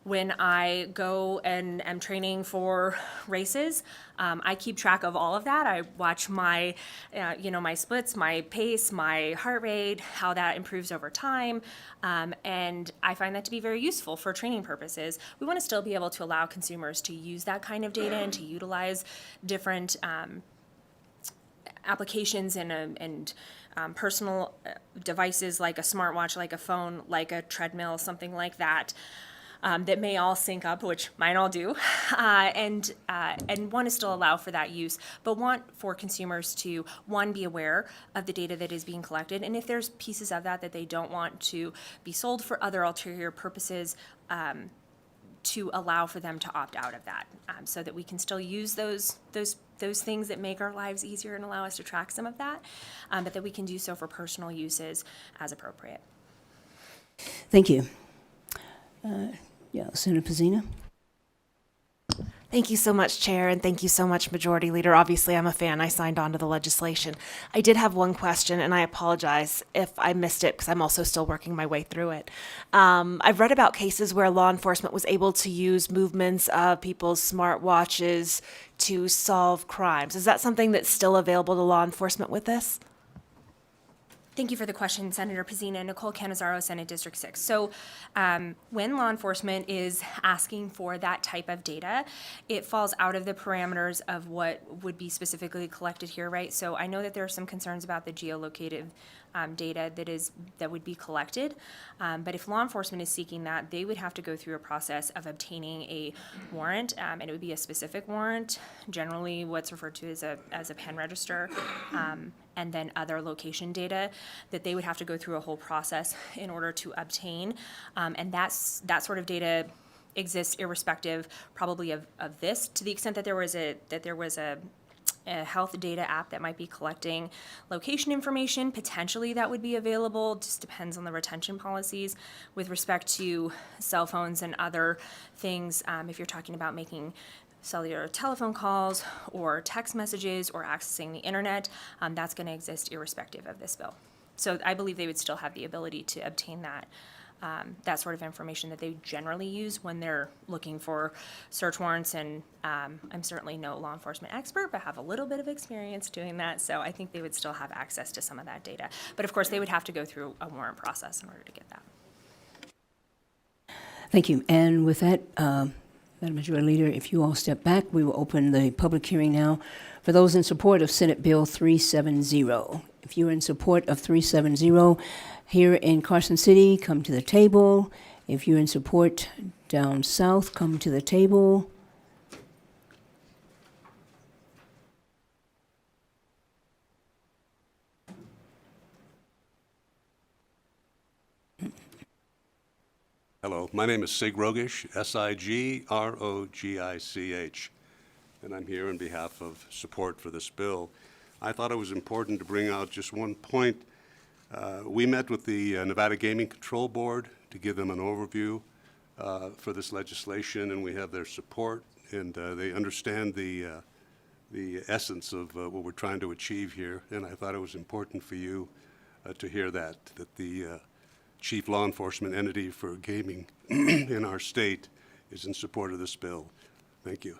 When I go and am training for races, I keep track of all of that. I watch my, my splits, my pace, my heart rate, how that improves over time, and I find that to be very useful for training purposes. We want to still be able to allow consumers to use that kind of data and to utilize different applications and personal devices like a smartwatch, like a phone, like a treadmill, something like that. That may all sync up, which mine all do, and want to still allow for that use, but want for consumers to, one, be aware of the data that is being collected, and if there's pieces of that they don't want to be sold for other ulterior purposes, to allow for them to opt out of that, so that we can still use those things that make our lives easier and allow us to track some of that, but that we can do so for personal uses as appropriate. Thank you. Senator Pizzina. Thank you so much, Chair, and thank you so much, Majority Leader. Obviously, I'm a fan. I signed on to the legislation. I did have one question, and I apologize if I missed it because I'm also still working my way through it. I've read about cases where law enforcement was able to use movements of people's smartwatches to solve crimes. Is that something that's still available to law enforcement with this? Thank you for the question, Senator Pizzina. Nicole Canizaro, Senate District 6. So when law enforcement is asking for that type of data, it falls out of the parameters of what would be specifically collected here, right? So I know that there are some concerns about the geolocated data that would be collected, but if law enforcement is seeking that, they would have to go through a process of obtaining a warrant, and it would be a specific warrant, generally what's referred to as a pen register, and then other location data that they would have to go through a whole process in order to obtain, and that sort of data exists irrespective probably of this, to the extent that there was a health data app that might be collecting location information. Potentially that would be available, just depends on the retention policies with respect to cell phones and other things. If you're talking about making cellular telephone calls or text messages or accessing the internet, that's going to exist irrespective of this bill. So I believe they would still have the ability to obtain that sort of information that they generally use when they're looking for search warrants. And I'm certainly no law enforcement expert, but have a little bit of experience doing that. So I think they would still have access to some of that data. But of course, they would have to go through a warrant process in order to get that. Thank you. And with that, Madam Majority Leader, if you all step back, we will open the public hearing now for those in support of Senate Bill 370. If you're in support of 370 here in Carson City, come to the table. If you're in support down south, come to the table. Hello, my name is Sig Rogich, S-I-G-R-O-G-I-C-H, and I'm here on behalf of support for this bill. I thought it was important to bring out just one point. We met with the Nevada Gaming Control Board to give them an overview for this legislation, and we have their support, and they understand the essence of what we're trying to achieve here. And I thought it was important for you to hear that the chief law enforcement entity for gaming in our state is in support of this bill. Thank you.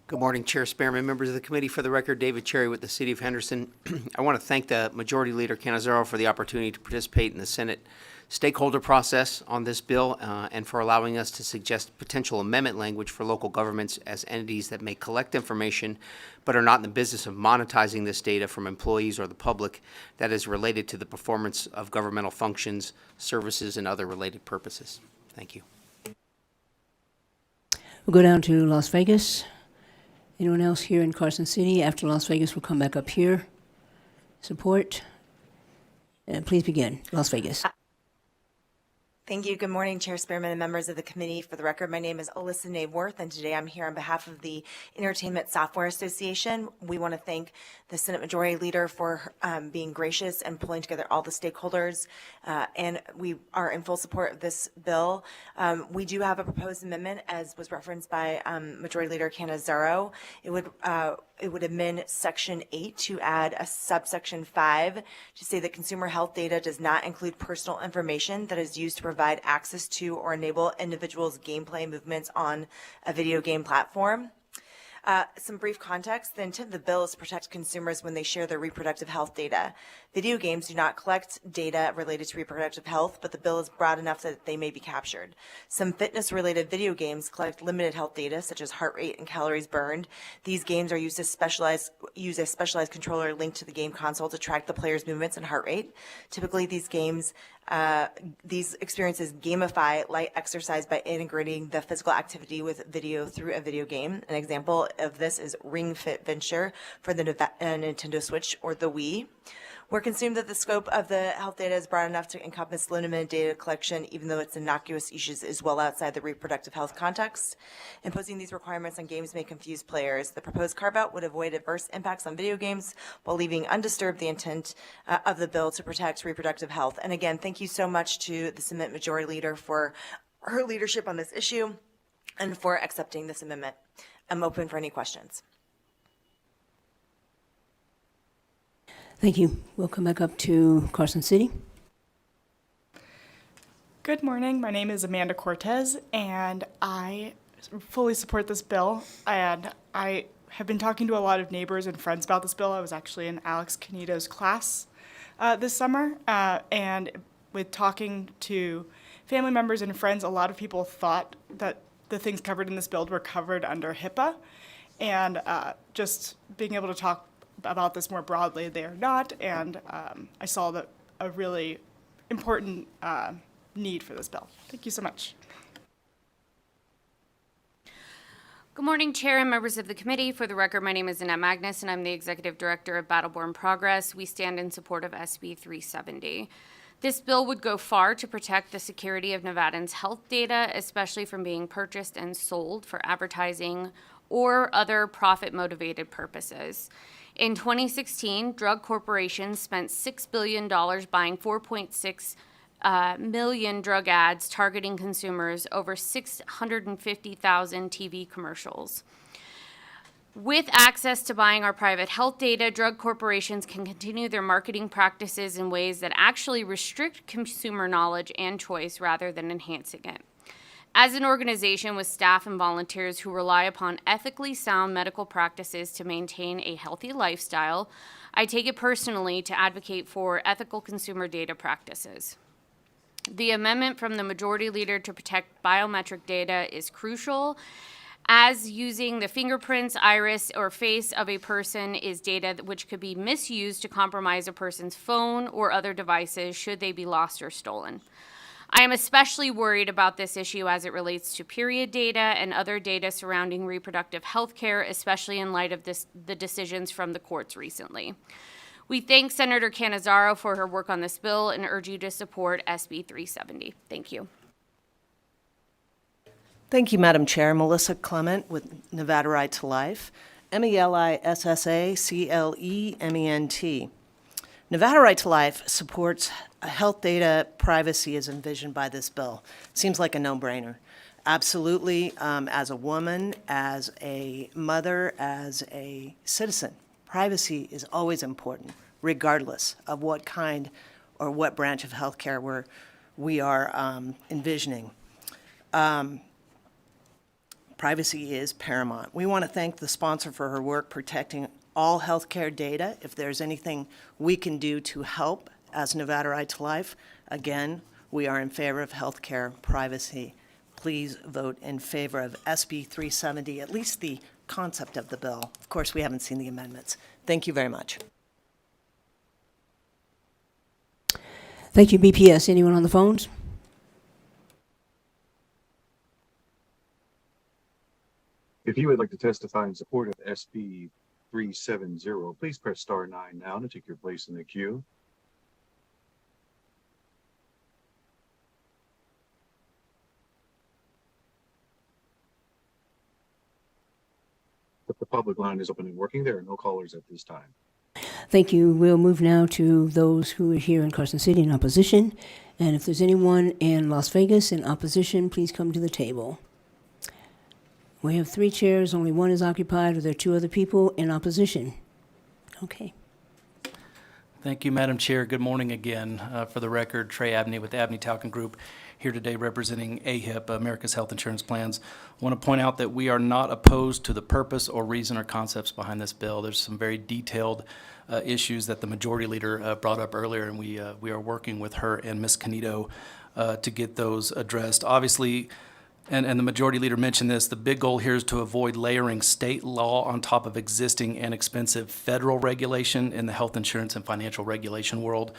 Good morning, Chair Spearman, members of the committee. For the record, David Cherry with the City of Henderson. I want to thank the Majority Leader Canizaro for the opportunity to participate in the Senate stakeholder process on this bill and for allowing us to suggest potential amendment language for local governments as entities that may collect information but are not in the business of monetizing this data from employees or the public that is related to the performance of governmental functions, services, and other related purposes. Thank you. We'll go down to Las Vegas. Anyone else here in Carson City? After Las Vegas, we'll come back up here. Support. Please begin. Las Vegas. Thank you. Good morning, Chair Spearman and members of the committee. For the record, my name is Alyssa Naveworth, and today I'm here on behalf of the Entertainment Software Association. We want to thank the Senate Majority Leader for being gracious and pulling together all the stakeholders, and we are in full support of this bill. We do have a proposed amendment, as was referenced by Majority Leader Canizaro. It would amend Section 8 to add a subsection 5 to say that consumer health data does not include personal information that is used to provide access to or enable individuals' gameplay movements on a video game platform. Some brief context. The intent of the bill is to protect consumers when they share their reproductive health data. Video games do not collect data related to reproductive health, but the bill is broad enough that they may be captured. Some fitness-related video games collect limited health data, such as heart rate and calories burned. These games are use a specialized controller linked to the game console to track the player's movements and heart rate. Typically, these experiences gamify light exercise by integrating the physical activity with video through a video game. An example of this is Ring Fit Venture for the Nintendo Switch or the Wii. We're concerned that the scope of the health data is broad enough to encompass limited data collection, even though its innocuous uses is well outside the reproductive health context. Imposing these requirements on games may confuse players. The proposed carve-out would avoid adverse impacts on video games while leaving undisturbed the intent of the bill to protect reproductive health. And again, thank you so much to the Senate Majority Leader for her leadership on this issue and for accepting this amendment. I'm open for any questions. Thank you. We'll come back up to Carson City. Good morning. My name is Amanda Cortez, and I fully support this bill. And I have been talking to a lot of neighbors and friends about this bill. I was actually in Alex Canito's class this summer, and with talking to family members and friends, a lot of people thought that the things covered in this bill were covered under HIPAA, and just being able to talk about this more broadly, they are not, and I saw that a really important need for this bill. Thank you so much. Good morning, Chair and members of the committee. For the record, my name is Annette Magnus, and I'm the Executive Director of Battleborn Progress. We stand in support of SB 370. This bill would go far to protect the security of Nevadans' health data, especially from being purchased and sold for advertising or other profit-motivated purposes. In 2016, drug corporations spent $6 billion buying 4.6 million drug ads targeting consumers, over 650,000 TV commercials. With access to buying our private health data, drug corporations can continue their marketing practices in ways that actually restrict consumer knowledge and choice rather than enhancing it. As an organization with staff and volunteers who rely upon ethically sound medical practices to maintain a healthy lifestyle, I take it personally to advocate for ethical consumer data practices. The amendment from the Majority Leader to protect biometric data is crucial, as using the fingerprints, iris, or face of a person is data which could be misused to compromise a person's phone or other devices should they be lost or stolen. I am especially worried about this issue as it relates to period data and other data surrounding reproductive health care, especially in light of the decisions from the courts recently. We thank Senator Canizaro for her work on this bill and urge you to support SB 370. Thank you. Thank you, Madam Chair. Melissa Clement with Nevada Right to Life, MELISSACLEMENT. Nevada Right to Life supports health data privacy as envisioned by this bill. Seems like a no-brainer. Absolutely, as a woman, as a mother, as a citizen, privacy is always important, regardless of what kind or what branch of healthcare we are envisioning. Privacy is paramount. We want to thank the sponsor for her work protecting all healthcare data. If there's anything we can do to help as Nevada Right to Life, again, we are in favor of healthcare privacy. Please vote in favor of SB 370, at least the concept of the bill. Of course, we haven't seen the amendments. Thank you very much. Thank you, BPS. Anyone on the phones? If you would like to testify in support of SB 370, please press star 9 now to take your place in the queue. The public line is open and working. There are no callers at this time. Thank you. We'll move now to those who are here in Carson City in opposition. And if there's anyone in Las Vegas in opposition, please come to the table. We have 3 chairs, only one is occupied. Are there 2 other people in opposition? Okay. Thank you, Madam Chair. Good morning again. For the record, Trey Abney with the Abney Talcon Group, here today representing AHIP, America's Health Insurance Plans. I want to point out that we are not opposed to the purpose or reason or concepts behind this bill. There's some very detailed issues that the Majority Leader brought up earlier, and we are working with her and Ms. Canito to get those addressed. Obviously, and the Majority Leader mentioned this, the big goal here is to avoid layering state law on top of existing and expensive federal regulation in the health insurance and financial regulation world.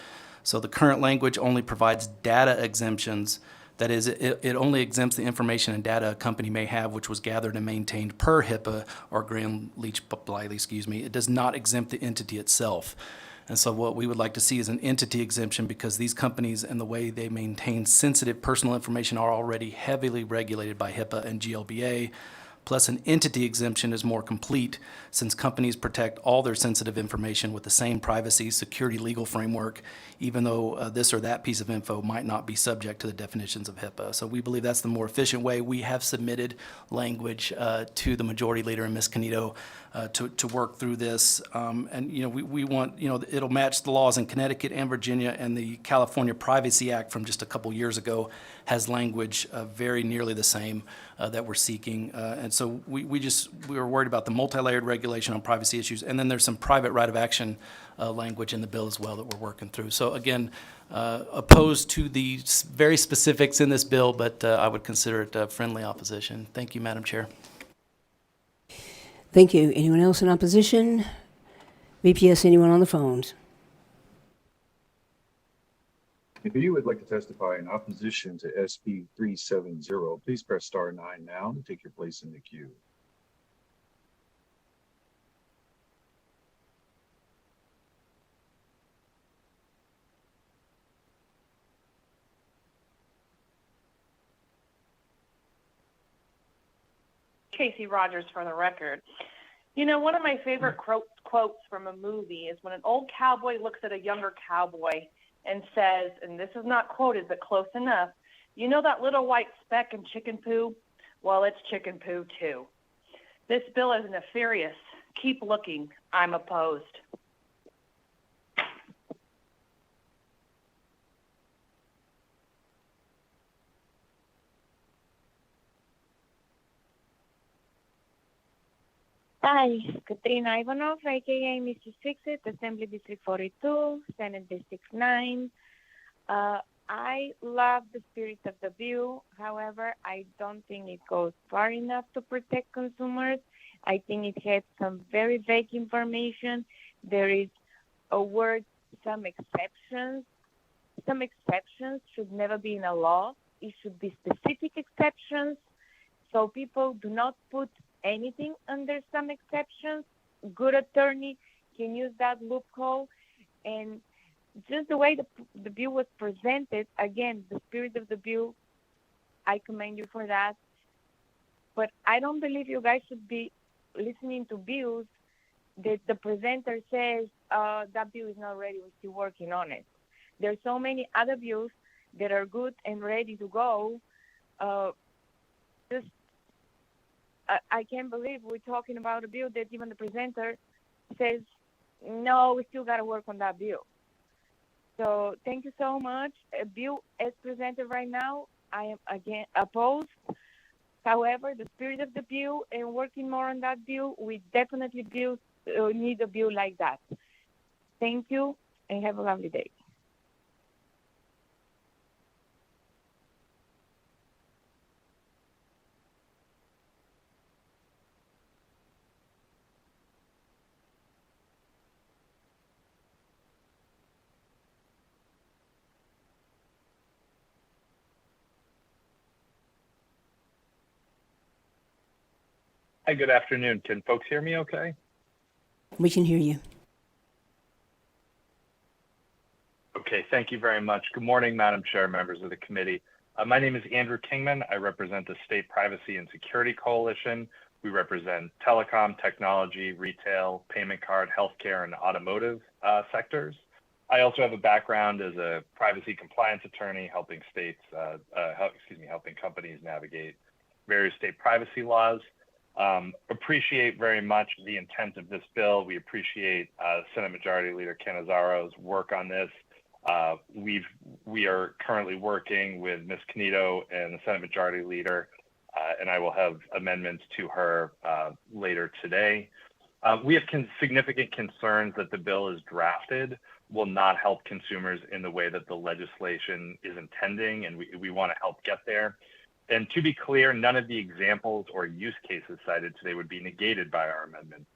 So the current language only provides data exemptions. That is, it only exempts the information and data a company may have which was gathered and maintained per HIPAA or Graham-Leach-Bliley, It does not exempt the entity itself. And so what we would like to see is an entity exemption, because these companies and the way they maintain sensitive personal information are already heavily regulated by HIPAA and GLBA. Plus, an entity exemption is more complete, since companies protect all their sensitive information with the same privacy, security, legal framework, even though this or that piece of info might not be subject to the definitions of HIPAA. So we believe that's the more efficient way. We have submitted language to the Majority Leader and Ms. Canito to work through this. And, we want, it'll match the laws in Connecticut and Virginia, and the California Privacy Act from just a couple years ago has language very nearly the same that we're seeking. And so we were worried about the multi-layered regulation on privacy issues. And then there's some private right of action language in the bill as well that we're working through. So again, opposed to the very specifics in this bill, but I would consider it friendly opposition. Thank you, Madam Chair. Thank you. Anyone else in opposition? BPS, anyone on the phones? If you would like to testify in opposition to SB 370, please press star 9 now to take your place in the queue. Casey Rogers for the record. One of my favorite quotes from a movie is when an old cowboy looks at a younger cowboy and says, and this is not quoted, but close enough, "You know that little white speck in chicken poo? Well, it's chicken poo too." This bill is nefarious. Keep looking. I'm opposed. Hi, Katrina Ivanov, aka Mrs. Fix-It, Assembly District 42, Senate District 9. I love the spirit of the bill. However, I don't think it goes far enough to protect consumers. I think it has some very vague information. There is a word, some exceptions. Some exceptions should never be in a law. It should be specific exceptions. So people do not put anything under some exceptions. Good attorney can use that loophole. And just the way the bill was presented, again, the spirit of the bill, I commend you for that. But I don't believe you guys should be listening to bills that the presenter says that bill is not ready, we're still working on it. There's so many other bills that are good and ready to go. I can't believe we're talking about a bill that even the presenter says, no, we still got to work on that bill. So thank you so much. A bill as presented right now, I am again opposed. However, the spirit of the bill and working more on that bill, we definitely need a bill like that. Thank you and have a lovely day. Hi, good afternoon. Can folks hear me okay? We can hear you. Okay, thank you very much. Good morning, Madam Chair, members of the committee. My name is Andrew Kingman. I represent the State Privacy and Security Coalition. We represent telecom, technology, retail, payment card, healthcare, and automotive sectors. I also have a background as a privacy compliance attorney, helping helping companies navigate various state privacy laws. Appreciate very much the intent of this bill. We appreciate Senate Majority Leader Canizaro's work on this. We are currently working with Ms. Canito and the Senate Majority Leader, and I will have amendments to her later today. We have significant concerns that the bill as drafted will not help consumers in the way that the legislation is intending, and we want to help get there. And to be clear, none of the examples or use cases cited today would be negated by our amendment.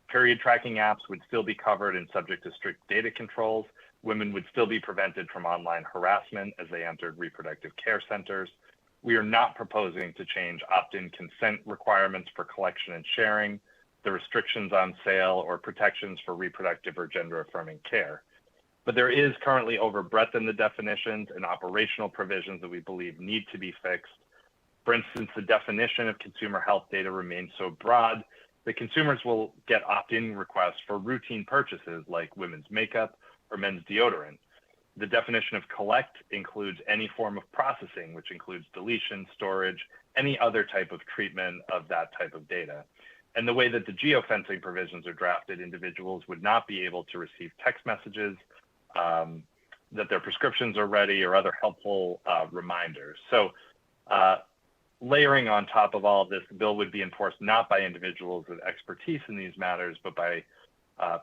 Period tracking apps would still be covered and subject to strict data controls. Women would still be prevented from online harassment as they entered reproductive care centers. We are not proposing to change opt-in consent requirements for collection and sharing, the restrictions on sale, or protections for reproductive or gender-affirming care. But there is currently overbreadth in the definitions and operational provisions that we believe need to be fixed. For instance, the definition of consumer health data remains so broad that consumers will get opt-in requests for routine purchases like women's makeup or men's deodorant. The definition of collect includes any form of processing, which includes deletion, storage, any other type of treatment of that type of data. And the way that the geofencing provisions are drafted, individuals would not be able to receive text messages that their prescriptions are ready or other helpful reminders. So layering on top of all of this, the bill would be enforced not by individuals with expertise in these matters, but by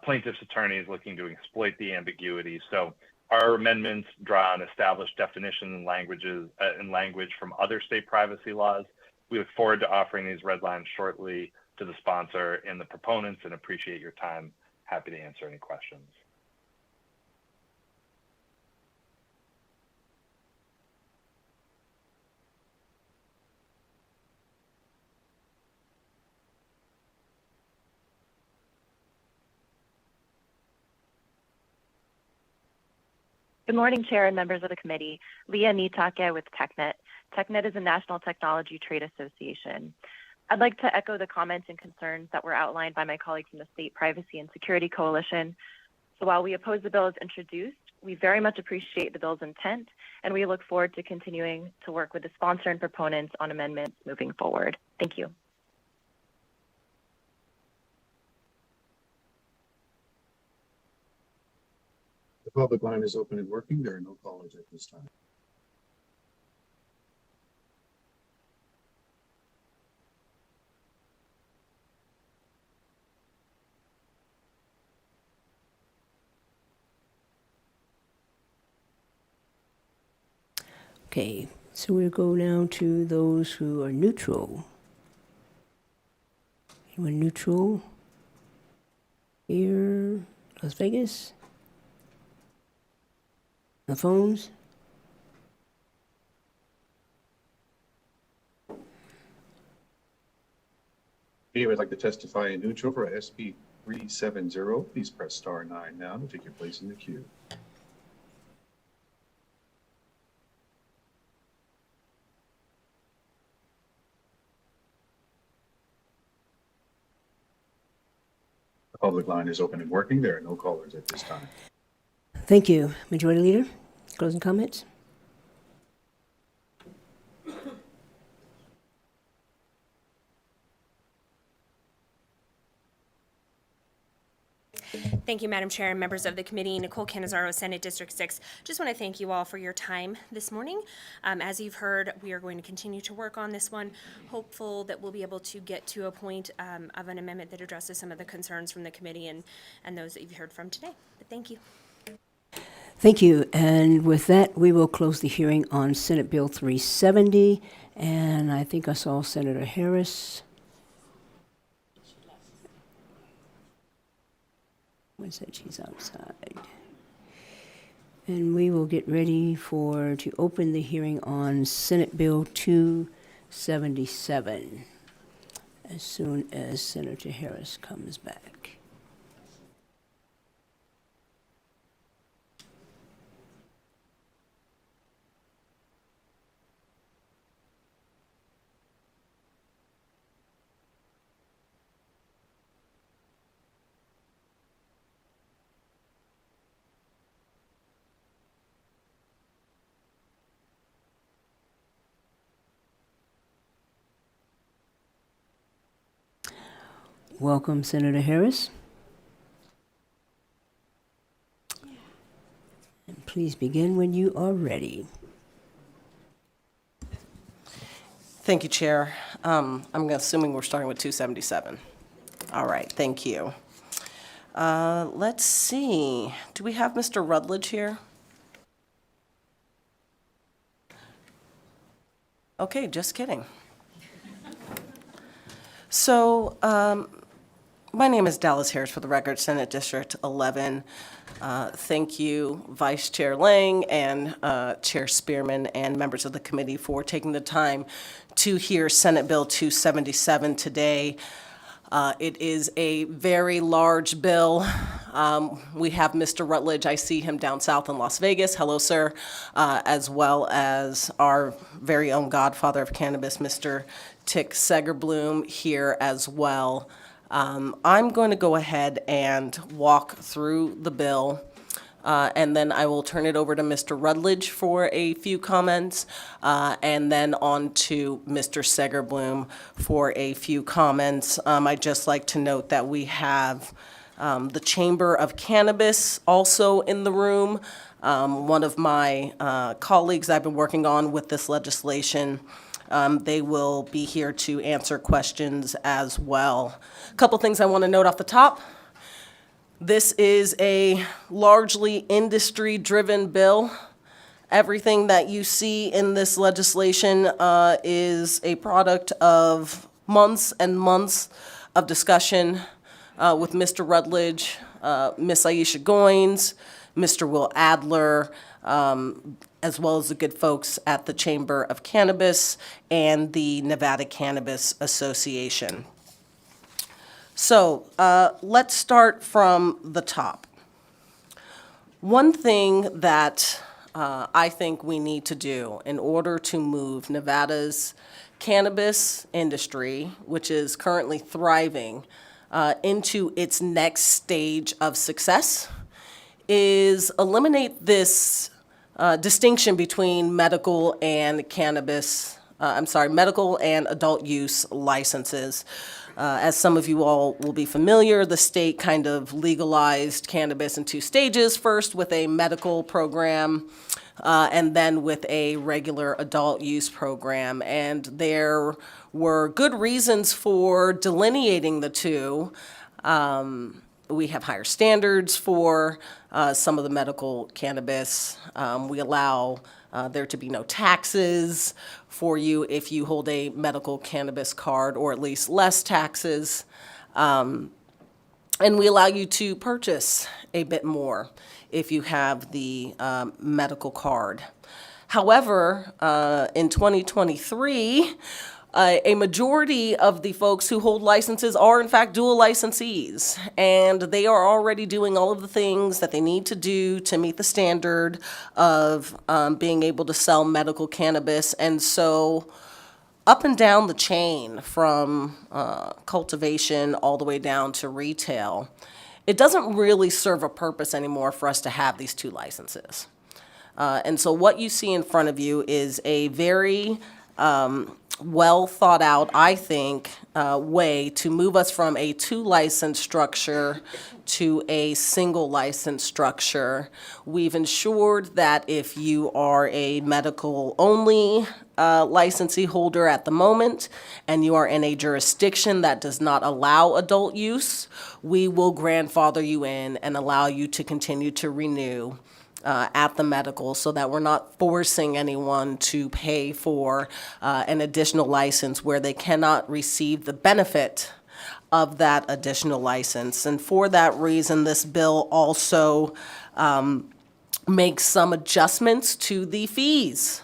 plaintiffs' attorneys looking to exploit the ambiguity. So our amendments draw on established definitions and language from other state privacy laws. We look forward to offering these red lines shortly to the sponsor and the proponents, and appreciate your time. Happy to answer any questions. Good morning, Chair and members of the committee. Leah Nitake with TechNet. TechNet is a national technology trade association. I'd like to echo the comments and concerns that were outlined by my colleague from the State Privacy and Security Coalition. So while we oppose the bill as introduced, we very much appreciate the bill's intent, and we look forward to continuing to work with the sponsor and proponents on amendments moving forward. Thank you. The public line is open and working. There are no callers at this time. Okay, so we'll go down to those who are neutral. Anyone neutral? Here, Las Vegas? The phones? If you would like to testify in neutral for SB 370, please press *9 now to take your place in the queue. Public line is open and working. There are no callers at this time. Thank you. Majority Leader, closing comments? Thank you, Madam Chair and members of the committee. Nicole Canizaro, Senate District 6. Just want to thank you all for your time this morning. As you've heard, we are going to continue to work on this one, hopeful that we'll be able to get to a point of an amendment that addresses some of the concerns from the committee and those that you've heard from today. But thank you. Thank you. And with that, we will close the hearing on Senate Bill 370. And I think I saw Senator Harris. One said she's outside. And we will get ready to open the hearing on Senate Bill 277 as soon as Senator Harris comes back. Welcome, Senator Harris. And please begin when you are ready. Thank you, Chair. I'm assuming we're starting with 277. All right, thank you. Let's see. Do we have Mr. Rutledge here? Okay, just kidding. So, my name is Dallas Harris, for the record, Senate District 11. Thank you, Vice Chair Lang and Chair Spearman and members of the committee for taking the time to hear Senate Bill 277 today. It is a very large bill. We have Mr. Rutledge. I see him down south in Las Vegas. Hello, sir. As well as our very own godfather of cannabis, Mr. Tick Segerbloom, here as well. I'm going to go ahead and walk through the bill, and then I will turn it over to Mr. Rutledge for a few comments, and then on to Mr. Segerbloom for a few comments. I'd just like to note that we have the Chamber of Cannabis also in the room. One of my colleagues I've been working on with this legislation. They will be here to answer questions as well. A couple things I want to note off the top. This is a largely industry-driven bill. Everything that you see in this legislation is a product of months and months of discussion with Mr. Rutledge, Ms. Aisha Goins, Mr. Will Adler, as well as the good folks at the Chamber of Cannabis and the Nevada Cannabis Association. So let's start from the top. One thing that I think we need to do in order to move Nevada's cannabis industry, which is currently thriving, into its next stage of success, is eliminate this distinction between medical and medical and adult use licenses. As some of you all will be familiar, the state kind of legalized cannabis in two stages, first with a medical program and then with a regular adult use program. And there were good reasons for delineating the two. We have higher standards for some of the medical cannabis. We allow there to be no taxes for you if you hold a medical cannabis card, or at least less taxes. And we allow you to purchase a bit more if you have the medical card. However, in 2023, a majority of the folks who hold licenses are in fact dual licensees, and they are already doing all of the things that they need to do to meet the standard of being able to sell medical cannabis. And so up and down the chain from cultivation all the way down to retail, it doesn't really serve a purpose anymore for us to have these two licenses. And so what you see in front of you is a very well thought out, I think, way to move us from a two license structure to a single license structure. We've ensured that if you are a medical only licensee holder at the moment and you are in a jurisdiction that does not allow adult use, we will grandfather you in and allow you to continue to renew at the medical, so that we're not forcing anyone to pay for an additional license where they cannot receive the benefit of that additional license. And for that reason, this bill also makes some adjustments to the fees.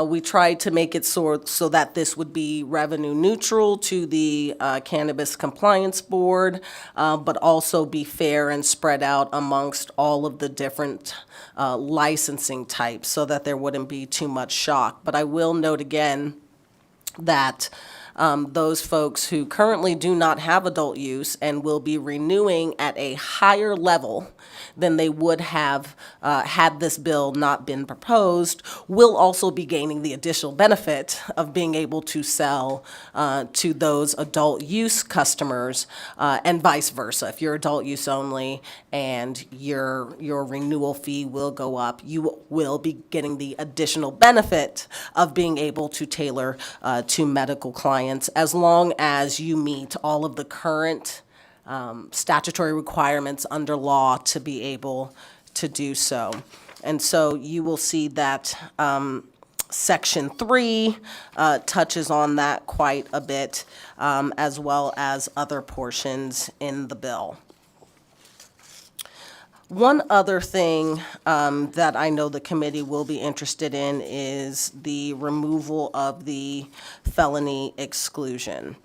We tried to make it so that this would be revenue neutral to the Cannabis Compliance Board, but also be fair and spread out amongst all of the different licensing types so that there wouldn't be too much shock. But I will note again that those folks who currently do not have adult use and will be renewing at a higher level than they would have had this bill not been proposed will also be gaining the additional benefit of being able to sell to those adult use customers and vice versa. If you're adult use only and your renewal fee will go up, you will be getting the additional benefit of being able to tailor to medical clients as long as you meet all of the current statutory requirements under law to be able to do so. And so you will see that Section 3 touches on that quite a bit, as well as other portions in the bill. One other thing that I know the committee will be interested in is the removal of the felony exclusion.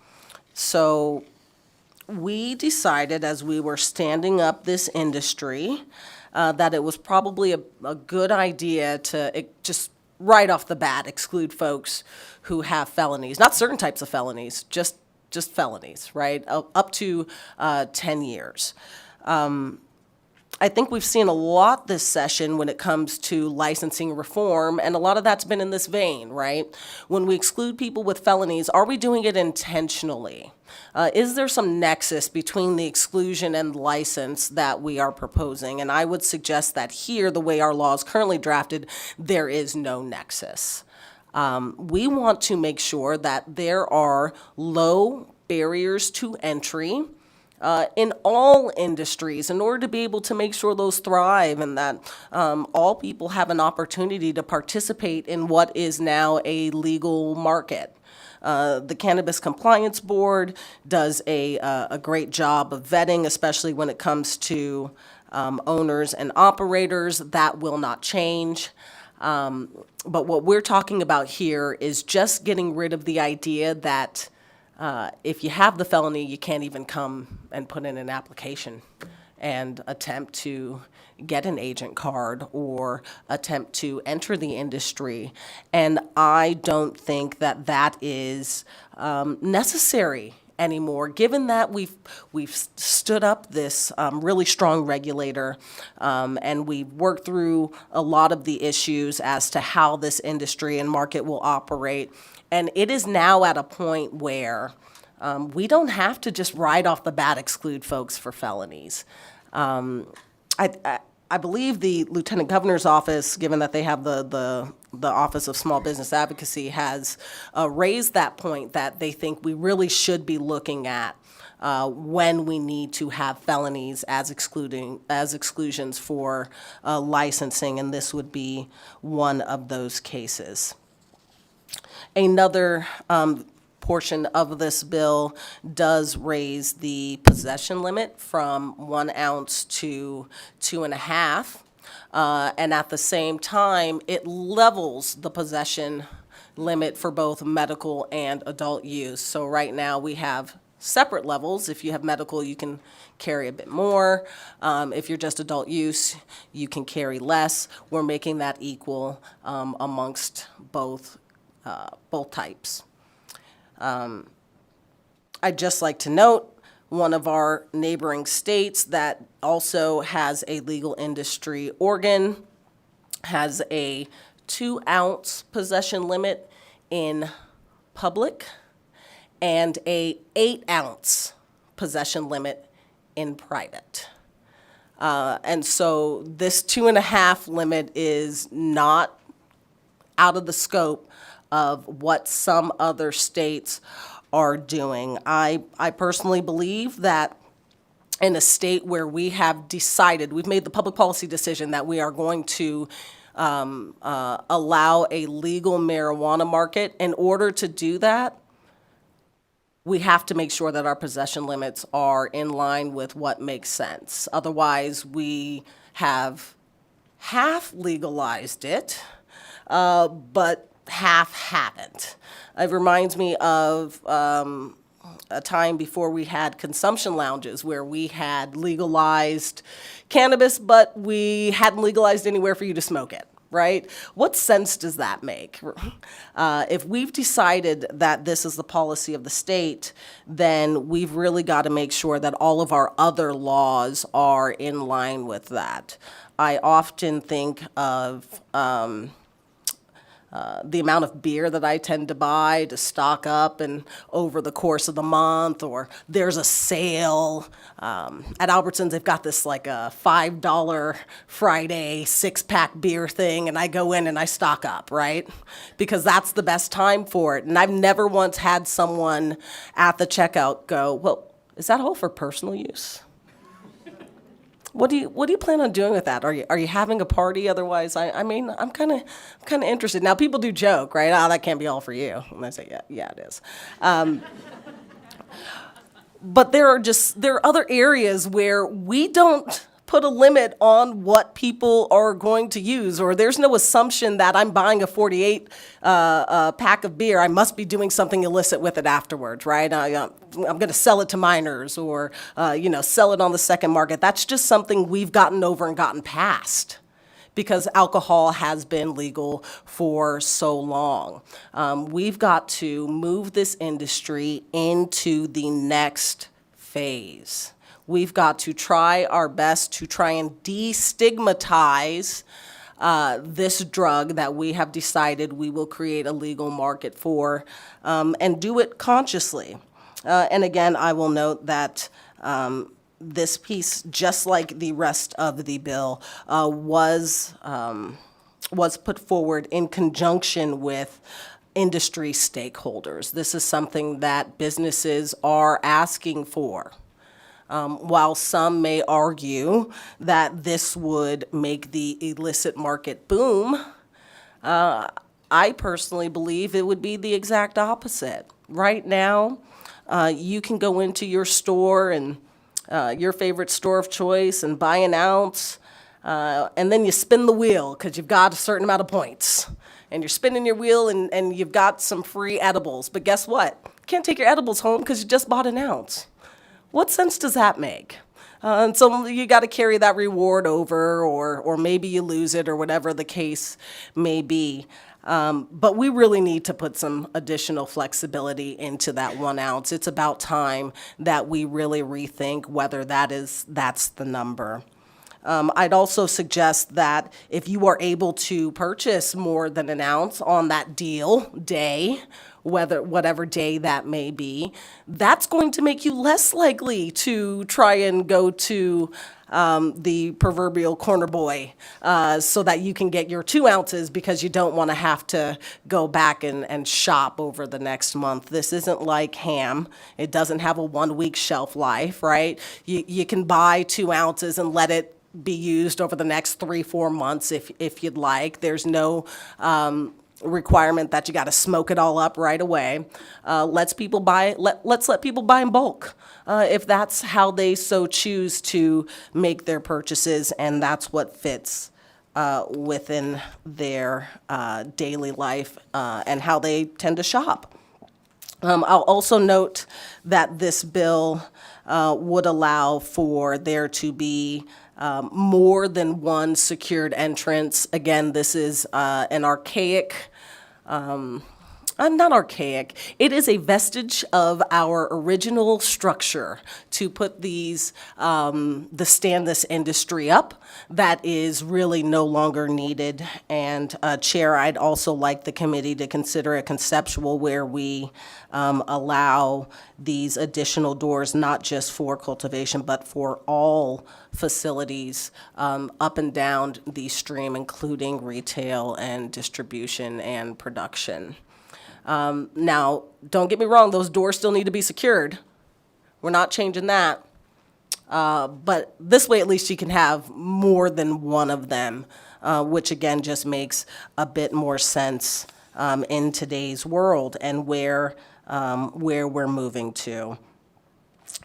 So we decided as we were standing up this industry that it was probably a good idea to just right off the bat exclude folks who have felonies, not certain types of felonies, just felonies, right? Up to 10 years. I think we've seen a lot this session when it comes to licensing reform, and a lot of that's been in this vein, right? When we exclude people with felonies, are we doing it intentionally? Is there some nexus between the exclusion and license that we are proposing? And I would suggest that here, the way our law is currently drafted, there is no nexus. We want to make sure that there are low barriers to entry in all industries in order to be able to make sure those thrive and that all people have an opportunity to participate in what is now a legal market. The Cannabis Compliance Board does a great job of vetting, especially when it comes to owners and operators. That will not change. But what we're talking about here is just getting rid of the idea that if you have the felony, you can't even come and put in an application and attempt to get an agent card or attempt to enter the industry. And I don't think that that is necessary anymore, given that we've stood up this really strong regulator, and we've worked through a lot of the issues as to how this industry and market will operate. And it is now at a point where we don't have to just right off the bat exclude folks for felonies. I believe the Lieutenant Governor's office, given that they have the Office of Small Business Advocacy, has raised that point that they think we really should be looking at when we need to have felonies as exclusions for licensing, and this would be one of those cases. Another portion of this bill does raise the possession limit from 1 ounce to 2.5. And at the same time, it levels the possession limit for both medical and adult use. So right now we have separate levels. If you have medical, you can carry a bit more. If you're just adult use, you can carry less. We're making that equal amongst both types. I'd just like to note, one of our neighboring states that also has a legal industry organ, has a 2-ounce possession limit in public and a 8-ounce possession limit in private. And so this 2.5 limit is not out of the scope of what some other states are doing. I personally believe that in a state where we have decided, we've made the public policy decision that we are going to allow a legal marijuana market. In order to do that, we have to make sure that our possession limits are in line with what makes sense. Otherwise, we have half legalized it, but half haven't. It reminds me of a time before we had consumption lounges where we had legalized cannabis, but we hadn't legalized anywhere for you to smoke it, right? What sense does that make? If we've decided that this is the policy of the state, then we've really got to make sure that all of our other laws are in line with that. I often think of the amount of beer that I tend to buy to stock up and over the course of the month, or there's a sale. At Albertsons, they've got this like a $5 Friday 6-pack beer thing, and I go in and I stock up, right? Because that's the best time for it. And I've never once had someone at the checkout go, well, is that all for personal use? What do you plan on doing with that? Are you having a party? Otherwise, I mean, I'm kind of interested. Now, people do joke, right? Oh, that can't be all for you. And I say, yeah, it is. But there are other areas where we don't put a limit on what people are going to use, or there's no assumption that I'm buying a 48 pack of beer, I must be doing something illicit with it afterwards, right? I'm going to sell it to minors, or sell it on the second market. That's just something we've gotten over and gotten past, because alcohol has been legal for so long. We've got to move this industry into the next phase. We've got to try our best to try and destigmatize this drug that we have decided we will create a legal market for, and do it consciously. And again, I will note that this piece, just like the rest of the bill, was put forward in conjunction with industry stakeholders. This is something that businesses are asking for. While some may argue that this would make the illicit market boom, I personally believe it would be the exact opposite. Right now, you can go into your store and your favorite store of choice and buy an ounce, and then you spin the wheel because you've got a certain amount of points. And you're spinning your wheel and you've got some free edibles. But guess what? You can't take your edibles home because you just bought an ounce. What sense does that make? And so you got to carry that reward over, or maybe you lose it, or whatever the case may be. But we really need to put some additional flexibility into that 1 ounce. It's about time that we really rethink whether that's the number. I'd also suggest that if you are able to purchase more than an ounce on that deal day, whatever day that may be, that's going to make you less likely to try and go to the proverbial corner boy so that you can get your 2 ounces, because you don't want to have to go back and shop over the next month. This isn't like ham. It doesn't have a 1-week shelf life, right? You can buy 2 ounces and let it be used over the next 3-4 months if you'd like. There's no requirement that you got to smoke it all up right away. Let's let people buy in bulk if that's how they so choose to make their purchases, and that's what fits within their daily life and how they tend to shop. I'll also note that this bill would allow for there to be more than one secured entrance. Again, this is an archaic not archaic. It is a vestige of our original structure to put these, the stand this industry up that is really no longer needed. And Chair, I'd also like the committee to consider a conceptual where we allow these additional doors, not just for cultivation, but for all facilities up and down the stream, including retail and distribution and production. Now, don't get me wrong, those doors still need to be secured. We're not changing that. But this way, at least you can have more than one of them, which again just makes a bit more sense in today's world and where we're moving to.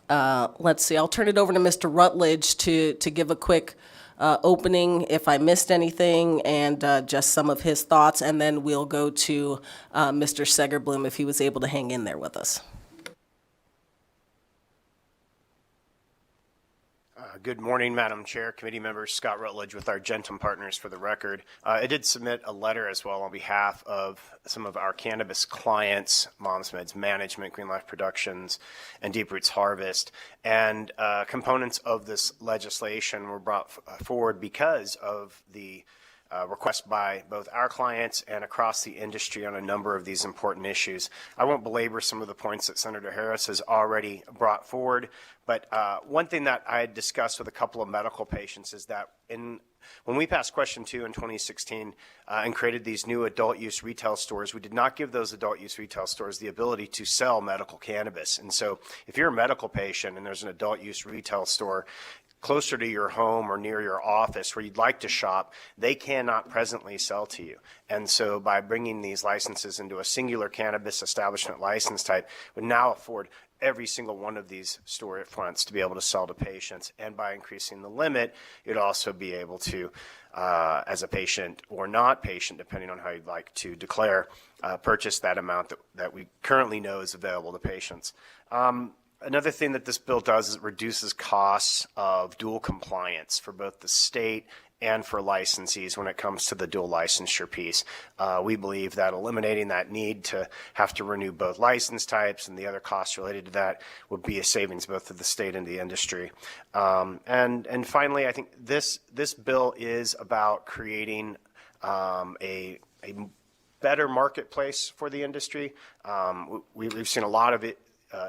Let's see, I'll turn it over to Mr. Rutledge to give a quick opening if I missed anything and just some of his thoughts, and then we'll go to Mr. Segerblum if he was able to hang in there with us. Good morning, Madam Chair, committee members, Scott Rutledge with our Argentum partners for the record. I did submit a letter as well on behalf of some of our cannabis clients, Mom's Meds Management, Green Life Productions, and Deep Roots Harvest. And components of this legislation were brought forward because of the request by both our clients and across the industry on a number of these important issues. I won't belabor some of the points that Senator Harris has already brought forward, but one thing that I had discussed with a couple of medical patients is that when we passed Question 2 in 2016 and created these new adult use retail stores, we did not give those adult use retail stores the ability to sell medical cannabis. And so if you're a medical patient and there's an adult use retail store closer to your home or near your office where you'd like to shop, they cannot presently sell to you. And so by bringing these licenses into a singular cannabis establishment license type would now afford every single one of these store fronts to be able to sell to patients. And by increasing the limit, you'd also be able to, as a patient or not patient, depending on how you'd like to declare, purchase that amount that we currently know is available to patients. Another thing that this bill does is it reduces costs of dual compliance for both the state and for licensees when it comes to the dual licensure piece. We believe that eliminating that need to have to renew both license types and the other costs related to that would be a savings both to the state and the industry. And finally, I think this bill is about creating a better marketplace for the industry. We've seen a lot of it.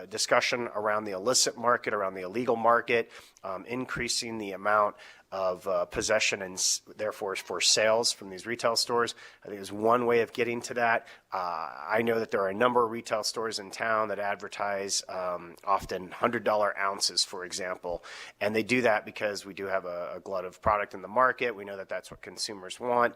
Discussion around the illicit market, around the illegal market, increasing the amount of possession and therefore for sales from these retail stores, I think is one way of getting to that. I know that there are a number of retail stores in town that advertise often $100 ounces, for example, and they do that because we do have a glut of product in the market. We know that that's what consumers want.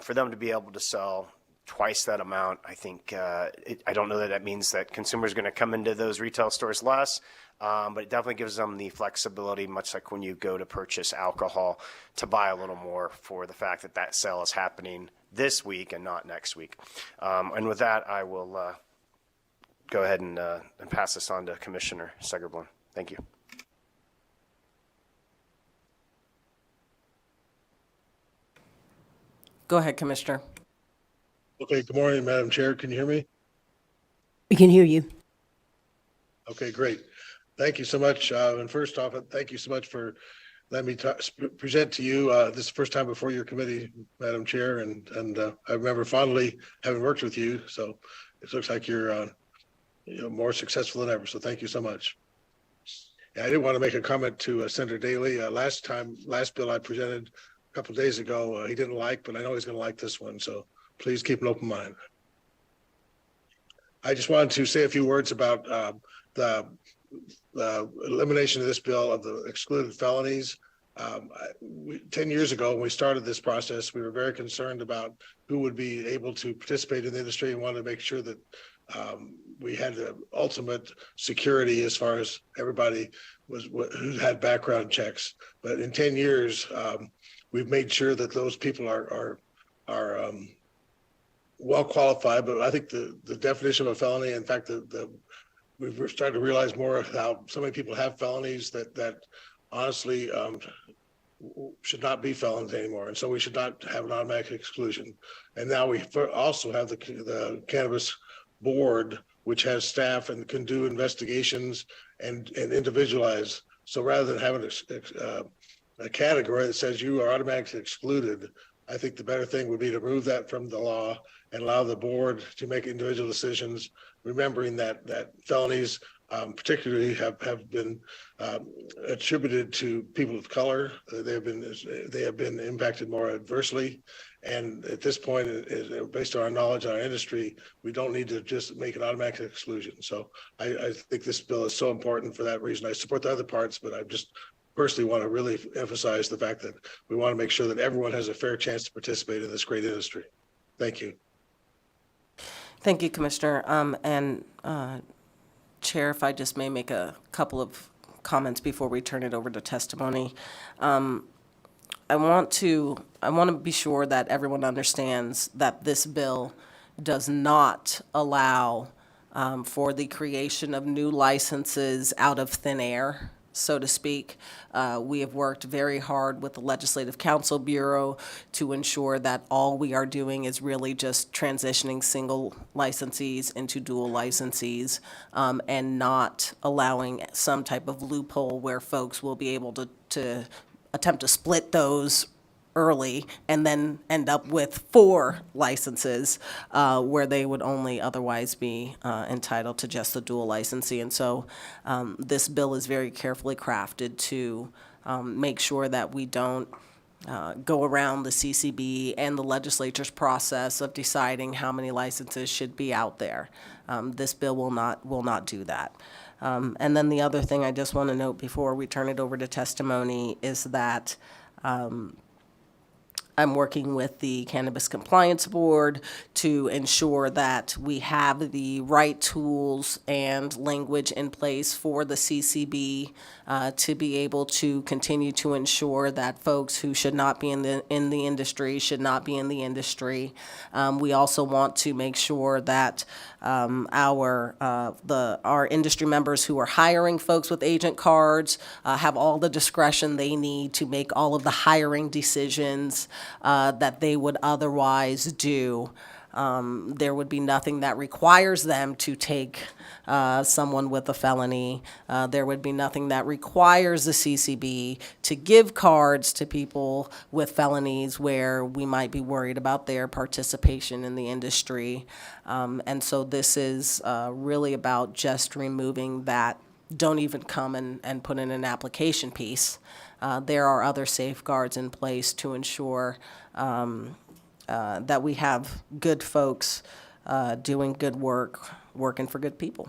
For them to be able to sell twice that amount, I think, I don't know that that means that consumers are going to come into those retail stores less, but it definitely gives them the flexibility, much like when you go to purchase alcohol, to buy a little more for the fact that that sale is happening this week and not next week. And with that, I will go ahead and pass this on to Commissioner Segerblum. Thank you. Go ahead, Commissioner. Okay, good morning, Madam Chair. Can you hear me? We can hear you. Okay, great. Thank you so much. And first off, thank you so much for letting me present to you. This is the first time before your committee, Madam Chair, and I remember fondly having worked with you. So it looks like you're more successful than ever. So thank you so much. Yeah, I did want to make a comment to Senator Daly. Last bill I presented a couple of days ago, he didn't like, but I know he's going to like this one. So please keep an open mind. I just wanted to say a few words about the elimination of this bill of the excluded felonies. 10 years ago, when we started this process, we were very concerned about who would be able to participate in the industry and wanted to make sure that we had the ultimate security as far as everybody who had background checks. But in 10 years, we've made sure that those people are well qualified, but I think the definition of a felony, in fact, we've started to realize more how so many people have felonies that honestly should not be felons anymore, and so we should not have an automatic exclusion. And now we also have the cannabis board, which has staff and can do investigations and individualize. So rather than having a category that says you are automatically excluded, I think the better thing would be to remove that from the law and allow the board to make individual decisions, remembering that felonies particularly have been attributed to people of color. They have been impacted more adversely. And at this point, based on our knowledge on our industry, we don't need to just make an automatic exclusion. So I think this bill is so important for that reason. I support the other parts, but I just personally want to really emphasize the fact that we want to make sure that everyone has a fair chance to participate in this great industry. Thank you. Thank you, Commissioner. Chair, if I just may make a couple of comments before we turn it over to testimony. I want to be sure that everyone understands that this bill does not allow for the creation of new licenses out of thin air, so to speak. We have worked very hard with the Legislative Counsel Bureau to ensure that all we are doing is really just transitioning single licensees into dual licensees, and not allowing some type of loophole where folks will be able to attempt to split those early and then end up with 4 licenses where they would only otherwise be entitled to just the dual licensee. And so this bill is very carefully crafted to make sure that we don't go around the CCB and the legislature's process of deciding how many licenses should be out there. This bill will not do that. And then the other thing I just want to note before we turn it over to testimony is that I'm working with the Cannabis Compliance Board to ensure that we have the right tools and language in place for the CCB to be able to continue to ensure that folks who should not be in the industry should not be in the industry. We also want to make sure that our industry members who are hiring folks with agent cards have all the discretion they need to make all of the hiring decisions that they would otherwise do. There would be nothing that requires them to take someone with a felony. There would be nothing that requires the CCB to give cards to people with felonies where we might be worried about their participation in the industry. And so this is really about just removing that don't even come and put in an application piece. There are other safeguards in place to ensure that we have good folks doing good work, working for good people.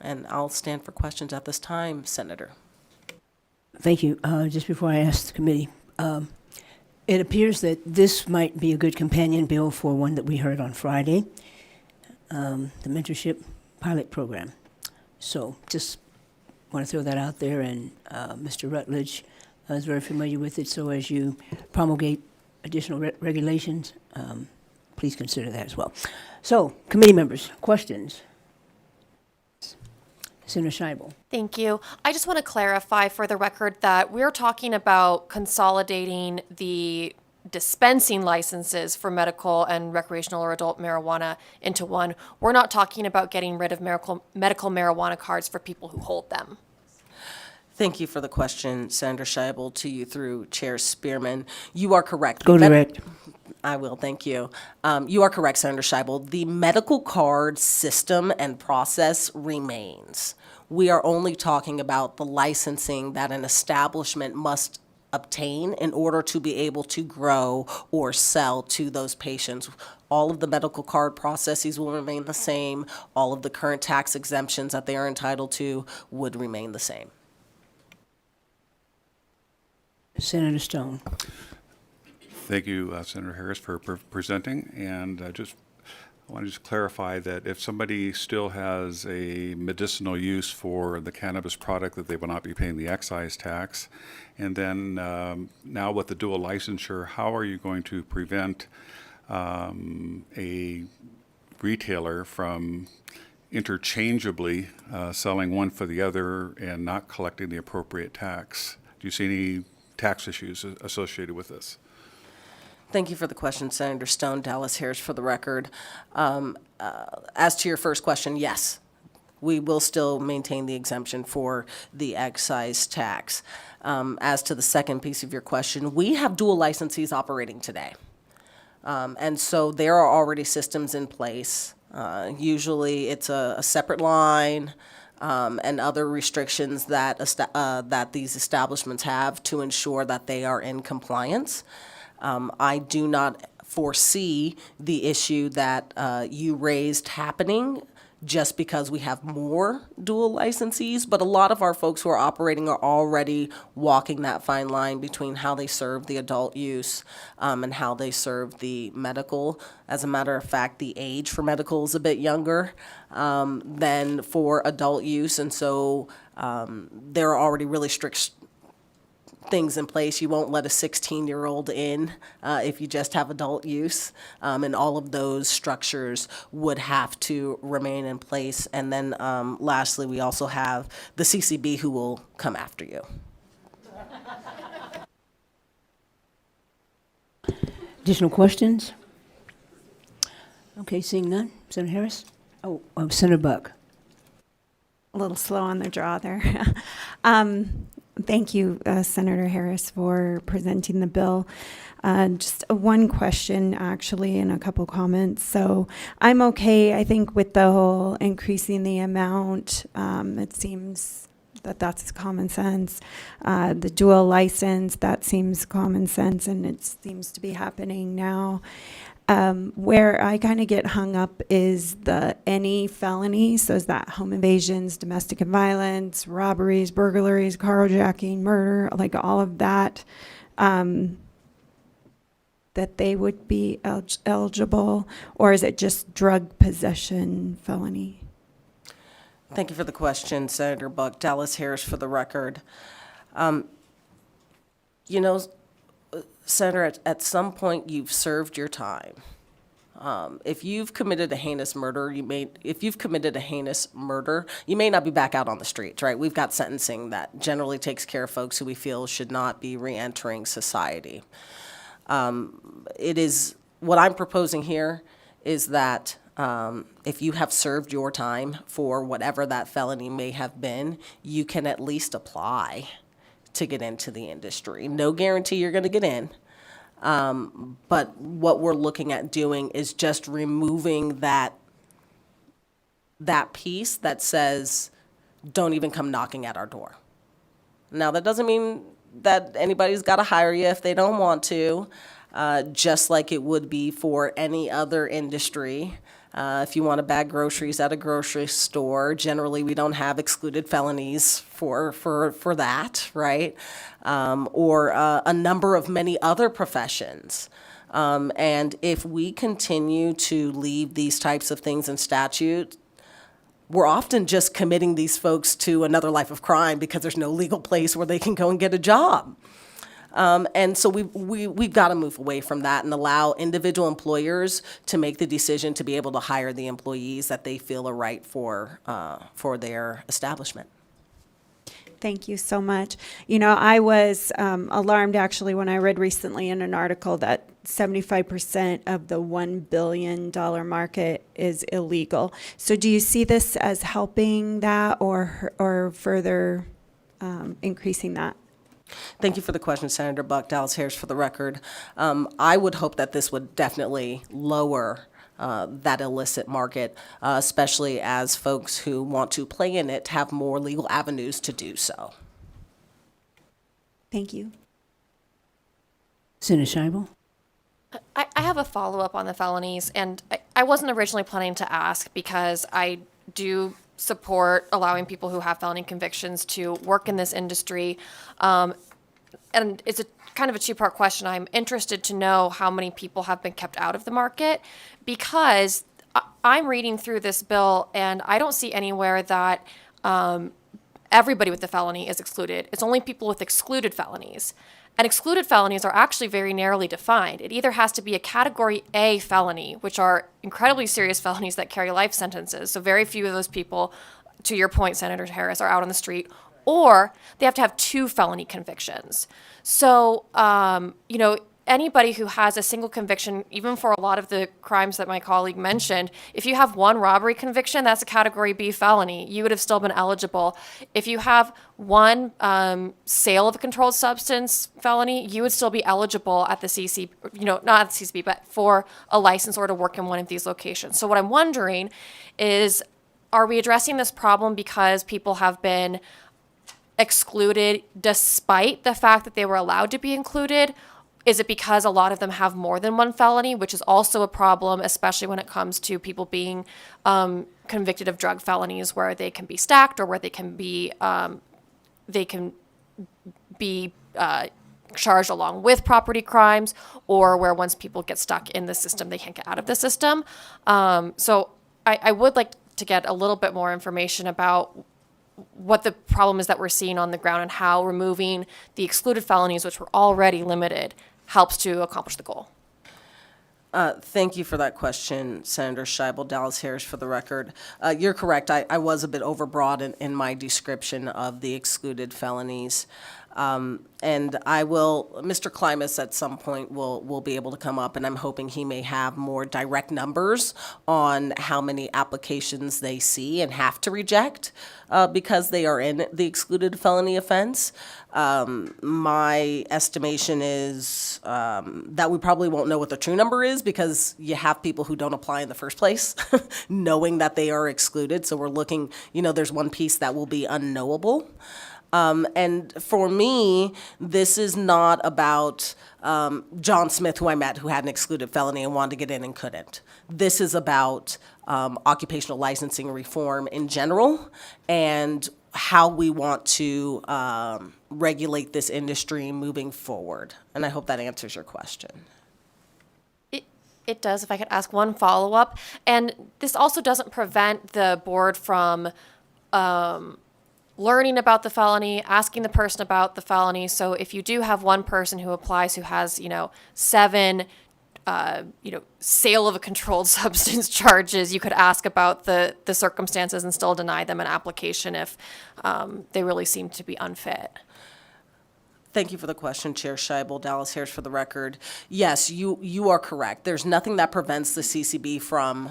And I'll stand for questions at this time, Senator. Thank you. Just before I ask the committee, it appears that this might be a good companion bill for one that we heard on Friday, the mentorship pilot program. So just want to throw that out there, and Mr. Rutledge is very familiar with it, so as you promulgate additional regulations, please consider that as well. So, committee members, questions? Senator Scheibel. Thank you. I just want to clarify for the record that we're talking about consolidating the dispensing licenses for medical and recreational or adult marijuana into one. We're not talking about getting rid of medical marijuana cards for people who hold them. Thank you for the question, Senator Scheibel, to you through Chair Spearman. You are correct. Go direct. I will, thank you. You are correct, Senator Scheibel. The medical card system and process remains. We are only talking about the licensing that an establishment must obtain in order to be able to grow or sell to those patients. All of the medical card processes will remain the same. All of the current tax exemptions that they are entitled to would remain the same. Senator Stone. Thank you, Senator Harris, for presenting. And I want to just clarify that if somebody still has a medicinal use for the cannabis product, that they will not be paying the excise tax. And then now with the dual licensure, how are you going to prevent a retailer from interchangeably selling one for the other and not collecting the appropriate tax? Do you see any tax issues associated with this? Thank you for the question, Senator Stone. Dallas Harris for the record. As to your first question, yes, we will still maintain the exemption for the excise tax. As to the second piece of your question, we have dual licensees operating today. And so there are already systems in place. Usually it's a separate line and other restrictions that, that these establishments have to ensure that they are in compliance. I do not foresee the issue that you raised happening just because we have more dual licensees, but a lot of our folks who are operating are already walking that fine line between how they serve the adult use and how they serve the medical. As a matter of fact, the age for medical is a bit younger than for adult use, and so there are already really strict things in place. You won't let a 16-year-old in if you just have adult use, and all of those structures would have to remain in place. And then lastly, we also have the CCB who will come after you. Additional questions? Okay, seeing none. Senator Harris? Oh, Senator Buck. A little slow on the draw there. Thank you, Senator Harris, for presenting the bill. Just one question, actually, and a couple comments. So I'm okay, I think, with the whole increasing the amount. It seems that that's common sense. The dual license, that seems common sense, and it seems to be happening now. Where I kind of get hung up is the any felony. So is that home invasions, domestic violence, robberies, burglaries, carjacking, murder, like all of that, that they would be eligible, or is it just drug possession felony? Thank you for the question, Senator Buck. Dallas Harris for the record. You know, Senator, at some point you've served your time. If you've committed a heinous murder, you may not be back out on the streets, right? We've got sentencing that generally takes care of folks who we feel should not be reentering society. What I'm proposing here is that if you have served your time for whatever that felony may have been, you can at least apply to get into the industry. No guarantee you're going to get in. But what we're looking at doing is just removing that piece that says, don't even come knocking at our door. Now, that doesn't mean that anybody's got to hire you if they don't want to, just like it would be for any other industry. If you want to bag groceries at a grocery store, generally we don't have excluded felonies for that, right? Or a number of many other professions. And if we continue to leave these types of things in statute, we're often just committing these folks to another life of crime because there's no legal place where they can go and get a job. And so we've got to move away from that and allow individual employers to make the decision to be able to hire the employees that they feel are right for their establishment. Thank you so much. You know, I was alarmed actually when I read recently in an article that 75% of the $1 billion market is illegal. So do you see this as helping that or further increasing that? Thank you for the question, Senator Buck. Dallas Harris for the record. I would hope that this would definitely lower that illicit market, especially as folks who want to play in it have more legal avenues to do so. Thank you. Senator Scheibel? I have a follow-up on the felonies, and I wasn't originally planning to ask because I do support allowing people who have felony convictions to work in this industry. And it's a kind of a two-part question. I'm interested to know how many people have been kept out of the market because I'm reading through this bill and I don't see anywhere that everybody with the felony is excluded. It's only people with excluded felonies. And excluded felonies are actually very narrowly defined. It either has to be a Category A felony, which are incredibly serious felonies that carry life sentences. So very few of those people, to your point, Senator Harris, are out on the street. or they have to have 2 felony convictions. So, anybody who has a single conviction, even for a lot of the crimes that my colleague mentioned, if you have 1 robbery conviction, that's a category B felony. You would have still been eligible. If you have 1 sale of a controlled substance felony, you would still be eligible at the CC, not at the CCB, but for a license or to work in one of these locations. So what I'm wondering is, are we addressing this problem because people have been excluded despite the fact that they were allowed to be included? Is it because a lot of them have more than 1 felony, which is also a problem, especially when it comes to people being convicted of drug felonies, where they can be stacked or where they can be charged along with property crimes, or where once people get stuck in the system, they can't get out of the system. So I would like to get a little bit more information about what the problem is that we're seeing on the ground and how removing the excluded felonies, which were already limited, helps to accomplish the goal. Thank you for that question, Senator Scheibel. Dallas Harris for the record. You're correct. I was a bit overbroad in my description of the excluded felonies. And I will, Mr. Klimas at some point will be able to come up, and I'm hoping he may have more direct numbers on how many applications they see and have to reject because they are in the excluded felony offense. My estimation is that we probably won't know what the true number is because you have people who don't apply in the first place knowing that they are excluded. So we're looking, there's one piece that will be unknowable. And for me, this is not about John Smith, who I met, who had an excluded felony and wanted to get in and couldn't. This is about occupational licensing reform in general and how we want to regulate this industry moving forward. And I hope that answers your question. It does, if I could ask one follow-up. And this also doesn't prevent the board from learning about the felony, asking the person about the felony. So if you do have one person who applies who has, 7, sale of a controlled substance charges, you could ask about the circumstances and still deny them an application if they really seem to be unfit. Thank you for the question, Chair Scheibel. Dallas Harris for the record. Yes, you are correct. There's nothing that prevents the CCB from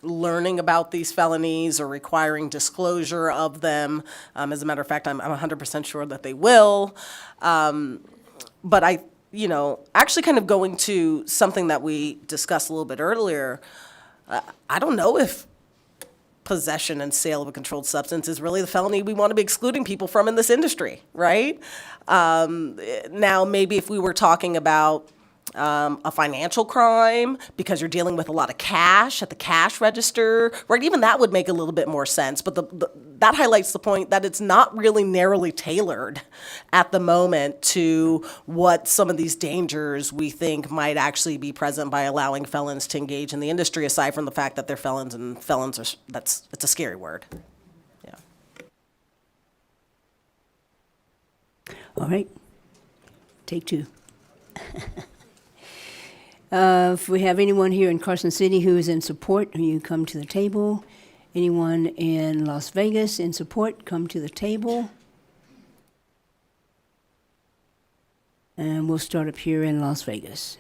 learning about these felonies or requiring disclosure of them. As a matter of fact, I'm 100% sure that they will. But actually kind of going to something that we discussed a little bit earlier, I don't know if possession and sale of a controlled substance is really the felony we want to be excluding people from in this industry, right? Now, maybe if we were talking about a financial crime because you're dealing with a lot of cash at the cash register, right? Even that would make a little bit more sense. But that highlights the point that it's not really narrowly tailored at the moment to what some of these dangers we think might actually be present by allowing felons to engage in the industry, aside from the fact that they're felons, and felons are, it's a scary word. Yeah. All right. Take 2. If we have anyone here in Carson City who is in support, you come to the table. Anyone in Las Vegas in support, come to the table. And we'll start up here in Las Vegas.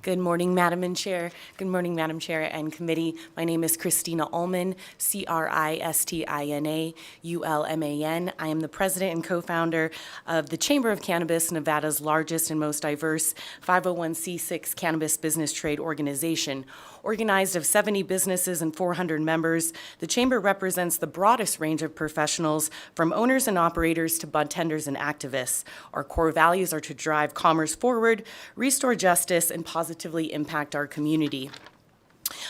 Good morning, Madam Chair. Good morning, Madam Chair and committee. My name is Christina Ullman, Christina Ullman. I am the president and co-founder of the Chamber of Cannabis, Nevada's largest and most diverse 501c6 cannabis business trade organization. Organized of 70 businesses and 400 members, the Chamber represents the broadest range of professionals, from owners and operators to budtenders and activists. Our core values are to drive commerce forward, restore justice, and positively impact our community.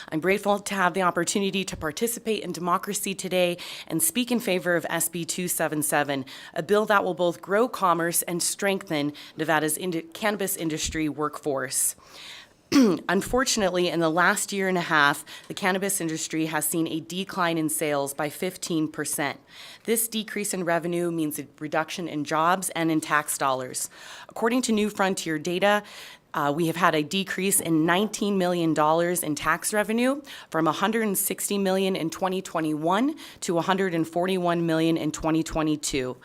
I'm grateful to have the opportunity to participate in democracy today and speak in favor of SB 277, a bill that will both grow commerce and strengthen Nevada's cannabis industry workforce. Unfortunately, in the last year and a half, the cannabis industry has seen a decline in sales by 15%. This decrease in revenue means a reduction in jobs and in tax dollars. According to New Frontier data, We have had a decrease in $19 million in tax revenue from $160 million in 2021 to $141 million in 2022.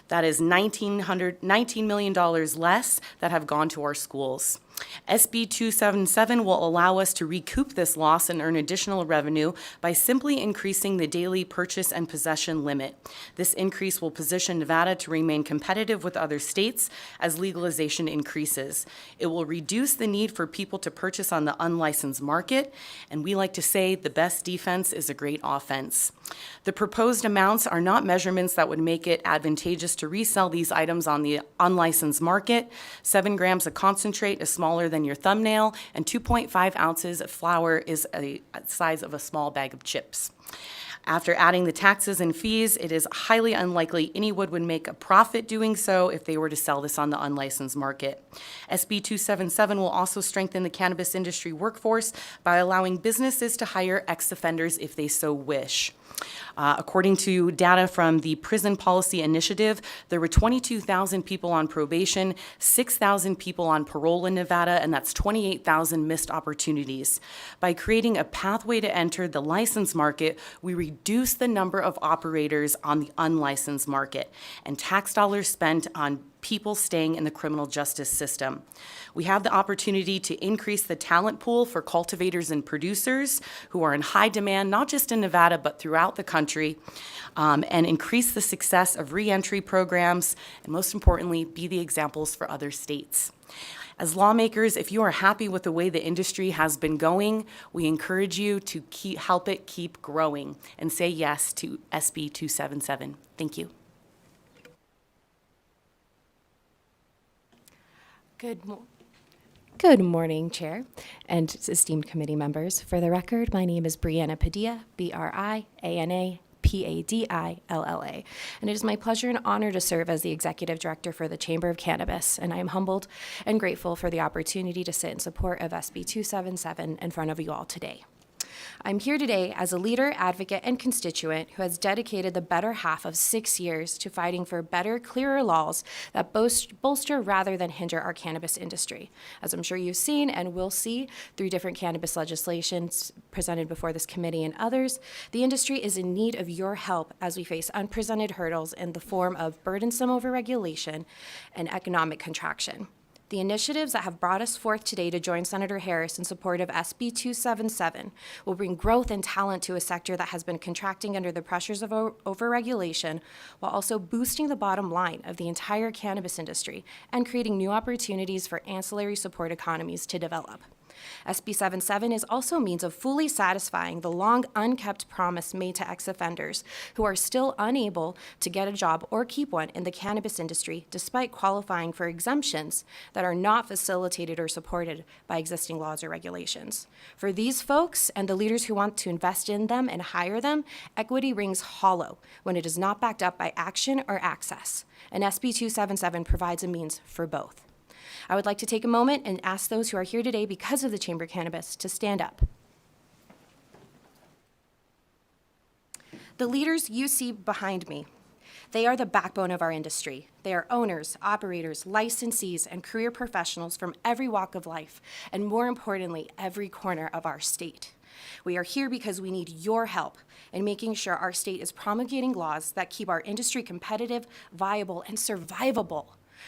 That is $19 million less that have gone to our schools. SB 277 will allow us to recoup this loss and earn additional revenue by simply increasing the daily purchase and possession limit. This increase will position Nevada to remain competitive with other states as legalization increases. It will reduce the need for people to purchase on the unlicensed market, and we like to say the best defense is a great offense. The proposed amounts are not measurements that would make it advantageous to resell these items on the unlicensed market. 7 grams of concentrate is smaller than your thumbnail, and 2.5 ounces of flour is a size of a small bag of chips. After adding the taxes and fees, it is highly unlikely anyone would make a profit doing so if they were to sell this on the unlicensed market. SB 277 will also strengthen the cannabis industry workforce by allowing businesses to hire ex-offenders if they so wish. According to data from the Prison Policy Initiative, there were 22,000 people on probation, 6,000 people on parole in Nevada, and that's 28,000 missed opportunities. By creating a pathway to enter the licensed market, we reduce the number of operators on the unlicensed market and tax dollars spent on people staying in the criminal justice system. We have the opportunity to increase the talent pool for cultivators and producers who are in high demand, not just in Nevada, but throughout the country, and increase the success of reentry programs, and most importantly, be the examples for other states. As lawmakers, if you are happy with the way the industry has been going, we encourage you to help it keep growing and say yes to SB 277. Thank you. Good morning, Chair and esteemed committee members. For the record, my name is Brianna Padilla, Brianna Padilla, and it is my pleasure and honor to serve as the Executive Director for the Chamber of Cannabis, and I am humbled and grateful for the opportunity to sit in support of SB 277 in front of you all today. I'm here today as a leader, advocate, and constituent who has dedicated the better half of 6 years to fighting for better, clearer laws that bolster rather than hinder our cannabis industry. As I'm sure you've seen and will see through different cannabis legislations presented before this committee and others, the industry is in need of your help as we face unprecedented hurdles in the form of burdensome overregulation and economic contraction. The initiatives that have brought us forth today to join Senator Harris in support of SB 277 will bring growth and talent to a sector that has been contracting under the pressures of overregulation, while also boosting the bottom line of the entire cannabis industry and creating new opportunities for ancillary support economies to develop. SB 77 is also a means of fully satisfying the long unkept promise made to ex-offenders who are still unable to get a job or keep one in the cannabis industry despite qualifying for exemptions that are not facilitated or supported by existing laws or regulations. For these folks and the leaders who want to invest in them and hire them, equity rings hollow when it is not backed up by action or access, and SB 277 provides a means for both. I would like to take a moment and ask those who are here today because of the Chamber of Cannabis to stand up. The leaders you see behind me, they are the backbone of our industry. They are owners, operators, licensees, and career professionals from every walk of life, and more importantly, every corner of our state. We are here because we need your help in making sure our state is promulgating laws that keep our industry competitive, viable, and survivable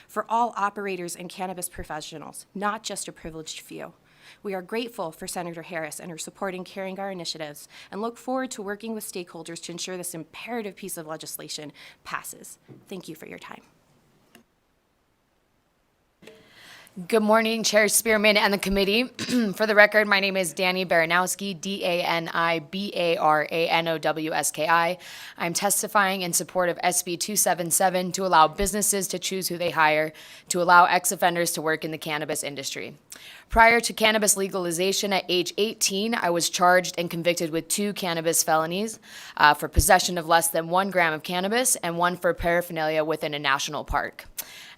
for all operators and cannabis professionals, not just a privileged few. We are grateful for Senator Harris and her support in carrying our initiatives and look forward to working with stakeholders to ensure this imperative piece of legislation passes. Thank you for your time. Good morning, Chair Spearman and the committee. For the record, my name is Danny Baranowski, DaniBaranowski. I'm testifying in support of SB 277 to allow businesses to choose who they hire, to allow ex-offenders to work in the cannabis industry. Prior to cannabis legalization at age 18, I was charged and convicted with 2 cannabis felonies for possession of less than 1 gram of cannabis and 1 for paraphernalia within a national park.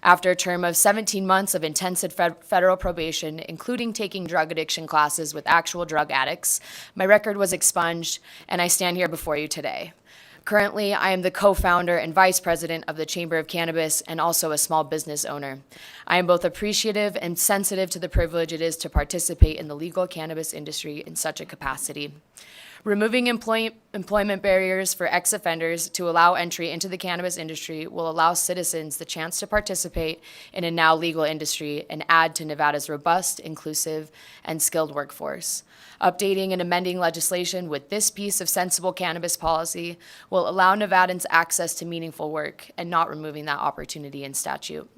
After a term of 17 months of intensive federal probation, including taking drug addiction classes with actual drug addicts, my record was expunged, and I stand here before you today. Currently, I am the co-founder and vice president of the Chamber of Cannabis and also a small business owner. I am both appreciative and sensitive to the privilege it is to participate in the legal cannabis industry in such a capacity. Removing employment barriers for ex-offenders to allow entry into the cannabis industry will allow citizens the chance to participate in a now legal industry and add to Nevada's robust, inclusive, and skilled workforce. Updating and amending legislation with this piece of sensible cannabis policy will allow Nevadans access to meaningful work and not removing that opportunity in statute.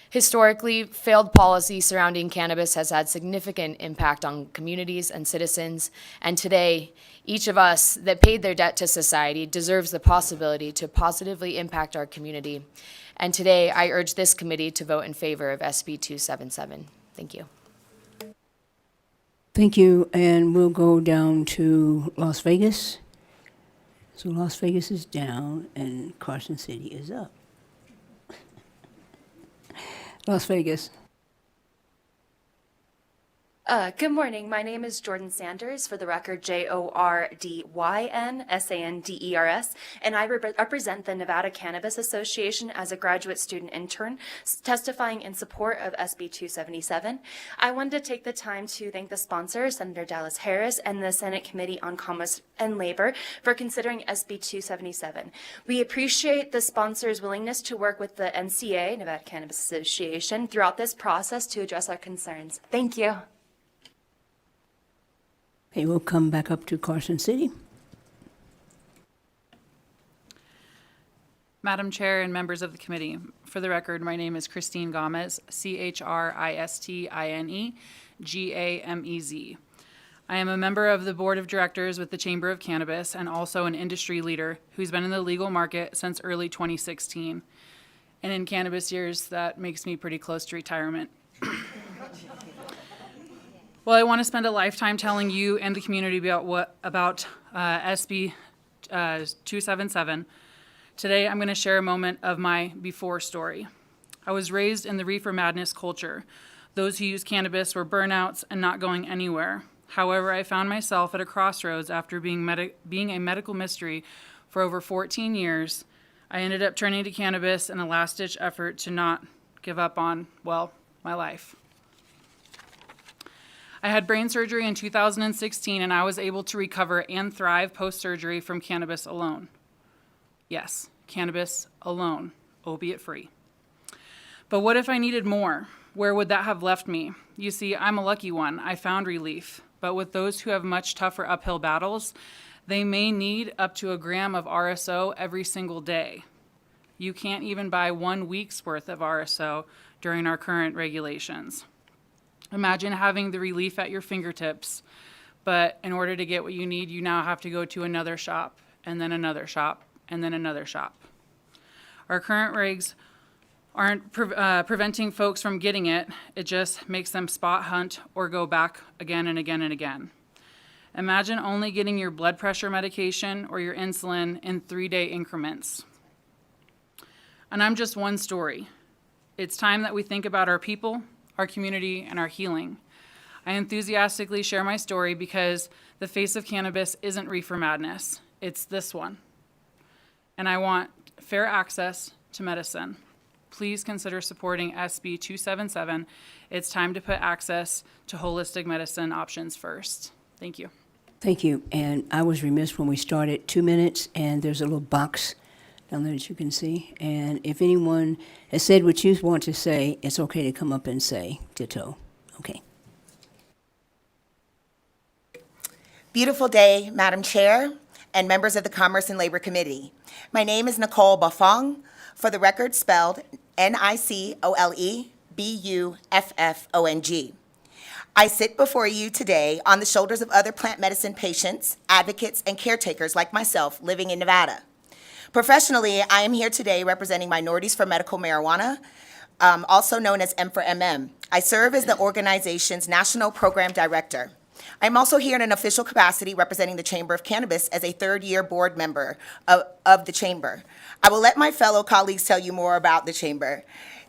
Historically, failed policy surrounding cannabis has had significant impact on communities and citizens, and today, each of us that paid their debt to society deserves the possibility to positively impact our community. And today, I urge this committee to vote in favor of SB 277. Thank you. Thank you, and we'll go down to Las Vegas. So Las Vegas is down and Carson City is up. Las Vegas. Good morning. My name is Jordan Sanders, for the record, JORDYNSANDERS, and I represent the Nevada Cannabis Association as a graduate student intern, testifying in support of SB 277. I wanted to take the time to thank the sponsor, Senator Dallas Harris, and the Senate Committee on Commerce and Labor for considering SB 277. We appreciate the sponsor's willingness to work with the NCA, Nevada Cannabis Association, throughout this process to address our concerns. Thank you. Okay, we'll come back up to Carson City. Madam Chair and members of the committee, for the record, my name is Christine Gomez, CHRISTINE GAMEZ. I am a member of the Board of Directors with the Chamber of Cannabis and also an industry leader who's been in the legal market since early 2016. And in cannabis years, that makes me pretty close to retirement. Well, I want to spend a lifetime telling you and the community about SB 277. Today, I'm going to share a moment of my before story. I was raised in the reefer madness culture. Those who use cannabis were burnouts and not going anywhere. However, I found myself at a crossroads after being a medical mystery for over 14 years. I ended up turning to cannabis in a last-ditch effort to not give up on, well, my life. I had brain surgery in 2016, and I was able to recover and thrive post-surgery from cannabis alone. Yes, cannabis alone, opiate-free. But what if I needed more? Where would that have left me? You see, I'm a lucky one. I found relief. But with those who have much tougher uphill battles, they may need up to a gram of RSO every single day. You can't even buy 1 week's worth of RSO during our current regulations. Imagine having the relief at your fingertips, but in order to get what you need, you now have to go to another shop, and then another shop, and then another shop. Our current regs aren't preventing folks from getting it. It just makes them spot hunt or go back again and again and again. Imagine only getting your blood pressure medication or your insulin in 3-day increments. And I'm just one story. It's time that we think about our people, our community, and our healing. I enthusiastically share my story because the face of cannabis isn't reefer madness. It's this one. And I want fair access to medicine. Please consider supporting SB 277. It's time to put access to holistic medicine options first. Thank you. Thank you. And I was remiss when we started 2 minutes, and there's a little box down there that you can see. And if anyone has said what you want to say, it's okay to come up and say ditto. Okay. Beautiful day, Madam Chair and members of the Commerce and Labor Committee. My name is Nicole Buffong, for the record spelled NicoleBuffong. I sit before you today on the shoulders of other plant medicine patients, advocates, and caretakers like myself living in Nevada. Professionally, I am here today representing Minorities for Medical Marijuana, also known as M4MM. I serve as the organization's National Program Director. I'm also here in an official capacity representing the Chamber of Cannabis as a third-year board member of the Chamber. I will let my fellow colleagues tell you more about the Chamber.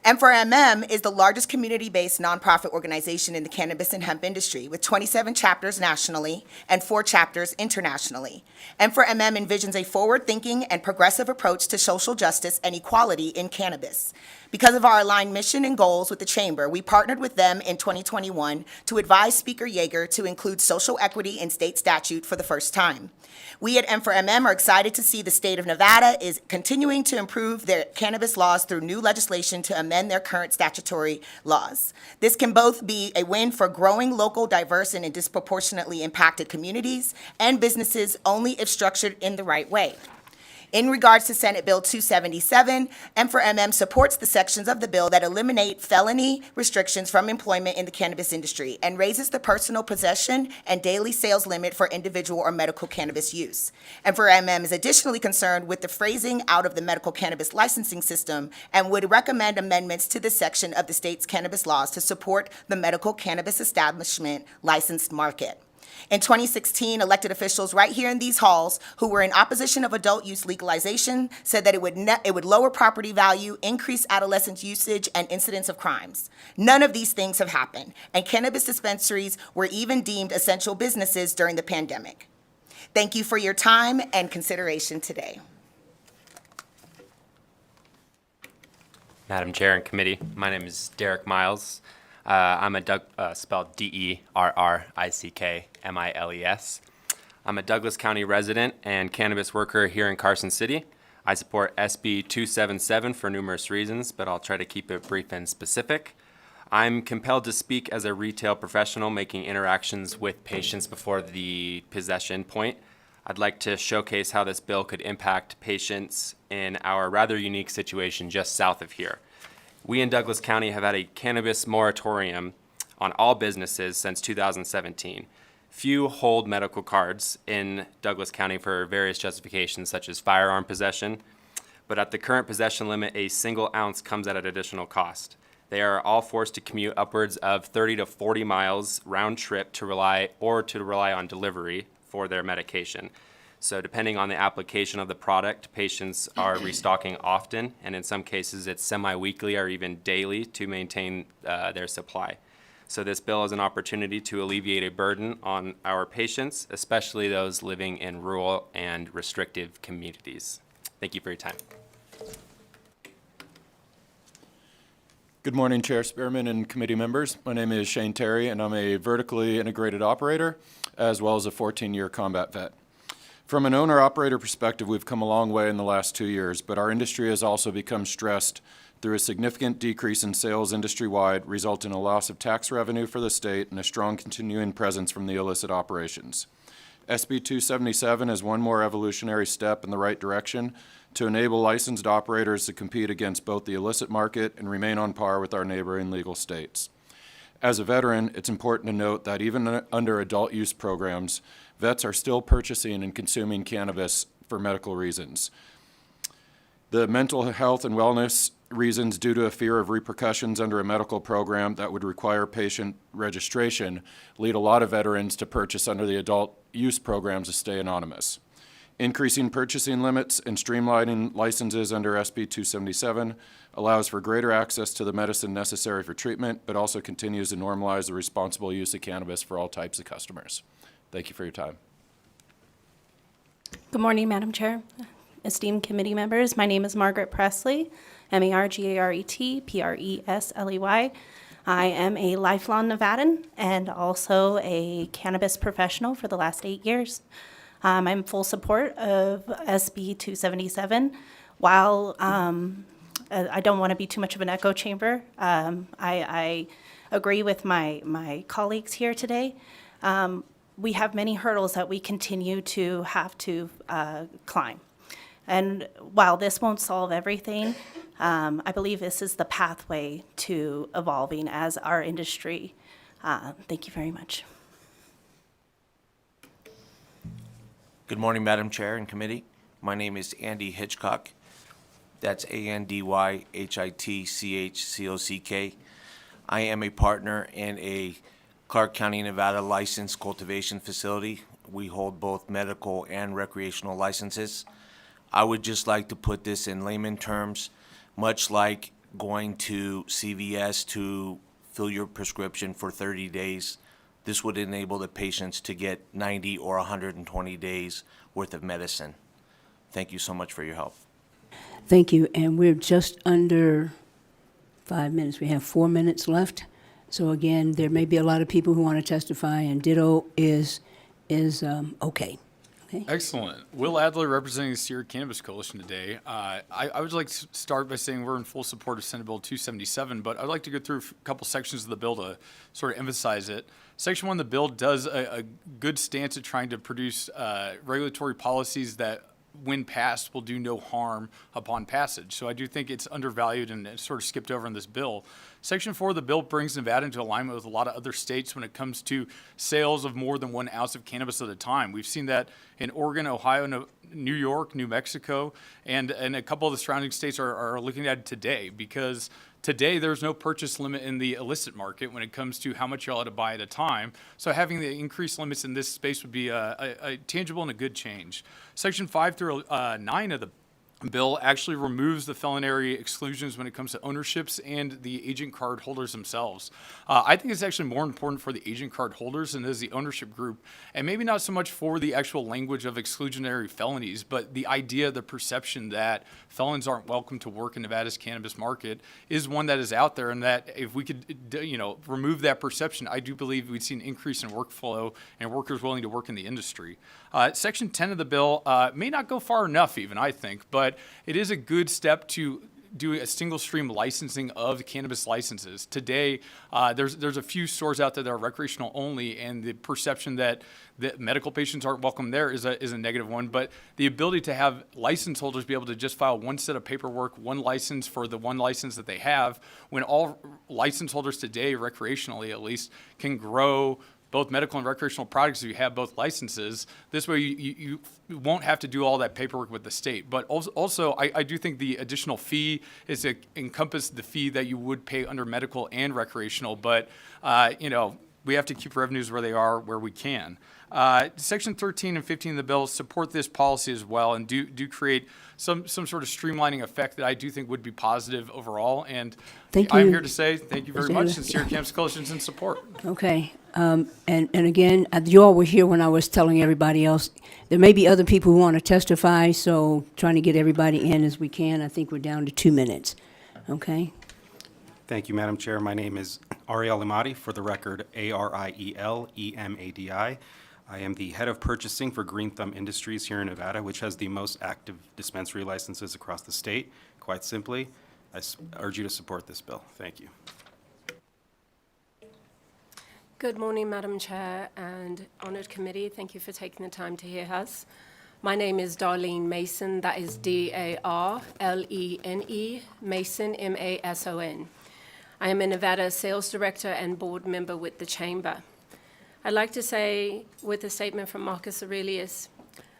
M4MM is the largest community-based nonprofit organization in the cannabis and hemp industry, with 27 chapters nationally and 4 chapters internationally. M4MM envisions a forward-thinking and progressive approach to social justice and equality in cannabis. Because of our aligned mission and goals with the Chamber, we partnered with them in 2021 to advise Speaker Yeager to include social equity in state statute for the first time. We at M4MM are excited to see the state of Nevada is continuing to improve their cannabis laws through new legislation to amend their current statutory laws. This can both be a win for growing local, diverse, and disproportionately impacted communities and businesses only if structured in the right way. In regards to Senate Bill 277, M4MM supports the sections of the bill that eliminate felony restrictions from employment in the cannabis industry and raises the personal possession and daily sales limit for individual or medical cannabis use. M4MM is additionally concerned with the phrasing out of the medical cannabis licensing system and would recommend amendments to this section of the state's cannabis laws to support the medical cannabis establishment licensed market. In 2016, elected officials right here in these halls who were in opposition of adult use legalization said that it would lower property value, increase adolescent usage, and incidence of crimes. None of these things have happened, and cannabis dispensaries were even deemed essential businesses during the pandemic. Thank you for your time and consideration today. Madam Chair and Committee, my name is Derek Miles. I'm spelled DERRICKMILES. I'm a Douglas County resident and cannabis worker here in Carson City. I support SB 277 for numerous reasons, but I'll try to keep it brief and specific. I'm compelled to speak as a retail professional making interactions with patients before the possession point. I'd like to showcase how this bill could impact patients in our rather unique situation just south of here. We in Douglas County have had a cannabis moratorium on all businesses since 2017. Few hold medical cards in Douglas County for various justifications such as firearm possession, but at the current possession limit, a single ounce comes at an additional cost. They are all forced to commute upwards of 30 to 40 miles round trip to rely on delivery for their medication. So depending on the application of the product, patients are restocking often, and in some cases it's semi-weekly or even daily to maintain their supply. So this bill is an opportunity to alleviate a burden on our patients, especially those living in rural and restrictive communities. Thank you for your time. Good morning, Chair Spearman and committee members. My name is Shane Terry, and I'm a vertically integrated operator, as well as a 14-year combat vet. From an owner-operator perspective, we've come a long way in the last 2 years, but our industry has also become stressed through a significant decrease in sales industry-wide, resulting in a loss of tax revenue for the state and a strong continuing presence from the illicit operations. SB 277 is one more evolutionary step in the right direction to enable licensed operators to compete against both the illicit market and remain on par with our neighboring legal states. As a veteran, it's important to note that even under adult use programs, vets are still purchasing and consuming cannabis for medical reasons. The mental health and wellness reasons due to a fear of repercussions under a medical program that would require patient registration lead a lot of veterans to purchase under the adult use programs to stay anonymous. Increasing purchasing limits and streamlining licenses under SB 277 allows for greater access to the medicine necessary for treatment, but also continues to normalize the responsible use of cannabis for all types of customers. Thank you for your time. Good morning, Madam Chair, esteemed committee members. My name is Margaret Presley, M-A-R-G-A-R-E-T, P-R-E-S-L-E-Y. I am a lifelong Nevadan and also a cannabis professional for the last 8 years. I'm in full support of SB 277. While I don't want to be too much of an echo chamber, I agree with my colleagues here today. We have many hurdles that we continue to have to climb. And while this won't solve everything, I believe this is the pathway to evolving as our industry. Thank you very much. Good morning, Madam Chair and Committee. My name is Andy Hitchcock. That's A-N-D-Y-H-I-T-C-H-C-O-C-K. I am a partner in a Clark County, Nevada licensed cultivation facility. We hold both medical and recreational licenses. I would just like to put this in layman terms, much like going to CVS to fill your prescription for 30 days. This would enable the patients to get 90 or 120 days worth of medicine. Thank you so much for your help. Thank you, and we're just under 5 minutes. We have 4 minutes left. So again, there may be a lot of people who want to testify, and ditto is okay. Okay. Excellent. Will Adler, representing the Sierra Cannabis Coalition today. I would like to start by saying we're in full support of Senate Bill 277, but I'd like to go through a couple sections of the bill to sort of emphasize it. Section 1 of the bill does a good stance at trying to produce regulatory policies that, when passed, will do no harm upon passage. So I do think it's undervalued and it's sort of skipped over in this bill. Section 4 of the bill brings Nevada into alignment with a lot of other states when it comes to sales of more than 1 ounce of cannabis at a time. We've seen that in Oregon, Ohio, New York, New Mexico, and a couple of the surrounding states are looking at it today, because today there's no purchase limit in the illicit market when it comes to how much you're allowed to buy at a time. So having the increased limits in this space would be a tangible and a good change. Section 5 through 9 of the bill actually removes the felony exclusions when it comes to ownerships and the agent card holders themselves. I think it's actually more important for the agent card holders than it is the ownership group, and maybe not so much for the actual language of exclusionary felonies, but the idea, the perception that felons aren't welcome to work in Nevada's cannabis market is one that is out there, and that if we could, remove that perception, I do believe we'd see an increase in workflow and workers willing to work in the industry. Section 10 of the bill may not go far enough even, I think, but it is a good step to do a single stream licensing of cannabis licenses. Today, there's a few stores out there that are recreational only, and the perception that medical patients aren't welcome there is a negative one. But the ability to have license holders be able to just file one set of paperwork, one license for the one license that they have, when all license holders today, recreationally at least, can grow both medical and recreational products if you have both licenses. This way you won't have to do all that paperwork with the state. But also I do think the additional fee is to encompass the fee that you would pay under medical and recreational. But, we have to keep revenues where they are, where we can. Section 13 and 15 of the bill support this policy as well, and do create some sort of streamlining effect that I do think would be positive overall. And I'm here to say thank you very much, and Sierra Cannabis Coalition's in support. Okay. And again, you all were here when I was telling everybody else. There may be other people who want to testify, so trying to get everybody in as we can. I think we're down to 2 minutes. Okay. Thank you, Madam Chair. My name is Ariel Limadi, for the record, Ariel Emadi. I am the head of purchasing for Green Thumb Industries here in Nevada, which has the most active dispensary licenses across the state. Quite simply, I urge you to support this bill. Thank you. Good morning, Madam Chair and honored committee. Thank you for taking the time to hear us. My name is Darlene Mason. That is Darlene, Mason, Mason. I am a Nevada sales director and board member with the Chamber. I'd like to say, with a statement from Marcus Aurelius,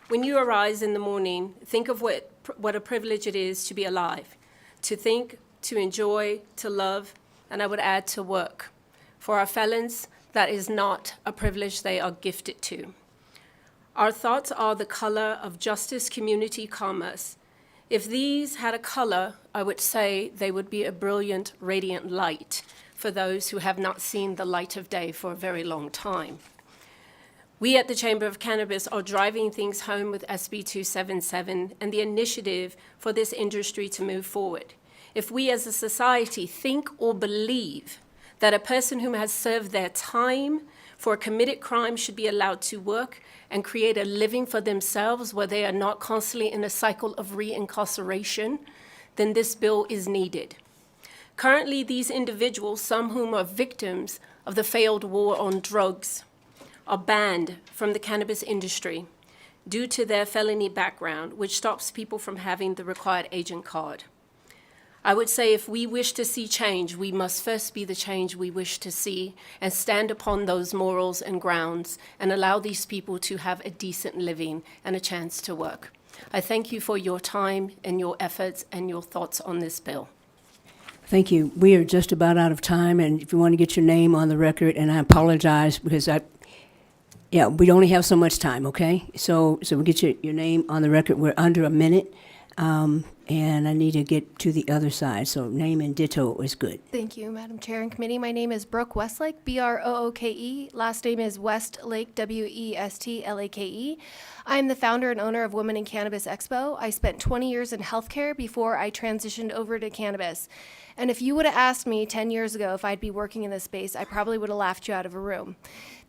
when you arise in the morning, think of what a privilege it is to be alive, to think, to enjoy, to love, and I would add to work. For our felons, that is not a privilege they are gifted to. Our thoughts are the color of justice, community, commerce. If these had a color, I would say they would be a brilliant, radiant light for those who have not seen the light of day for a very long time. We at the Chamber of Cannabis are driving things home with SB 277 and the initiative for this industry to move forward. If we as a society think or believe that a person who has served their time for a committed crime should be allowed to work and create a living for themselves where they are not constantly in a cycle of reincarceration, then this bill is needed. Currently, these individuals, some whom are victims of the failed war on drugs, are banned from the cannabis industry due to their felony background, which stops people from having the required agent card. I would say if we wish to see change, we must first be the change we wish to see and stand upon those morals and grounds and allow these people to have a decent living and a chance to work. I thank you for your time and your efforts and your thoughts on this bill. Thank you. We are just about out of time, and if you want to get your name on the record, and I apologize because we only have so much time, okay? So we'll get your name on the record. We're under a minute. And I need to get to the other side, so name and ditto is good. Thank you, Madam Chair and Committee. My name is Brooke Westlake, Brooke. Last name is Westlake, Westlake. I'm the founder and owner of Women in Cannabis Expo. I spent 20 years in healthcare before I transitioned over to cannabis. And if you would have asked me 10 years ago if I'd be working in this space, I probably would have laughed you out of a room.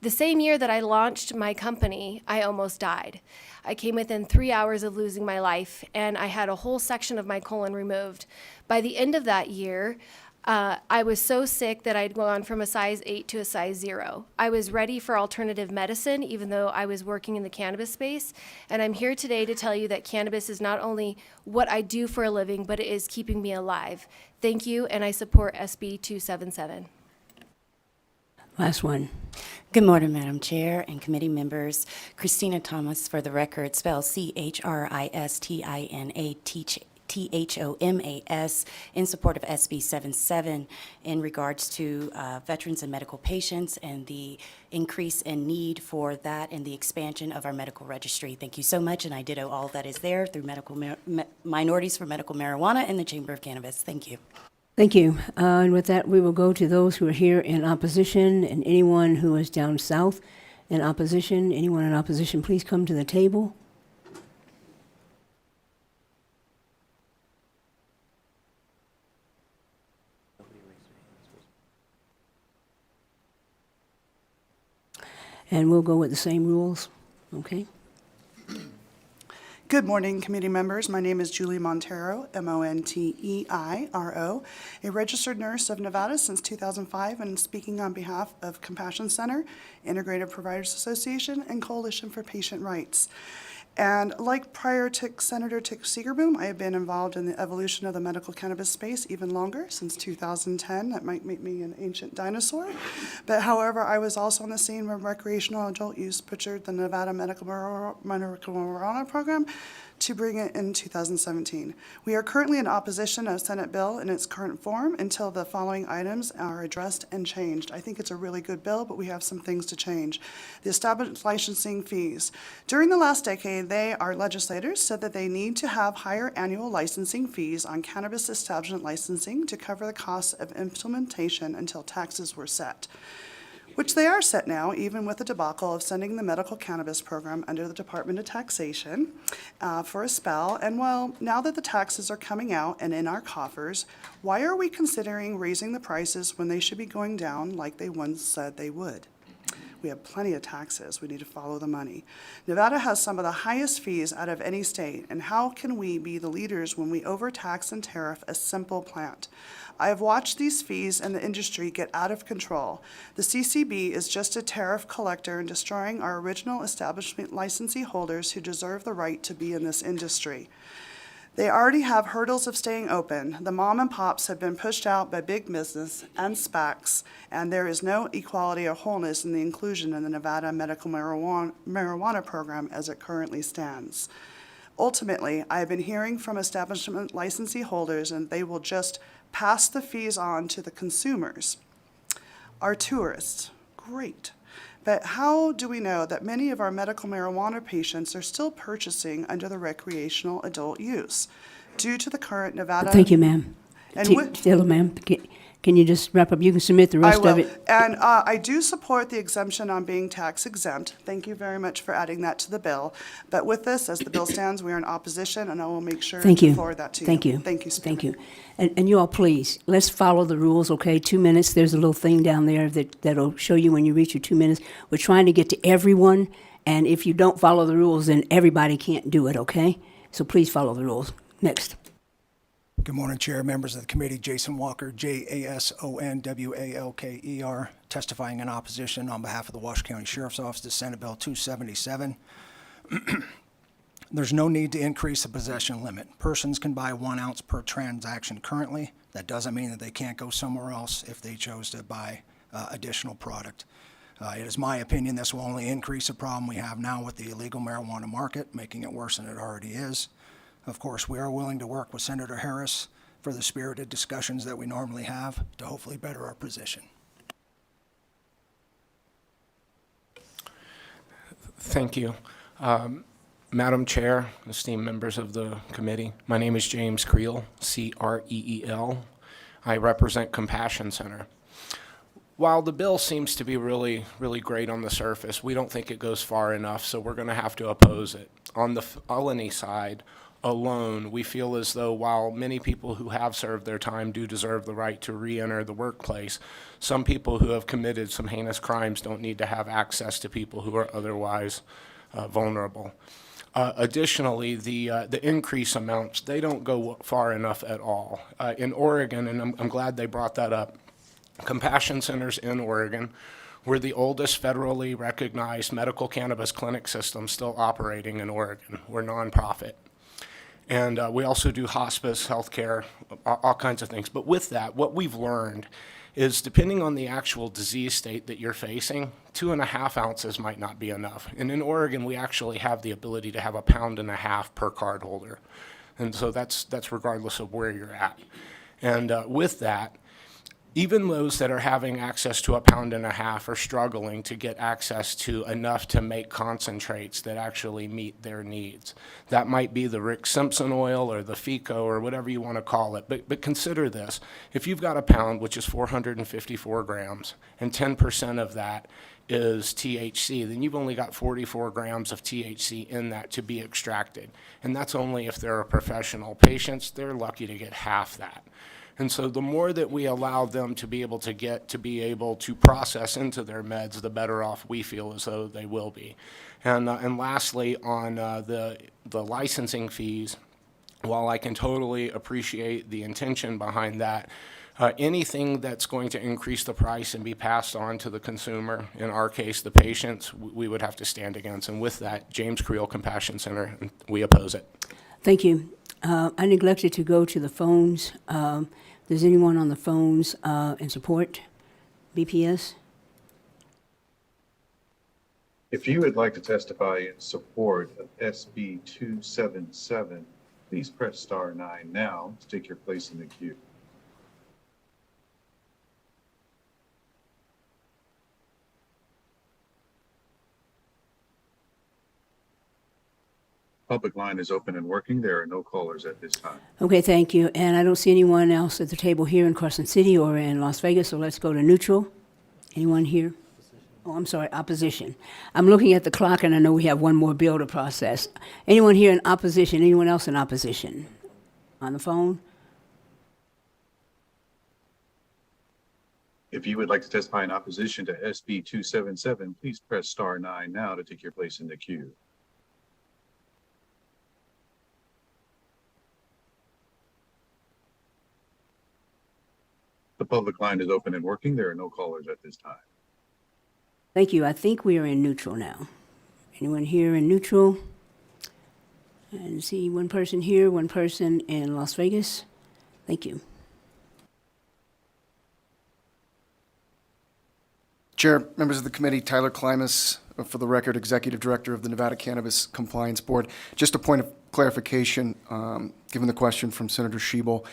The same year that I launched my company, I almost died. I came within 3 hours of losing my life, and I had a whole section of my colon removed. By the end of that year, I was so sick that I'd gone from a size 8 to a size 0. I was ready for alternative medicine, even though I was working in the cannabis space. And I'm here today to tell you that cannabis is not only what I do for a living, but it is keeping me alive. Thank you, and I support SB 277. Last one. Good morning, Madam Chair and committee members. Christina Thomas, for the record, spelled Christina Thomas, in support of SB 77 in regards to veterans and medical patients and the increase in need for that and the expansion of our medical registry. Thank you so much, and I ditto all that is there through Minorities for Medical Marijuana and the Chamber of Cannabis. Thank you. Thank you. And with that, we will go to those who are here in opposition, and anyone who is down south in opposition. Anyone in opposition, please come to the table. And we'll go with the same rules, okay? Good morning, committee members. My name is Julie Montero, Monteiro, a registered nurse of Nevada since 2005, and speaking on behalf of Compassion Center, Integrated Providers Association, and Coalition for Patient Rights. And like prior to Senator Tick Segerboom, I have been involved in the evolution of the medical cannabis space even longer, since 2010. That might make me an ancient dinosaur. But however, I was also on the scene when recreational adult use butchered the Nevada Medical Marijuana Program to bring it in 2017. We are currently in opposition of Senate bill in its current form until the following items are addressed and changed. I think it's a really good bill, but we have some things to change. The established licensing fees. During the last decade, our legislators said that they need to have higher annual licensing fees on cannabis establishment licensing to cover the costs of implementation until taxes were set, which they are set now, even with the debacle of sending the medical cannabis program under the Department of Taxation for a spell. And well, now that the taxes are coming out and in our coffers, why are we considering raising the prices when they should be going down like they once said they would? We have plenty of taxes. We need to follow the money. Nevada has some of the highest fees out of any state, and how can we be the leaders when we overtax and tariff a simple plant? I have watched these fees and the industry get out of control. The CCB is just a tariff collector and destroying our original establishment licensee holders who deserve the right to be in this industry. They already have hurdles of staying open. The mom and pops have been pushed out by big business and SPACs, and there is no equality or wholeness in the inclusion in the Nevada Medical Marijuana Program as it currently stands. Ultimately, I have been hearing from establishment licensee holders, and they will just pass the fees on to the consumers. Our tourists, great. But how do we know that many of our medical marijuana patients are still purchasing under the recreational adult use due to the current Nevada? Thank you, ma'am. Still, ma'am, can you just wrap up? You can submit the rest of it. And I do support the exemption on being tax exempt. Thank you very much for adding that to the bill. But with this, as the bill stands, we are in opposition, and I will make sure to forward that to you. Thank you. Thank you, Speaker. Thank you. And you all, please, let's follow the rules, okay? 2 minutes. There's a little thing down there that'll show you when you reach your 2 minutes. We're trying to get to everyone, and if you don't follow the rules, then everybody can't do it, okay? So please follow the rules. Next. Good morning, Chair, members of the committee. Jason Walker, Jasonwalker, testifying in opposition on behalf of the Washington County Sheriff's Office to Senate Bill 277. There's no need to increase the possession limit. Persons can buy 1 ounce per transaction currently. That doesn't mean that they can't go somewhere else if they chose to buy additional product. It is my opinion this will only increase the problem we have now with the illegal marijuana market, making it worse than it already is. Of course, we are willing to work with Senator Harris for the spirited discussions that we normally have to hopefully better our position. Thank you. Madam Chair, esteemed members of the committee, my name is James Creel, C-R-E-E-L. I represent Compassion Center. While the bill seems to be really great on the surface, we don't think it goes far enough, so we're going to have to oppose it. On the felony side alone, we feel as though while many people who have served their time do deserve the right to re-enter the workplace, some people who have committed some heinous crimes don't need to have access to people who are otherwise vulnerable. Additionally, the increase amounts, they don't go far enough at all. In Oregon, and I'm glad they brought that up, Compassion Centers in Oregon, we're the oldest federally recognized medical cannabis clinic system still operating in Oregon. We're nonprofit. And we also do hospice, healthcare, all kinds of things. But with that, what we've learned is depending on the actual disease state that you're facing, 2.5 ounces might not be enough. And in Oregon, we actually have the ability to have 1.5 pounds per card holder. And so that's regardless of where you're at. And with that, even those that are having access to 1.5 pounds are struggling to get access to enough to make concentrates that actually meet their needs. That might be the Rick Simpson oil or the FICO or whatever you want to call it. But consider this. If you've got 1 pound, which is 454 grams, and 10% of that is THC, then you've only got 44 grams of THC in that to be extracted. And that's only if they're a professional. Patients, they're lucky to get half that. And so the more that we allow them to be able to process into their meds, the better off we feel as though they will be. And lastly, on the licensing fees, while I can totally appreciate the intention behind that, anything that's going to increase the price and be passed on to the consumer, in our case, the patients, we would have to stand against. And with that, James Creel Compassion Center, we oppose it. Thank you. I neglected to go to the phones. Does anyone on the phones in support BPS? If you would like to testify in support of SB 277, please press star 9 now to take your place in the queue. Public line is open and working. There are no callers at this time. Okay, thank you. And I don't see anyone else at the table here in Carson City or in Las Vegas, so let's go to neutral. Anyone here? Oh, I'm sorry, opposition. I'm looking at the clock and I know we have one more bill to process. Anyone here in opposition? Anyone else in opposition? On the phone? If you would like to testify in opposition to SB 277, please press star 9 now to take your place in the queue. The public line is open and working. There are no callers at this time. Thank you. I think we are in neutral now. Anyone here in neutral? And see one person here, one person in Las Vegas. Thank you. Chair, members of the committee, Tyler Klimas, for the record, Executive Director of the Nevada Cannabis Compliance Board. Just a point of clarification, given the question from Senator Schiebel.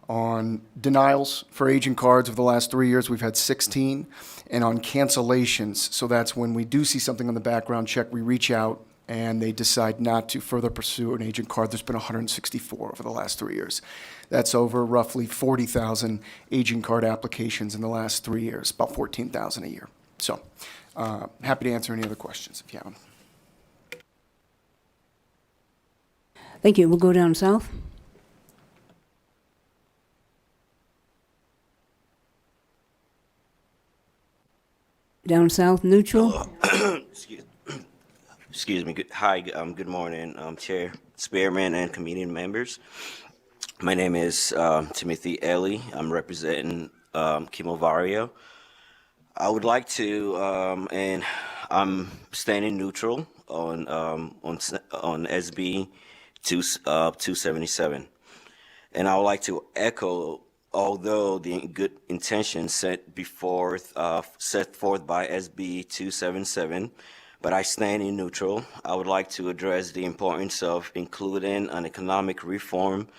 On denials for aging cards over the last 3 years, we've had 16. And on cancellations, so that's when we do see something on the background check, we reach out and they decide not to further pursue an aging card. There's been 164 over the last 3 years. That's over roughly 40,000 aging card applications in the last 3 years, about 14,000 a year. So happy to answer any other questions if you have them. Thank you. We'll go down south. Down south, neutral. Excuse me. Hi, good morning, Chair Spearman and committee members. My name is Timothy Ellie. I'm representing Kimovario. I would like to, and I'm standing neutral on SB 277, and I would like to echo. Although the good intentions set forth by SB 277, but I stand in neutral. I would like to address the importance of including an economic reform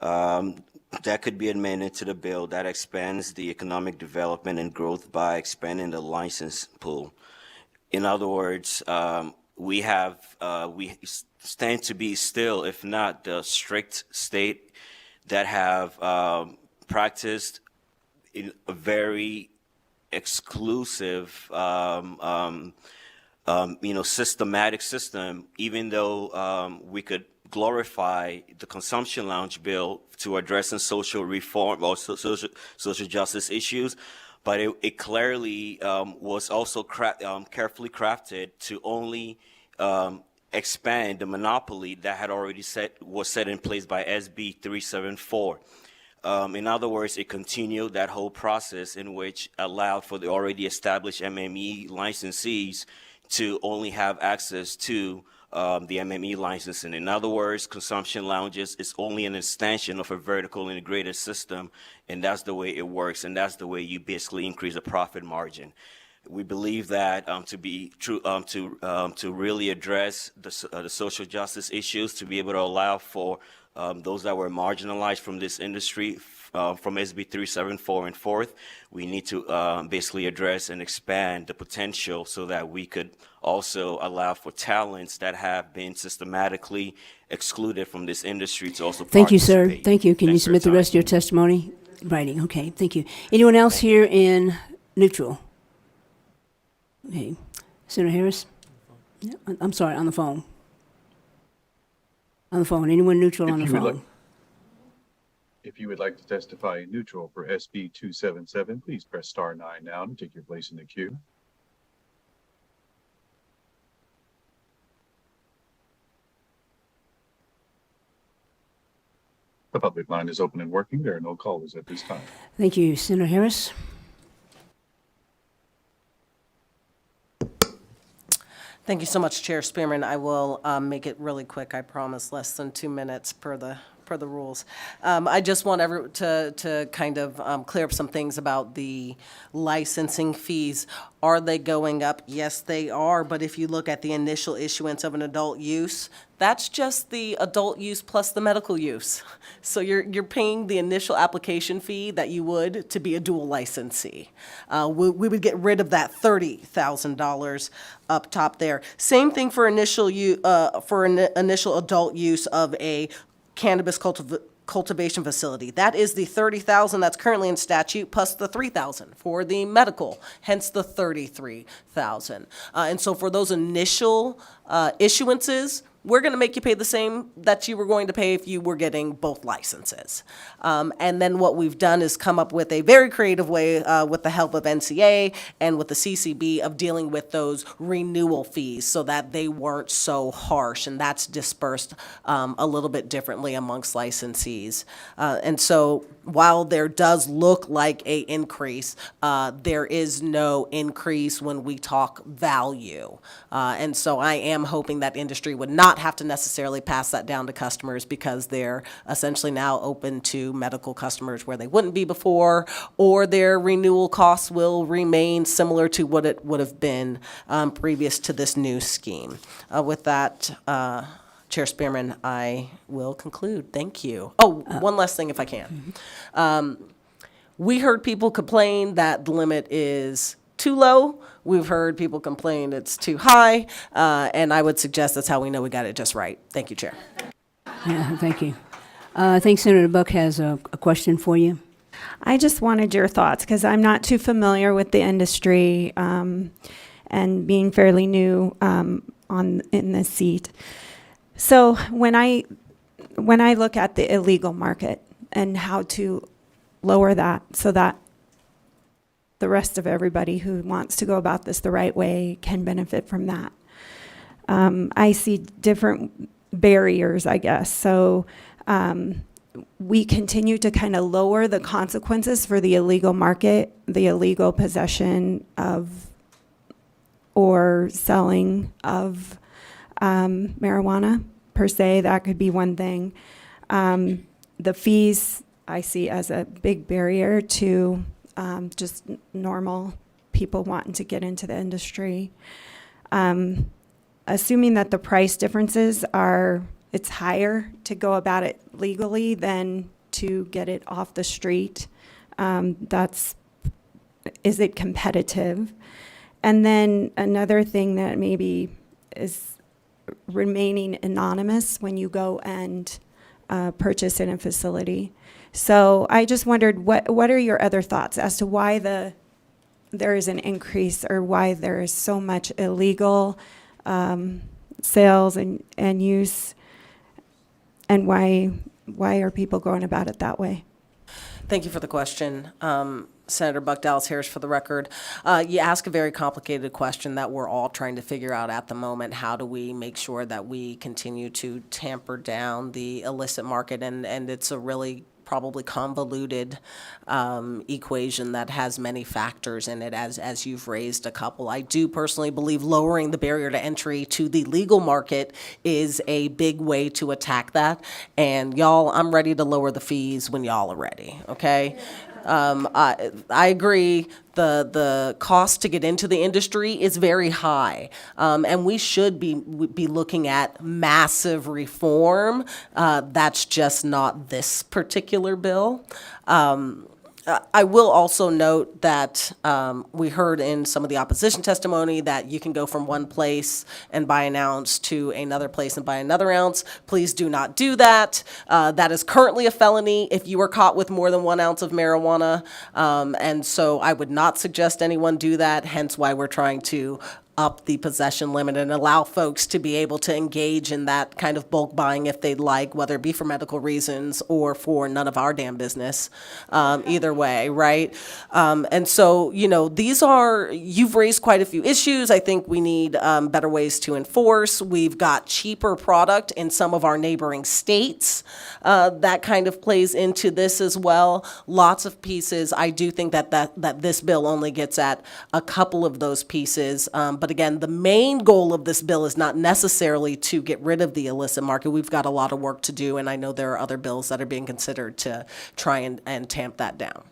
that could be amended to the bill that expands the economic development and growth by expanding the license pool. In other words, we stand to be still, if not the strict state that have practiced in a very exclusive, systematic system, even though we could glorify the consumption lounge bill to addressing social reform or social justice issues, but it clearly was also carefully crafted to only expand the monopoly that had already was set in place by SB 374. In other words, it continued that whole process in which allowed for the already established MME licensees to only have access to the MME licensing. In other words, consumption lounges is only an extension of a vertical integrated system, and that's the way it works, and that's the way you basically increase the profit margin. We believe that to be true, to really address the social justice issues, to be able to allow for those that were marginalized from this industry, from SB 374 and forth, we need to basically address and expand the potential so that we could also allow for talents that have been systematically excluded from this industry to also Thank you, sir. participate. Thank you. Can you Thanks for your submit the rest of your testimony? Writing, okay, thank you. Anyone else here in neutral? Okay. Senator Harris? Yeah, I'm sorry, on the phone. On the phone. Anyone neutral on the phone? If you would like to testify in neutral for SB 277, please press *9 now to take your place in the queue. The public line is open and working. There are no callers at this time. Thank you. Senator Harris? Thank you so much, Chair Spearman. I will make it really quick. I promise, less than 2 minutes per the rules. I just want to kind of clear up some things about the licensing fees. Are they going up? Yes, they are. But if you look at the initial issuance of an adult use, that's just the adult use plus the medical use. So you're paying the initial application fee that you would to be a dual licensee. We would get rid of that $30,000 up top there. Same thing for initial initial adult use of a cannabis cultivation facility. That is the $30,000 that's currently in statute plus the $3,000 for the medical, hence the $33,000. And so for those initial issuances, we're going to make you pay the same that you were going to pay if you were getting both licenses. And then what we've done is come up with a very creative way with the help of NCA and with the CCB of dealing with those renewal fees so that they weren't so harsh, and that's dispersed a little bit differently amongst licensees. And so while there does look like a increase, there is no increase when we talk value. And so I am hoping that industry would not have to necessarily pass that down to customers because they're essentially now open to medical customers where they wouldn't be before, or their renewal costs will remain similar to what it would have been previous to this new scheme. With that, Chair Spearman, I will conclude. Thank you. Oh, one last thing if I can. We heard people complain that the limit is too low. We've heard people complain it's too high, and I would suggest that's how we know we got it just right. Thank you, Chair. Yeah, thank you. I think Senator Buck has a question for you. I just wanted your thoughts because I'm not too familiar with the industry and being fairly new in this seat. So when I look at the illegal market and how to lower that so that the rest of everybody who wants to go about this the right way can benefit from that. I see different barriers, I guess. So we continue to kind of lower the consequences for the illegal market, the illegal possession of or selling of marijuana per se. That could be one thing. The fees I see as a big barrier to just normal people wanting to get into the industry. Assuming that the price differences it's higher to go about it legally than to get it off the street. Is it competitive? And then another thing that maybe is remaining anonymous when you go and purchase in a facility. So I just wondered, what are your other thoughts as to why there is an increase, or why there is so much illegal sales and use, and why are people going about it that way? Thank you for the question. Senator Buck Dallas Harris, for the record. You ask a very complicated question that we're all trying to figure out at the moment. How do we make sure that we continue to tamper down the illicit market? And it's a really probably convoluted equation that has many factors in it, as you've raised a couple. I do personally believe lowering the barrier to entry to the legal market is a big way to attack that. And y'all, I'm ready to lower the fees when y'all are ready, okay? I agree. The cost to get into the industry is very high, and we should be looking at massive reform. That's just not this particular bill. I will also note that we heard in some of the opposition testimony that you can go from one place and buy an ounce to another place and buy another ounce. Please do not do that. That is currently a felony if you are caught with more than 1 ounce of marijuana. And so I would not suggest anyone do that, hence why we're trying to up the possession limit and allow folks to be able to engage in that kind of bulk buying if they'd like, whether it be for medical reasons or for none of our damn business, either way, right? And so, you know, you've raised quite a few issues. I think we need better ways to enforce. We've got cheaper product in some of our neighboring states that kind of plays into this as well. Lots of pieces. I do think that this bill only gets at a couple of those pieces. But again, the main goal of this bill is not necessarily to get rid of the illicit market. We've got a lot of work to do, and I know there are other bills that are being considered to try and tamp that down.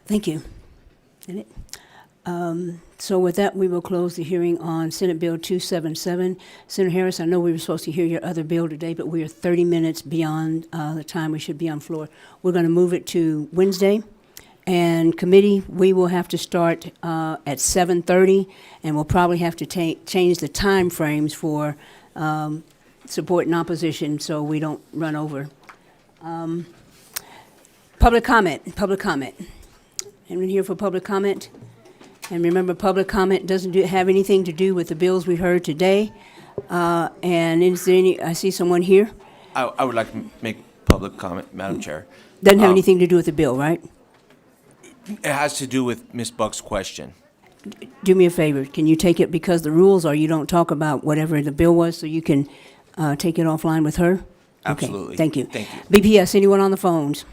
Thank you. So with that, we will close the hearing on Senate Bill 277. Senator Harris, I know we were supposed to hear your other bill today, but we are 30 minutes beyond the time we should be on floor. We're going to move it to Wednesday. And committee, we will have to start at 7:30, and we'll probably have to change the time frames for support and opposition so we don't run over. Public comment. Anyone here for public comment? And remember, public comment doesn't have anything to do with the bills we heard today. And is there I see someone here. I would like to make public comment, Madam Chair. Doesn't have anything to do with the bill, right? It has to do with Ms. Buck's question. Do me a favor. Can you take it because the rules are you don't talk about whatever the bill was, so you can take it offline with her? Absolutely. Okay, thank you. Thank you. BPS, anyone on the phones?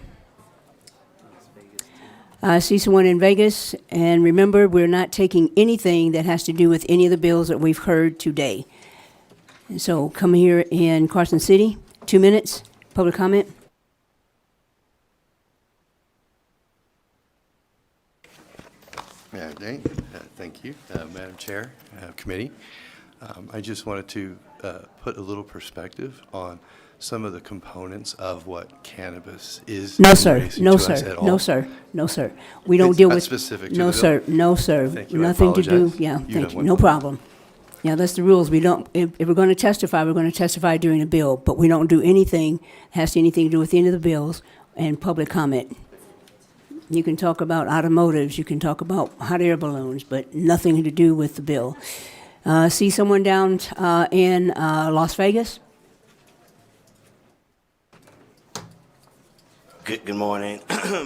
I see someone in Vegas, and remember, we're not taking anything that has to do with any of the bills that we've heard today. And so come here in Carson City, 2 minutes, public comment. Thank you, Madam Chair, Committee. I just wanted to put a little perspective on some of the components of what cannabis is. No, sir. No, sir. No, sir. No, sir. We don't deal with. Specific to no, the sir. bill. No, sir. Thank you. Nothing to do. Apologize. Yeah. You Thank have you. one No point. problem. Yeah, that's the rules. We don't. If we're going to testify, we're going to testify during the bill, but we don't do anything that has anything to do with any of the bills and public comment. You can talk about automotives. You can talk about hot air balloons, but nothing to do with the bill. See someone down in Las Vegas? Good morning,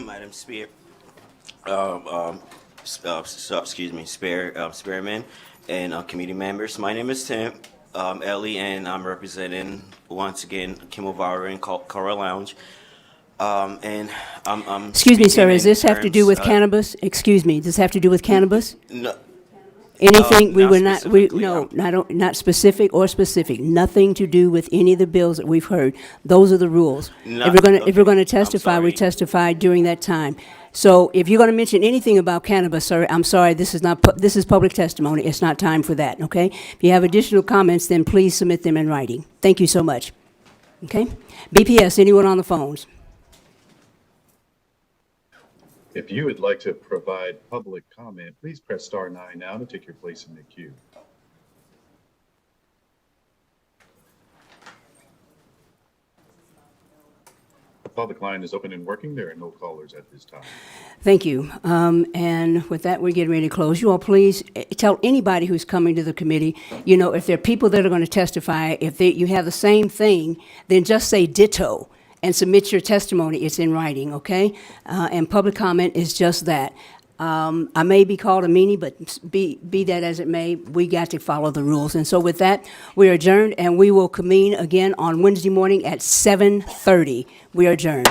Madam Spear. Excuse me, Spearman and committee members. My name is Tim Ellie, and I'm representing once again Kimmelvara and Coral Lounge. And I'm Excuse me, sir. Does speaking this in have to do with terms, cannabis? Excuse me. Does this have to do with cannabis? No. Anything, we not were not, we, specifically, no, not specific or specific, nothing to do with any of the bills that we've heard. Those are the rules. If we're gonna testify, we testify during that time. So if you're gonna mention anything about cannabis, sir, I'm sorry, this is public testimony, it's not time for that, okay? If you have additional comments, then please submit them in writing. Thank you so much. Okay? BPS, anyone on the phones? If you would like to provide public comment, please press *9 now to take your place in the queue. public line is open and working. There are no callers at this time. Thank you. And with that, we're getting ready to close. You all please tell anybody who's coming to the committee, you know, if there are people that are going to testify, if you have the same thing, then just say ditto and submit your testimony. It's in writing, okay? And public comment is just that. I may be called a meanie, but be that as it may, we got to follow the rules. And so with that, we are adjourned, and we will convene again on Wednesday morning at 7:30. We are adjourned.